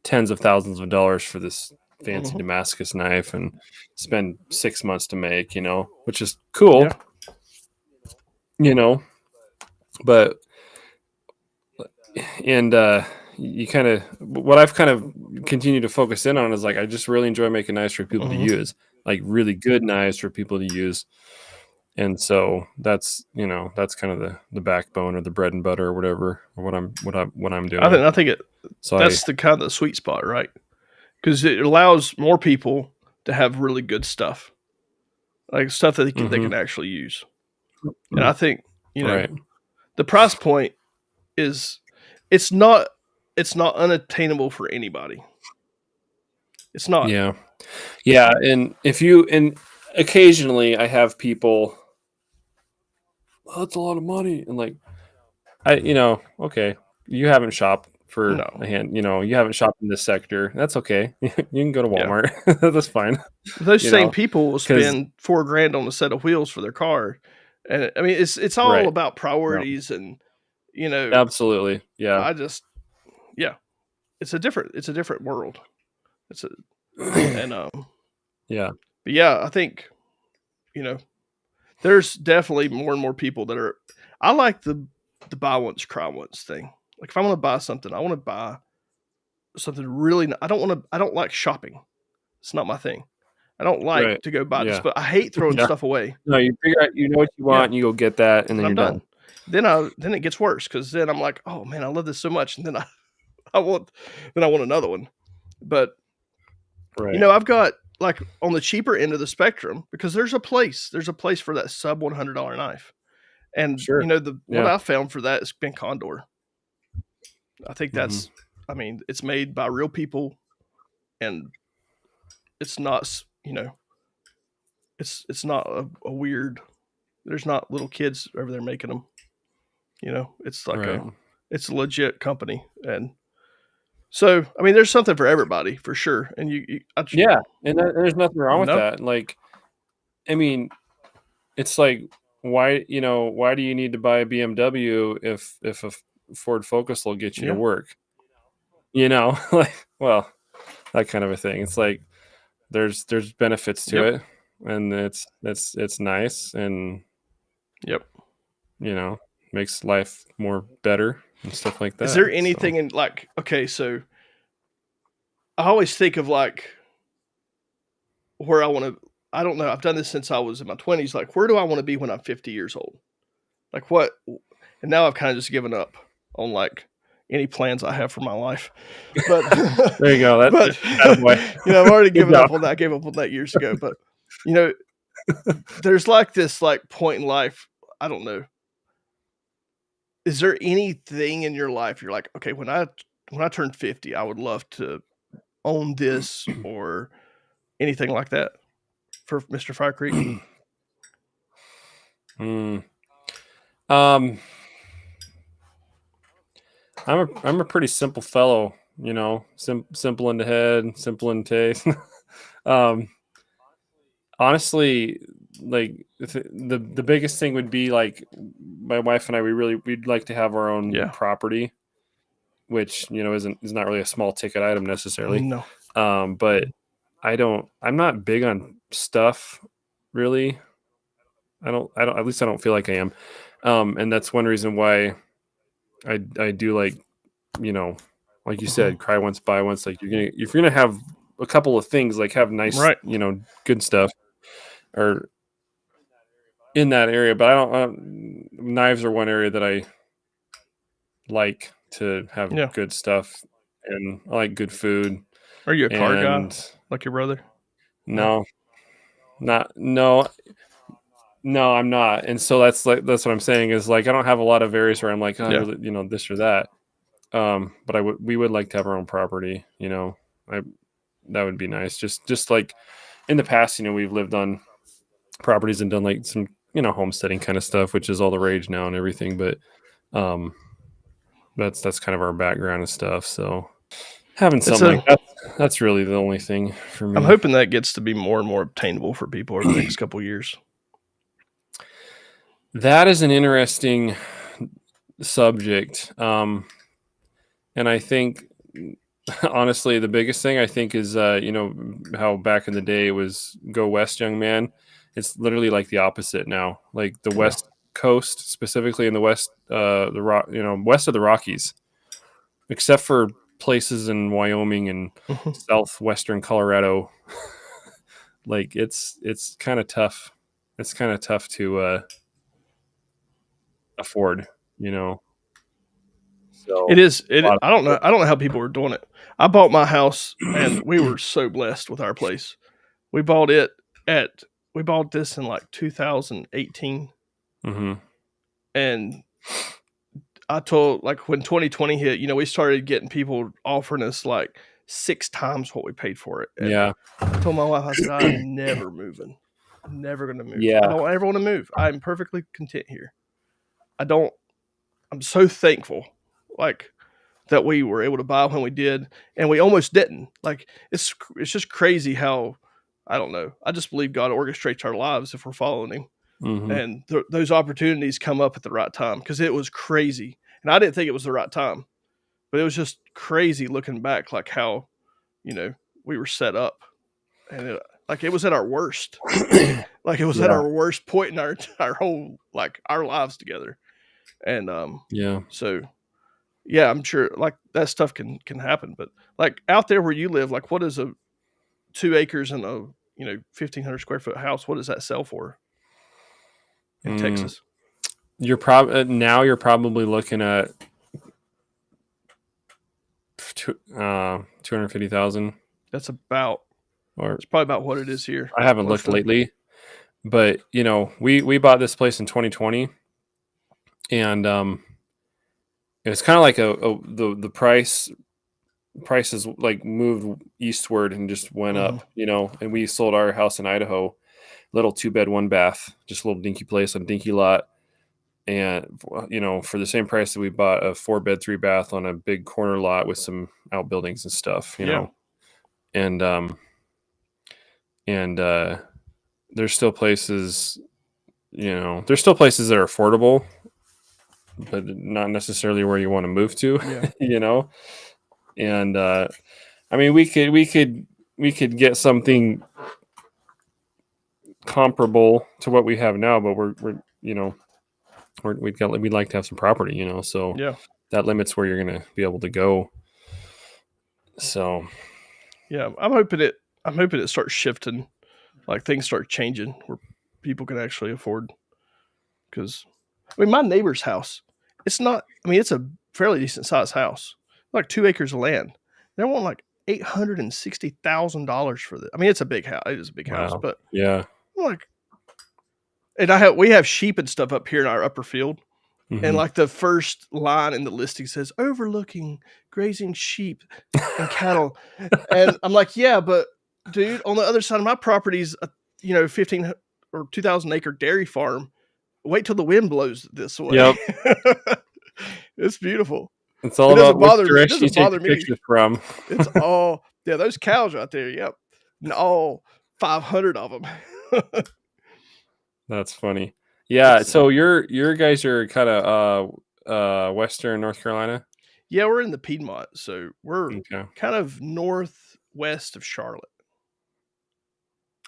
tens of thousands of dollars for this fancy Mhm. Damascus knife and spend 6 months to make, which is cool, Yeah. you know, but and you kind of, what I've kind of continued to focus in on is, like, I just really enjoy making knives for people to Mhm. use, like really good knives for people to use. And so that's kind of the backbone or the bread and butter or whatever, or what I'm I doing. think I think it So that's the kind of the sweet spot, right? Because it allows more people to have really good stuff, like stuff that they mhm, can actually use. And I think you know right. the price point is it's not it's not unattainable for anybody. It's not. Yeah. Yeah, and occasionally I have people, "Oh, that's a lot of money." And, like, okay, you haven't shopped for No. a hand, you haven't shopped in this sector. That's okay. You can go to Yeah. Walmart. That's fine. Those You same know, people will because spend 4 grand on a set of wheels for their car. And I mean it's all right. about No. priorities and you know, Absolutely. Yeah. I just yeah, it's a different world. It's a and Yeah. but yeah, I think, you know, there's definitely more and more people that are I like the buy once, cry once thing. Like if I want to buy something, I want to buy something really I don't like shopping. It's not my thing. I don't like Right. to go buy this, Yeah. but I hate throwing Yeah. stuff away. No, you figure out, what you want, Yeah, and you go get that, and and then I'm you're done. done. Then it gets worse because then I'm like, oh man, I love this so much, and then I want another one. But Right. I've got like on the cheaper end of the spectrum, because there's a place for that sub $100 knife. And Sure. what Yeah. I found for that has been Condor. I think Mm-hmm. I mean, it's made by real people, and it's not, it's not a weird. There's not little kids over there making them. It's like Right. it's a legit company, and so I mean, there's something for everybody for sure. And Yeah, and there's nothing wrong with no, that. Like, I mean, it's like, why do you need to buy a BMW if a Ford Focus will get you to yeah, work? Like, well, that kind of a thing. It's like there's benefits to yep, it, and it's nice, and yep. makes life more better and stuff like Is that. there So anything in like okay, so I always think of like where I want to. I don't know. I've done this since I was in my 20s. Like, where do I want to be when I'm 50 years old? Like, what? And now I've kind of just given up on like any plans I have for my life. But, there you go. but I've already given up on that. I gave up on that years ago. But there's like this like point in life. I don't know. Is there anything in your life you're like, okay, when I turn 50, I would love to own this or anything like that for Mr. Fire Creek? Mm. I'm a pretty simple fellow, simple in the head, simple in taste. Honestly, like the biggest thing would be like my wife and I. We'd like to have our own property, which is not really a small ticket item necessarily. No. But I'm not big on stuff, really. I don't. At least I don't feel like I am. And that's one reason why I do like, like you said, cry once, buy once. Like if you're gonna have a couple of things, like have nice, Right. good stuff, or in that area. But I don't. Knives are one area that I like to have good stuff, and I like good food. Are you a car guy like your brother? No, no, I'm not. And so that's what I'm saying is like I don't have a lot of areas where I'm like, oh, really, this or that. But we would like to have our own property. That would be nice. Just like in the past, we've lived on properties and done like some homesteading kind of stuff, which is all the rage now and everything. But that's kind of our background and stuff. So having something like that's really the only thing for me. I'm hoping that gets to be more and more obtainable for people over the next couple of years. That is an interesting subject. And I think, honestly, the biggest thing I think is, how back in the day it was go west, young man. It's literally like the opposite now. Like the West Coast, specifically in the West, west of the Rockies, except for places in Wyoming and southwestern Colorado. Like it's kind of tough. It's kind of tough to afford, So it is. I don't know how people are doing it. I bought my house and we were so blessed with our place. We bought this in like 2018. Mm-hmm. And I told, like, when 2020 hit, we started getting people offering us like 6 times what we paid for it. And I told my wife, I said, I'm never moving. I'm never going to move. Yeah. I don't ever want to move. I'm perfectly content here. I'm so thankful, like, that we were able to buy when we did, and we almost didn't. Like, it's just crazy how, I don't know. I just believe God orchestrates our lives if we're following Him. Mm-hmm. And those opportunities come up at the right time, because it was crazy. And I didn't think it was the right time, but it was just crazy looking back, like how, we were set up, and it was at our worst. Like it was at our worst point in our whole, like, our lives together. And so yeah, I'm sure like that stuff can happen. But like out there where you live, like what is a 2 acres and a 1,500 square foot house? What does that sell for in Texas? You're probably looking at 250,000. That's about or It's probably about what it is here. I haven't looked lately. But we bought this place in 2020, and it's kind of like the prices like moved eastward and just went up, and we sold our house in Idaho, little 2-bed 1-bath, just a little dinky place on a dinky lot. And, for the same price that we bought a 4-bed 3-bath on a big corner lot with some outbuildings and stuff, know, and there's still places, that are affordable, but not necessarily where you want to move to, and, I mean, we could get something comparable to what we have now, but we'd like to have some property, so that limits where you're going to be able to go. So, yeah, I'm hoping it starts shifting, like things start changing where people can actually afford. Because, I mean, my neighbor's house, it's a fairly decent sized house, like 2 acres of land. They want like $860,000 for this. I mean, it's a big house. It is a big house, but yeah, like, and we have sheep and stuff up here in our upper field. And like the first line in the listing says overlooking grazing sheep and cattle. And I'm like, yeah, but dude, on the other side of my property's a 15 or 2,000 acre dairy farm. Wait till the wind blows this way. Yep. It's beautiful. It's all about which direction you take the pictures from. It's all, those cows right there. Yep. And all 500 of them. That's funny. Yeah. So your guys are kind of western North Carolina? Yeah, we're in the Piedmont. So we're kind of northwest of Charlotte.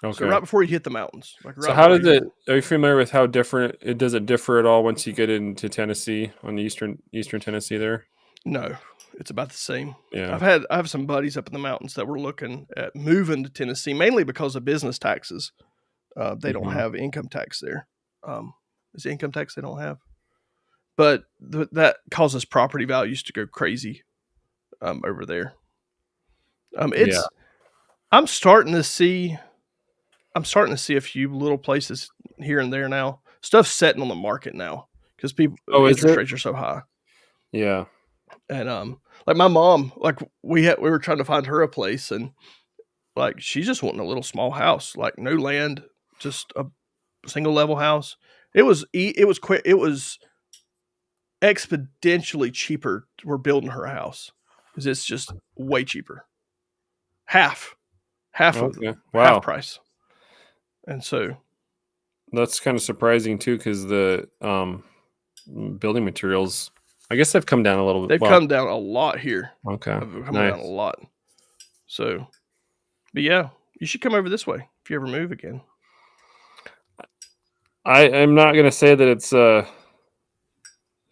Okay. So right before you hit the mountains. So how does it? Are you familiar with how different it does? It differ at all once you get into Tennessee, on the eastern Tennessee there? No, it's about the same. Yeah. I have some buddies up in the mountains that were looking at moving to Tennessee, mainly because of business taxes. They don't have income tax there. Is income tax they don't have, but that causes property values to go crazy over there. I'm starting to see a few little places here and there now. Stuff's setting on the market now because interest rates are so high. Yeah. And like my mom, like we were trying to find her a place, and like she's just wanting a little small house, like no land, just a single level house. It was quick. It was exponentially cheaper. We're building her a house because it's just way cheaper. Half of half price. And so that's kind of surprising too, because the building materials, I guess, they've come down a little bit. They've come down a lot here. Okay. They've come down a lot. So, but yeah, you should come over this way if you ever move again. I'm not going to say that it's out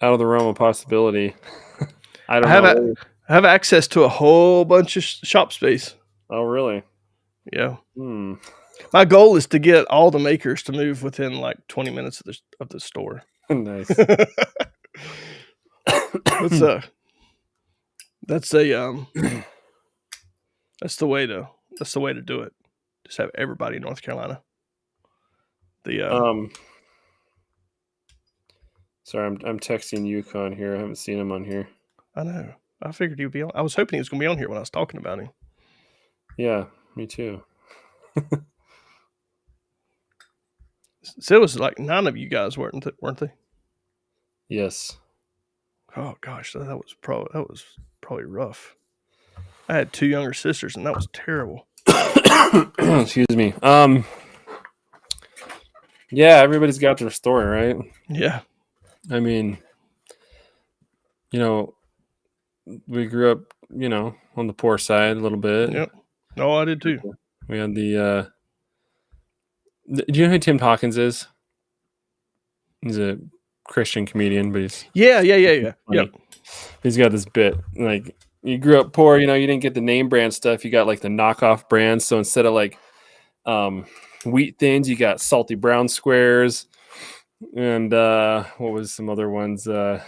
of the realm of possibility. I have access to a whole bunch of shop space. Oh, really? Yeah. My goal is to get all the makers to move within like 20 minutes of the store. Nice. That's the way to do it. Just have everybody in North Carolina. Sorry, I'm texting Yukon here. I haven't seen him on here. I know. I figured he'd be on. I was hoping he was going to be on here when I was talking about him. Yeah, me too. So it was like 9 of you guys, weren't they? Yes. Oh gosh, that was probably rough. I had 2 younger sisters, and that was terrible. Excuse me. Yeah, everybody's got their story, right? Yeah. I mean, we grew up, on the poor side a little bit. Yep. No, I did too. We had do you know who Tim Hawkins is? He's a Christian comedian, but he's yeah. Yep. He's got this bit, like, you grew up poor, you didn't get the name brand stuff. You got like the knockoff brands. So instead of like wheat thins, you got salty brown squares. And what was some other ones? Instead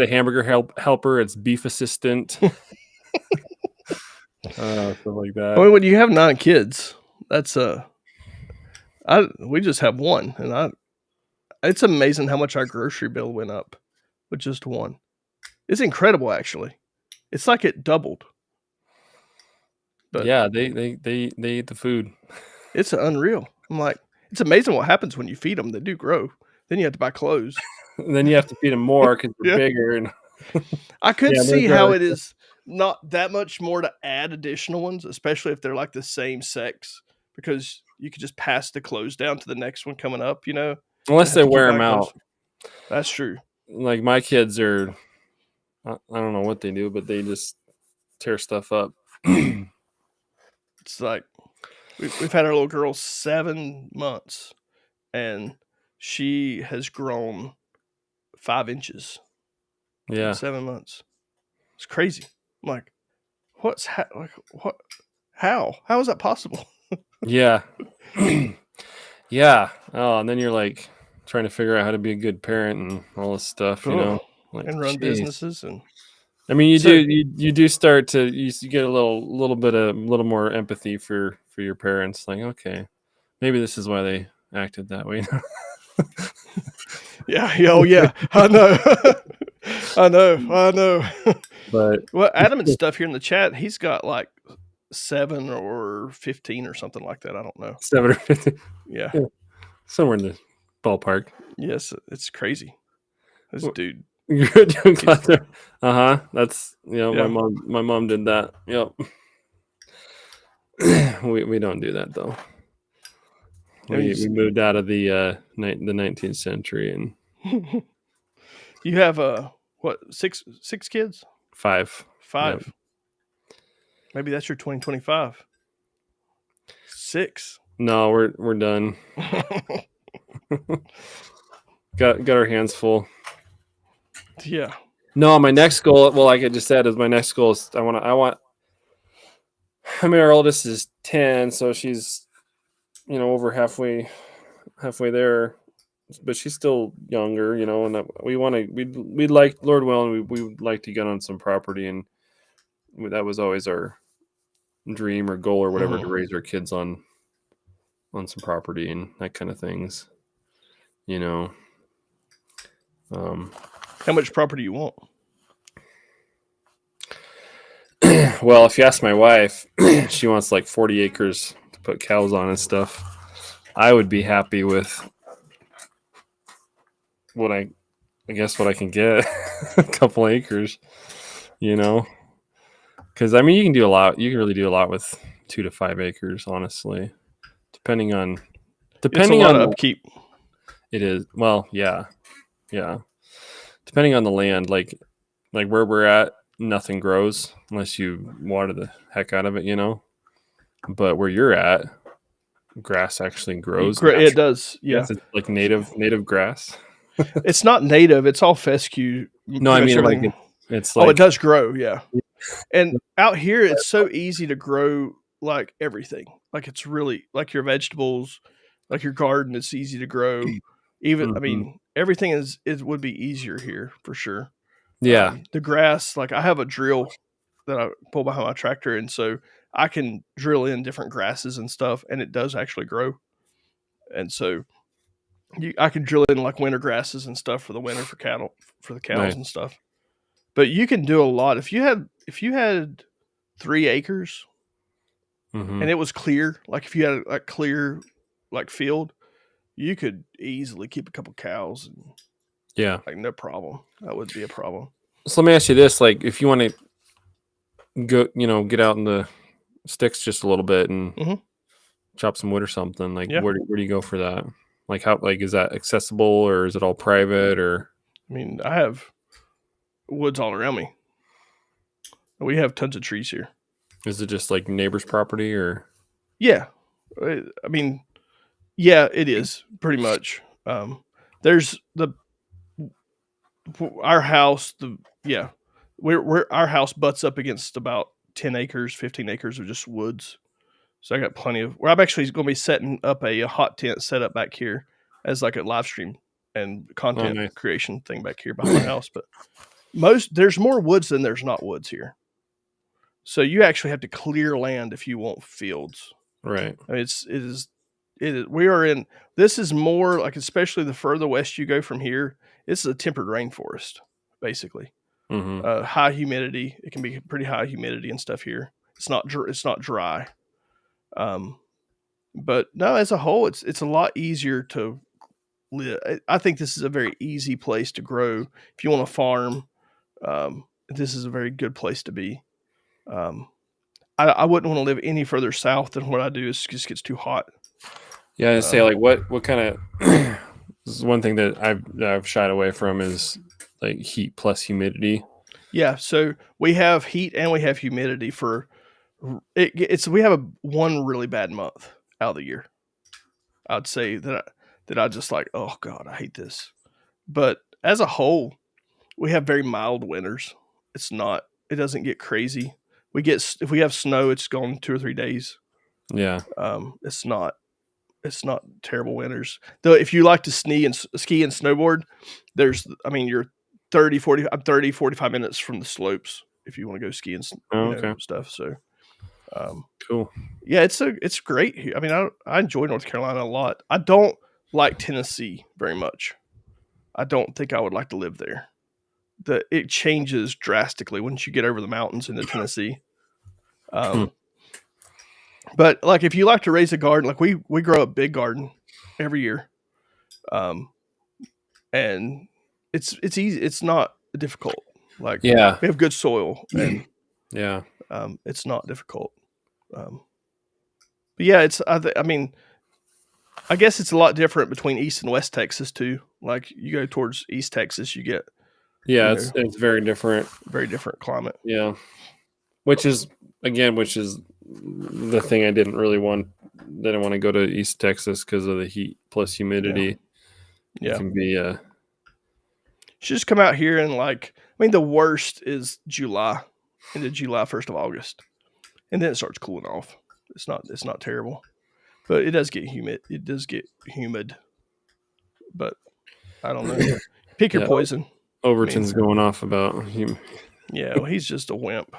of hamburger helper, it's beef assistant. Stuff like I that. mean, when you have 9 kids, that's we just have one, and it's amazing how much our grocery bill went up with just one. It's incredible, actually. It's like it doubled. But Yeah, they eat the food. it's unreal. I'm like, it's amazing what happens when you feed them. They do grow. Then you have to buy clothes. And then you have to feed them more because they're Yeah. bigger. And I could yeah, see those how are it is not that much more to add additional ones, especially if they're like the same sex, because you could just pass the clothes down to the next one coming up, you know? unless Have they to keep wear them buying clothes. out. That's true. Like my kids are, I don't know what they do, but they just tear stuff up. It's like we've had our little girl 7 months, and she has grown 5 inches in Yeah, 7 months. It's crazy. I'm like, like what? How is that possible? yeah, yeah. Oh, and then you're like trying to figure out how to be a good parent and all this stuff, you know. Oh, Like, and run jeez. businesses and I mean, you do so you do start to you get a little more empathy for your parents. Like, okay, maybe this is why they acted that way. yeah, oh yeah, I know, I know. But Well, Adam and stuff here in the chat, he's got like 7 or 15 or something like that. I don't know. 7 or 50, Yeah, yeah, somewhere in the ballpark. yes, it's crazy. This dude, You're doing he's class. Uh-huh. That's my yeah. mom did that. Yep. we don't do that though. I mean, We moved out of the 19th century and you have what, six kids? 5. Yep. 5. Maybe that's your 2025. 6. No, we're done. Got our hands full. Yeah. No, my next goal, well, like I just said, is my next goal is I want I mean our oldest is 10, so she's over halfway there, but she's still younger, and we'd like, Lord willing, we would like to get on some property, and that was always our dream or goal or whatever, to raise our kids on some property and that kind of things, How much property you want? Well, if you ask my wife, she wants like 40 acres to put cows on and stuff. I would be happy with what I guess what I can get, a couple acres, because I mean you can do a lot. You can really do a lot with 2 to 5 acres, honestly, depending on It's a lot of upkeep. It is, well, yeah, depending on the land, like where we're at, nothing grows unless you water the heck out of it. But where you're at, grass actually grows. It does, yeah. Yes, it's like native grass. It's not native. It's all fescue. No, I mean like it's like, oh, it does grow, yeah. And out here, it's so easy to grow like everything. Like it's really like your vegetables, like your garden. It's easy to grow. Even I mean, everything would be easier here for sure. Yeah. The grass, like I have a drill that I pull behind my tractor, and so I can drill in different grasses and stuff, and it does actually grow. And so I can drill in like winter grasses and stuff for the winter for the cows and stuff. But you can do a lot if you had 3 acres and it was clear. Like if you had a clear like field, you could easily keep a couple cows and like no problem. That would be a problem. So let me ask you this: like, if you want to go, get out in the sticks just a little bit and chop some wood or something, like where do you go for that? Like how, like, is that accessible or is it all private? Or I mean, I have woods all around me. We have tons of trees here. Is it just like neighbor's property or? Yeah, I mean, yeah, it is pretty much. There's our house. Our house butts up against about 10 acres, 15 acres of just woods. So I got plenty of. I'm actually going to be setting up a hot tent setup back here as like a live stream and content creation thing back here behind my house. But there's more woods than there's not woods here. So you actually have to clear land if you want fields. Right. I mean, it is. We are in. This is more like, especially the further west you go from here. This is a tempered rainforest, basically. Mm-hmm. High humidity. It can be pretty high humidity and stuff here. It's not. It's not dry. But no, as a whole, it's a lot easier to live. I think this is a very easy place to grow. If you want to farm, this is a very good place to be. I wouldn't want to live any further south than what I do. It just gets too hot. Yeah, I say like what kind of this is one thing that I've shied away from is like heat plus humidity. Yeah, so we have heat and we have humidity for it's we have one really bad month out of the year. I'd say that I just like, oh god, I hate this. But as a whole, we have very mild winters. It doesn't get crazy. If we have snow, it's gone 2 or 3 days. Yeah. It's not terrible winters. Though if you like to ski and snowboard, you're 30 45 minutes from the slopes if you want to go ski and okay. stuff. So cool. Yeah, it's great here. I mean, I enjoy North Carolina a lot. I don't like Tennessee very much. I don't think I would like to live there. It changes drastically once you get over the mountains into Tennessee. But like if you like to raise a garden, like we grow a big garden every year, and it's easy. It's not difficult. Like we have good soil, and it's not difficult. But yeah, I mean, I guess it's a lot different between East and West Texas too. Like you go towards East Texas, you get it's very different. Very different climate. Yeah, which is the thing I didn't really want. Didn't want to go to East Texas because of the heat plus humidity. Yeah, it can be. You should just come out here and the worst is July, into July 1st of August, and then it starts cooling off. It's not terrible, but it does get humid. It does get humid, but I don't know. Pick your poison. Overton's going off about him. Yeah, well, he's just a wimp.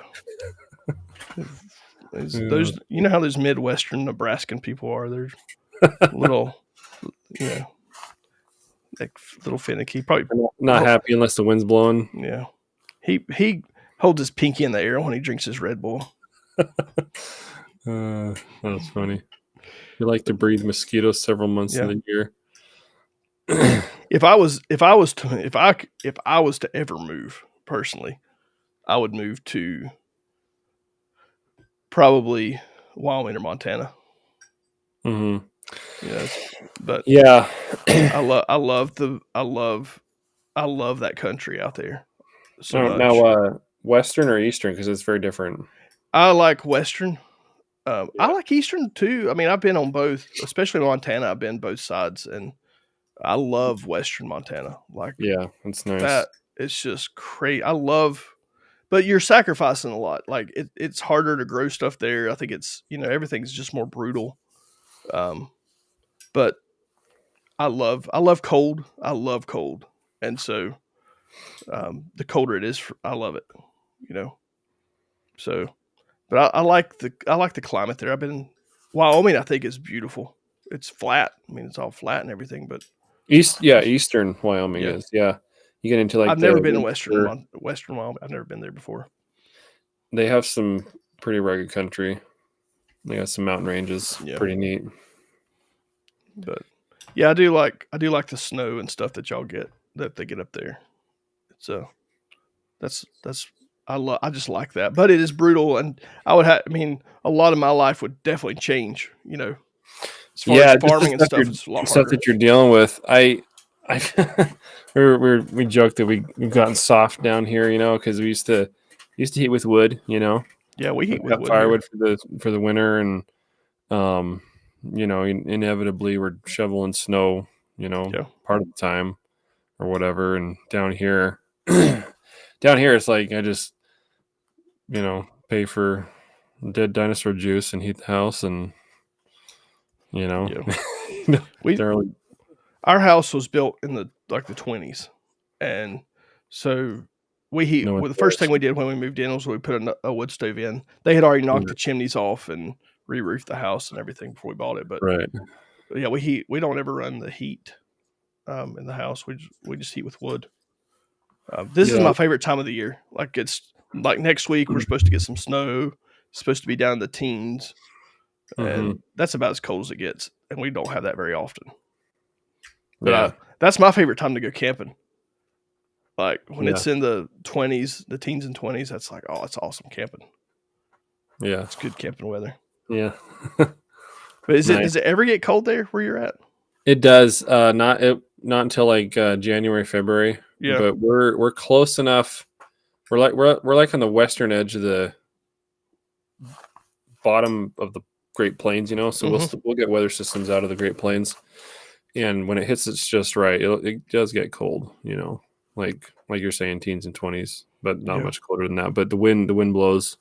Those, you know how those Midwestern Nebraskan people are. They're little, like little finicky. Probably not happy unless the wind's blowing. Yeah, he holds his pinky in the air when he drinks his Red Bull. That's funny. You like to breathe mosquitoes several months of the year. If I was to ever move personally, I would move to probably Wyoming or Montana. Mm-hmm. But I love that country out there. So much. Now, Western or Eastern, because it's very different. I like Western. I like Eastern too. I mean, I've been on both, especially Montana. I've been both sides, and I love Western Montana. It's nice. That it's just crazy. But you're sacrificing a lot. Like it's harder to grow stuff there. I think it's everything's just more brutal. But I love cold. I love cold, and so the colder it is, I love it. So, but I like the climate there. I've been Wyoming. I think is beautiful. It's flat. I mean, it's all flat and everything, but Eastern Wyoming is. Yeah. You get into I've never been in Western Wyoming. I've never been there before. They have some pretty rugged country. They got some mountain ranges. Yeah. Pretty neat. But yeah, I do like the snow and stuff that y'all get that they get up there. So that's I just like that. But it is brutal, and a lot of my life would definitely change. As far as farming and stuff, it's a lot stuff harder. That you're dealing with. We joked that we've gotten soft down here, because we used to heat with wood, Yeah, we heat with wood. Firewood for the winter, and inevitably we're shoveling snow, part of the time or whatever. And down here, it's like I just pay for dead dinosaur juice and heat the house, and our house was built in the 20s, and so No the first thing insulation. we did when we moved in was we put a wood stove in. They had already knocked Yeah. the chimneys off and re-roofed the house and everything before we bought it. But Right. yeah, we don't ever run the heat in the house. We just heat with wood. This is Yeah. my favorite time of the year. Like it's like next week we're supposed to get some snow. It's supposed to be down in the teens, Mm-hmm. and that's about as cold as it gets. And we don't have that very often. But Yeah. that's my favorite time to go camping. Like when Yeah. it's in the 20s, the teens and 20s, that's like, oh, it's awesome camping. Yeah. It's good camping weather. Yeah. But Nice. does it ever get cold there where you're at? It does. Not until like January, February. Yeah. But we're close enough. We're like on the western edge of the bottom of the Great Plains, so we'll get weather systems out of the Great Plains, and when it hits it's just right, it does get cold, like you're saying, teens and 20s, but not much colder than that. But the wind blows,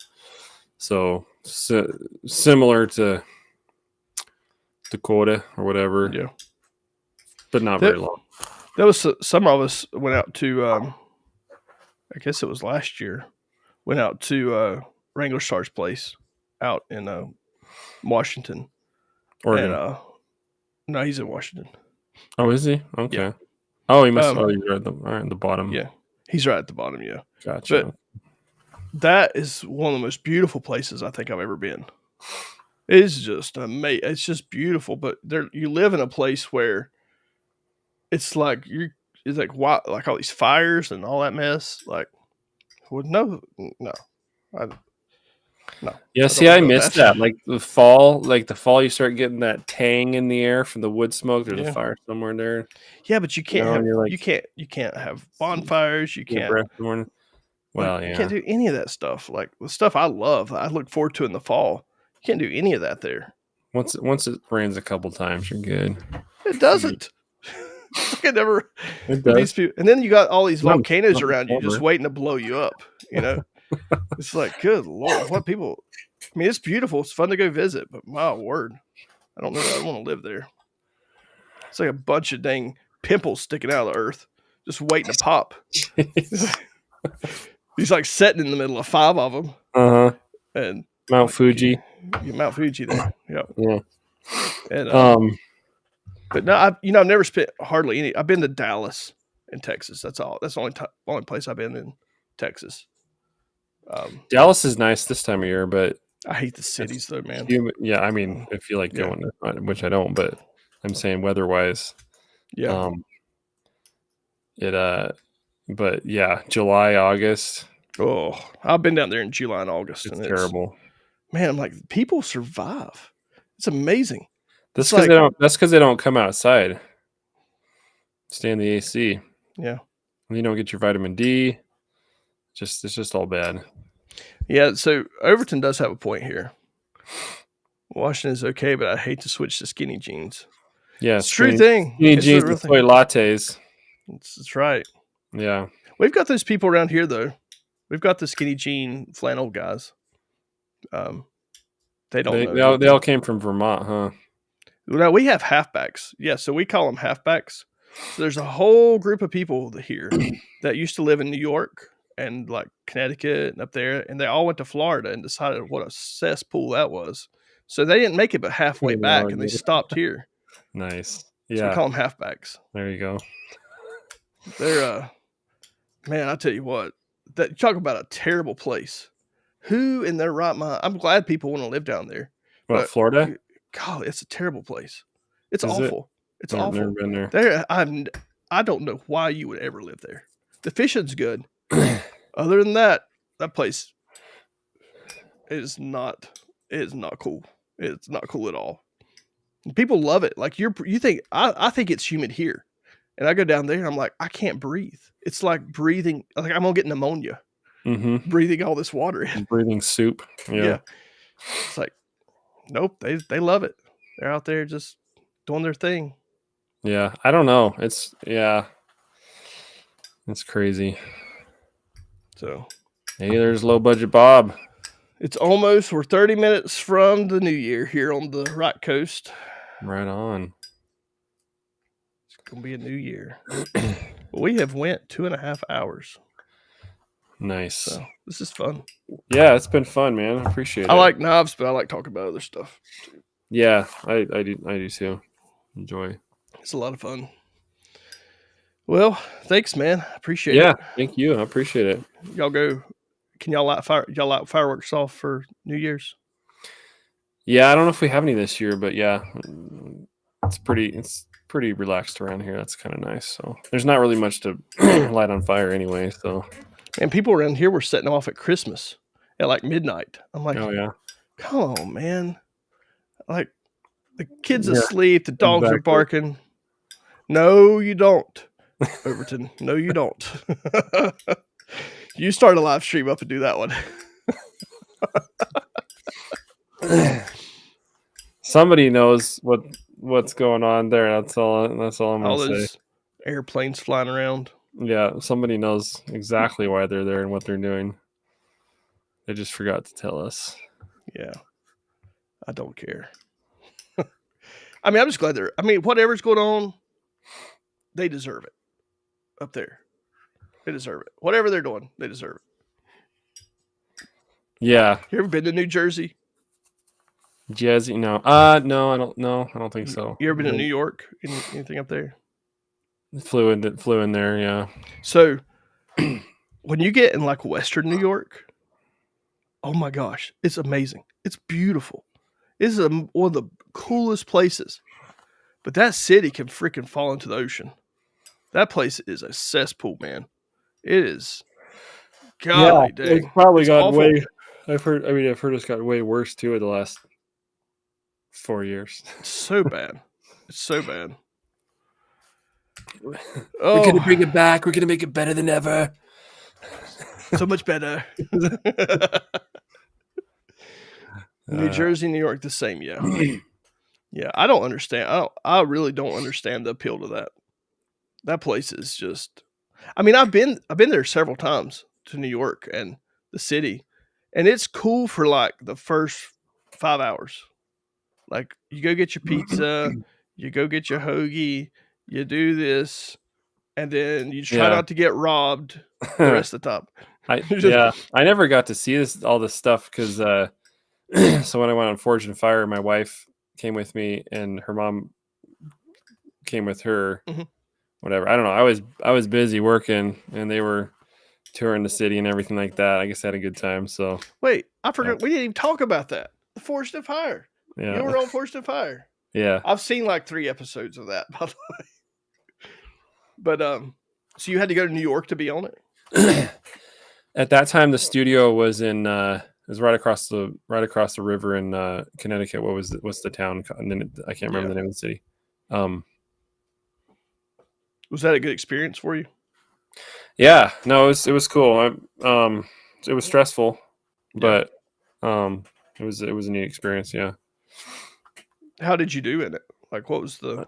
so similar to Dakota or whatever, Yeah. but not very long. That was some of us went out to I guess it was last year, went out to Wrangler Star's place out in Washington. Oregon. And, no, he's in Washington. Oh, is he? Okay. Yeah. Oh, he must. You're at the bottom. Yeah, he's right at the bottom. Yeah, gotcha. But that is one of the most beautiful places I think I've ever been. It's just amazing. It's just beautiful. But you live in a place where it's like it's like like all these fires and all that mess. Like, well, no. Yeah, see, I missed that. Like the fall, you start getting that tang in the air from the wood smoke. There's a fire somewhere in there. Yeah, but you can't you can't have bonfires. You can't. Well, you can't do any of that stuff. Like the stuff I love, I look forward to in the fall. You can't do any of that there. Once it rains a couple times, you're good. It doesn't. It never. It does. And then you got all these volcanoes around you, just waiting to blow you up. It's like, good Lord, what people. I mean, it's beautiful. It's fun to go visit, but my word, I don't know that I want to live there. It's like a bunch of dang pimples sticking out of the earth, just waiting to pop. He's like sitting in the middle of 5 of them. And Mount Fuji. Mount Fuji there. Yep. Yeah. And but no, I've never spent hardly any. I've been to Dallas in Texas. That's all. That's the only place I've been in Texas. Dallas is nice this time of year, but I hate the cities though, man. Yeah, I mean, if you like going, which I don't, but I'm saying weather-wise. Yeah. But yeah, July, August. Oh, I've been down there in July and August. It's terrible. Man, I'm like, people survive. It's amazing. That's because they don't come outside. Stay in the AC. Yeah. You don't get your vitamin D. It's just all bad. Yeah, so Overton does have a point here. Washington is okay, but I hate to switch to skinny jeans. Yeah, it's a true thing. Skinny jeans with soy lattes. That's right. Yeah. We've got those people around here, though. We've got the skinny jean flannel guys. They don't know. They all came from Vermont, huh? Now, we have halfbacks. Yeah, so we call them halfbacks. So there's a whole group of people here that used to live in New York and like Connecticut and up there, and they all went to Florida and decided what a cesspool that was. So they didn't make it but halfway back, and they stopped here. Nice. Yeah. So we call them halfbacks. There you go. They're man, I tell you what, that talk about a terrible place. Who in their right mind? I'm glad people want to live down there. What, Florida? God, it's a terrible place. It's awful. It's awful. Never been there. I don't know why you would ever live there. The fishing's good. Other than that place is not cool. It's not cool at all. People love it. Like you think I think it's humid here. And I go down there and I'm like, I can't breathe. It's like breathing, like I'm gonna get pneumonia. Mm-hmm. Breathing all this water in. Breathing soup. Yeah. It's like, nope, they love it. They're out there just doing their thing. Yeah. I don't know. It's crazy. So hey, there's low budget Bob. We're 30 minutes from the new year here on the right coast. Right on. It's gonna be a new year. We have went 2.5 hours. Nice. So this is fun. Yeah, it's been fun, man. I appreciate it. I like knives, but I like talking about other stuff. Yeah, I do too. Enjoy. It's a lot of fun. Well, thanks, man. Appreciate Yeah, it. thank you. I appreciate it. Y'all go. Can y'all light fireworks off for New Year's? Yeah, I don't know if we have any this year, but yeah, it's pretty relaxed around here. That's kind of nice. So there's not really much to light on fire anyway. So And people around here were setting them off at Christmas at like midnight. I'm like, oh yeah, come on, man. Like the kids yeah, asleep, the dogs are exactly. barking. No, you don't, Overton. No, you don't. You start a live stream up and do that one. Somebody knows what's going on there. That's all I'm All gonna say. those airplanes flying around. Yeah, somebody knows exactly why they're there and what they're doing. They just forgot to tell us. Yeah. I don't care. I mean, I'm just glad they're. I mean, whatever's going on, they deserve it. Up there, they deserve it. Whatever they're doing, they deserve it. Yeah. You ever been to New Jersey? Jazzy? No. No, I don't. No, I don't think so. You ever been to New York? Anything up there? Flew in there. Yeah. So, when you get in like Western New York, oh my gosh, it's amazing. It's beautiful. This is one of the coolest places. But that city can freaking fall into the ocean. That place is a cesspool, man. It is. Golly dang. It's probably It's got awful. way. I've heard it's got way worse too in the last 4 years. It's so bad. It's so bad. We're gonna bring it back. We're gonna make it better than ever. So much better. New Jersey, New York, the same. Yeah. Yeah. I don't understand. I really don't understand the appeal to that. That place is just. I mean, I've been there several times to New York and the city, and it's cool for like the first 5 hours. Like you go get your pizza, you go get your hoagie, you do this, and then you try not to get robbed the rest of the time. I never got to see all this stuff because so when I went on Forge and Fire, my wife came with me and her mom came with her. Mm-hmm. Whatever. I don't know. I was busy working and they were touring the city and everything like that. I guess I had a good time. So wait, I forgot we didn't even talk about that. The Forged and Fire. Yeah. You were on Forged and Fire. Yeah. I've seen like 3 episodes of that, by the way. But so you had to go to New York to be on it? At that time the studio was in it was right across the river in Connecticut. What's the town? And then I can't remember the name of the city. Was that a good experience for you? Yeah, no, it was cool. It was stressful, but it was a neat experience. Yeah. How did you do in it? Like, what was the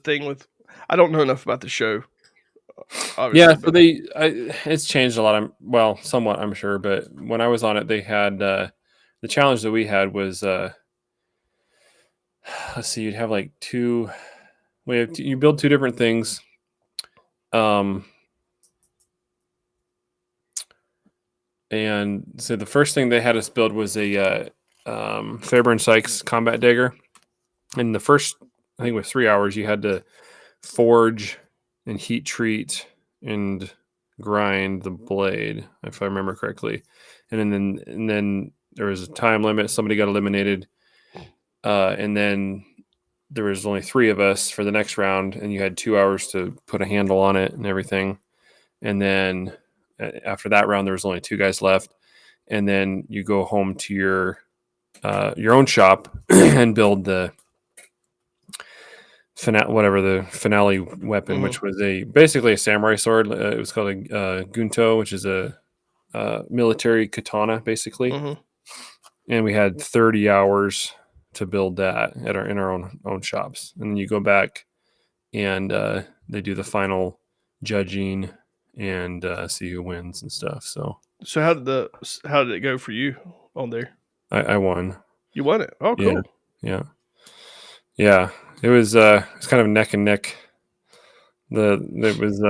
thing with? I don't know enough about the show. Yeah, so it's changed a lot. Somewhat, I'm sure. But when I was on it, they had the challenge that we had was let's see, you'd have like you build 2 different things. And so the first thing they had us build was a Faber and Sykes combat dagger. In the first, I think it was 3 hours, you had to forge and heat treat and grind the blade, if I remember correctly. And then there was a time limit. Somebody got eliminated. And then there was only 3 of us for the next round, and you had 2 hours to put a handle on it and everything. And then after that round, there was only 2 guys left. And then you go home to your own shop and build the finale weapon, Mm-hmm. which was basically a samurai sword. It was called a gunto, which is a military katana, basically. Mm-hmm. And we had 30 hours to build that in our own shops. And then you go back and they do the final judging and see who wins and stuff. So how did it go for you on there? I won. You won it. Oh, cool. Yeah. It was kind of neck and neck. It was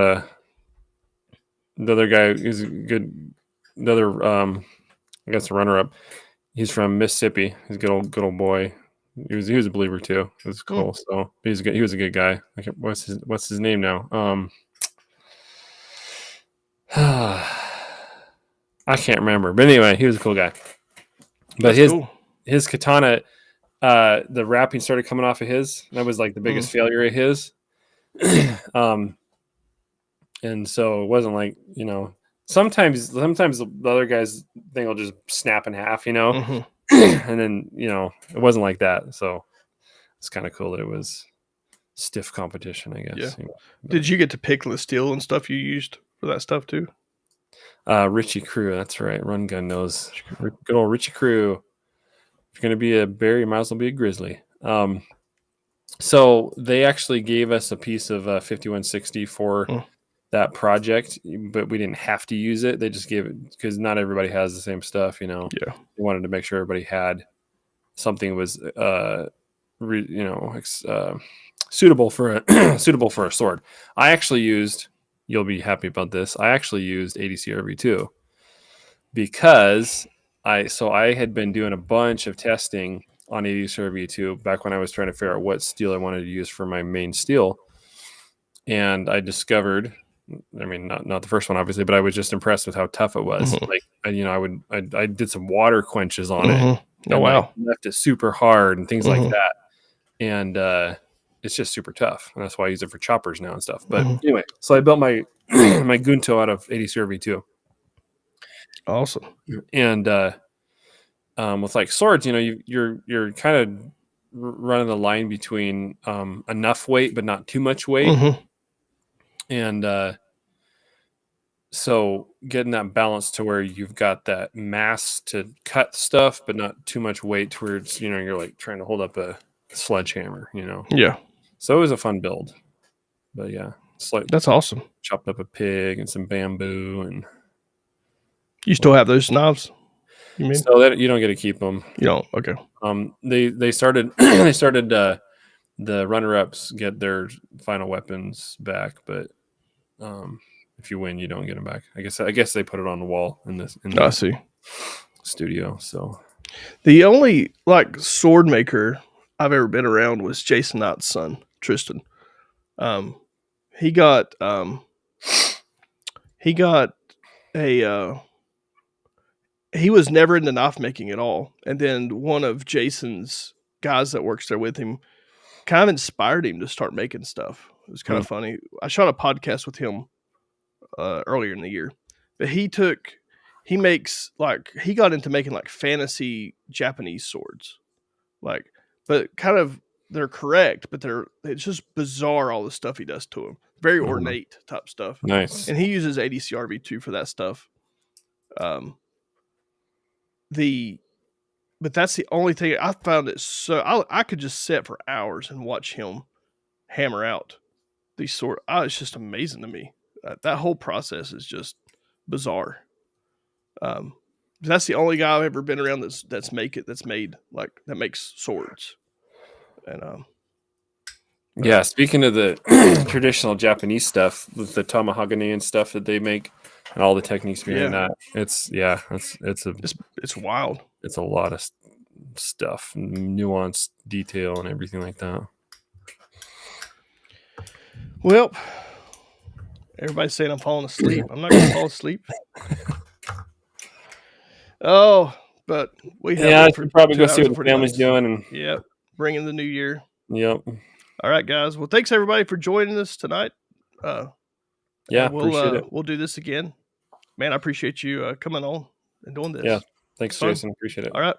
the other guy is good. The other, I guess, the runner-up. He's from Mississippi. He's a good old boy. He was a believer too. It was cool. So he's good. He was a good guy. What's his name now? I can't remember. But anyway, he was a cool guy. But his katana, the wrapping started coming off of his. That was like the biggest failure of his. And so it wasn't like, sometimes the other guy's thing will just snap in half, and then, it wasn't like that. So it's kind of cool that it was stiff competition, I guess. Yeah. Did you get to pick the steel and stuff you used for that stuff too? Richie Crew, that's right. Run Gun knows. Good old Richie Crew. If you're going to be a bear, you might as well be a grizzly. So they actually gave us a piece of 5160 for that project, but we didn't have to use it. They just gave it because not everybody has the same stuff, Yeah. They wanted to make sure everybody had something was, suitable for a sword. I actually used, you'll be happy about this, I actually used ADCRV2 because I had been doing a bunch of testing on ADCRV2 back when I was trying to figure out what steel I wanted to use for my main steel. And I discovered, I mean, not the first one, obviously, but I was just impressed with how tough it was. Like, I did some water quenches on it. Oh, wow. Left it super hard and things like that. And it's just super tough. And that's why I use it for choppers now and stuff. But anyway, so I built my my Gunto out of ADCRV2. Awesome. And with like swords, you're kind of running the line between enough weight but not too much weight. And so getting that balance to where you've got that mass to cut stuff but not too much weight to where it's, you're like trying to hold up a sledgehammer, Yeah. So it was a fun build. But yeah, it's like that's awesome. Chopped up a pig and some bamboo. And you still have those knives? You mean? So that you don't get to keep them. You don't. Okay. They started the runner-ups get their final weapons back, but if you win, you don't get them back. I guess they put it on the wall in the I see. studio. So the only sword maker I've ever been around was Jason Knight's son, Tristan. He got a he was never into knife making at all, and then one of Jason's guys that works there with him kind of inspired him to start making stuff. It was kind of funny. I shot a podcast with him earlier in the year, but he got into making fantasy Japanese swords, but kind of they're correct, but it's just bizarre all the stuff he does to them. Very ornate type stuff. Nice. And he uses ADCRV2 for that stuff. But that's the only thing I found it so I could just sit for hours and watch him hammer out these swords. It's just amazing to me. That whole process is just bizarre. That's the only guy I've ever been around that makes swords. And yeah, speaking of the traditional Japanese stuff with the tomahawk and stuff that they make and all the techniques behind that, it's wild. It's a lot of stuff, nuanced detail and everything like that. Well, everybody's saying I'm falling asleep. I'm not going to fall asleep. Oh, but we have probably go see what the family's doing and bring in the new year. Yep. All right, guys. Well, thanks everybody for joining us tonight. Appreciate it. We'll do this again. Man, I appreciate you coming on and doing this. Yeah. Thanks, Jason. Appreciate it. All right.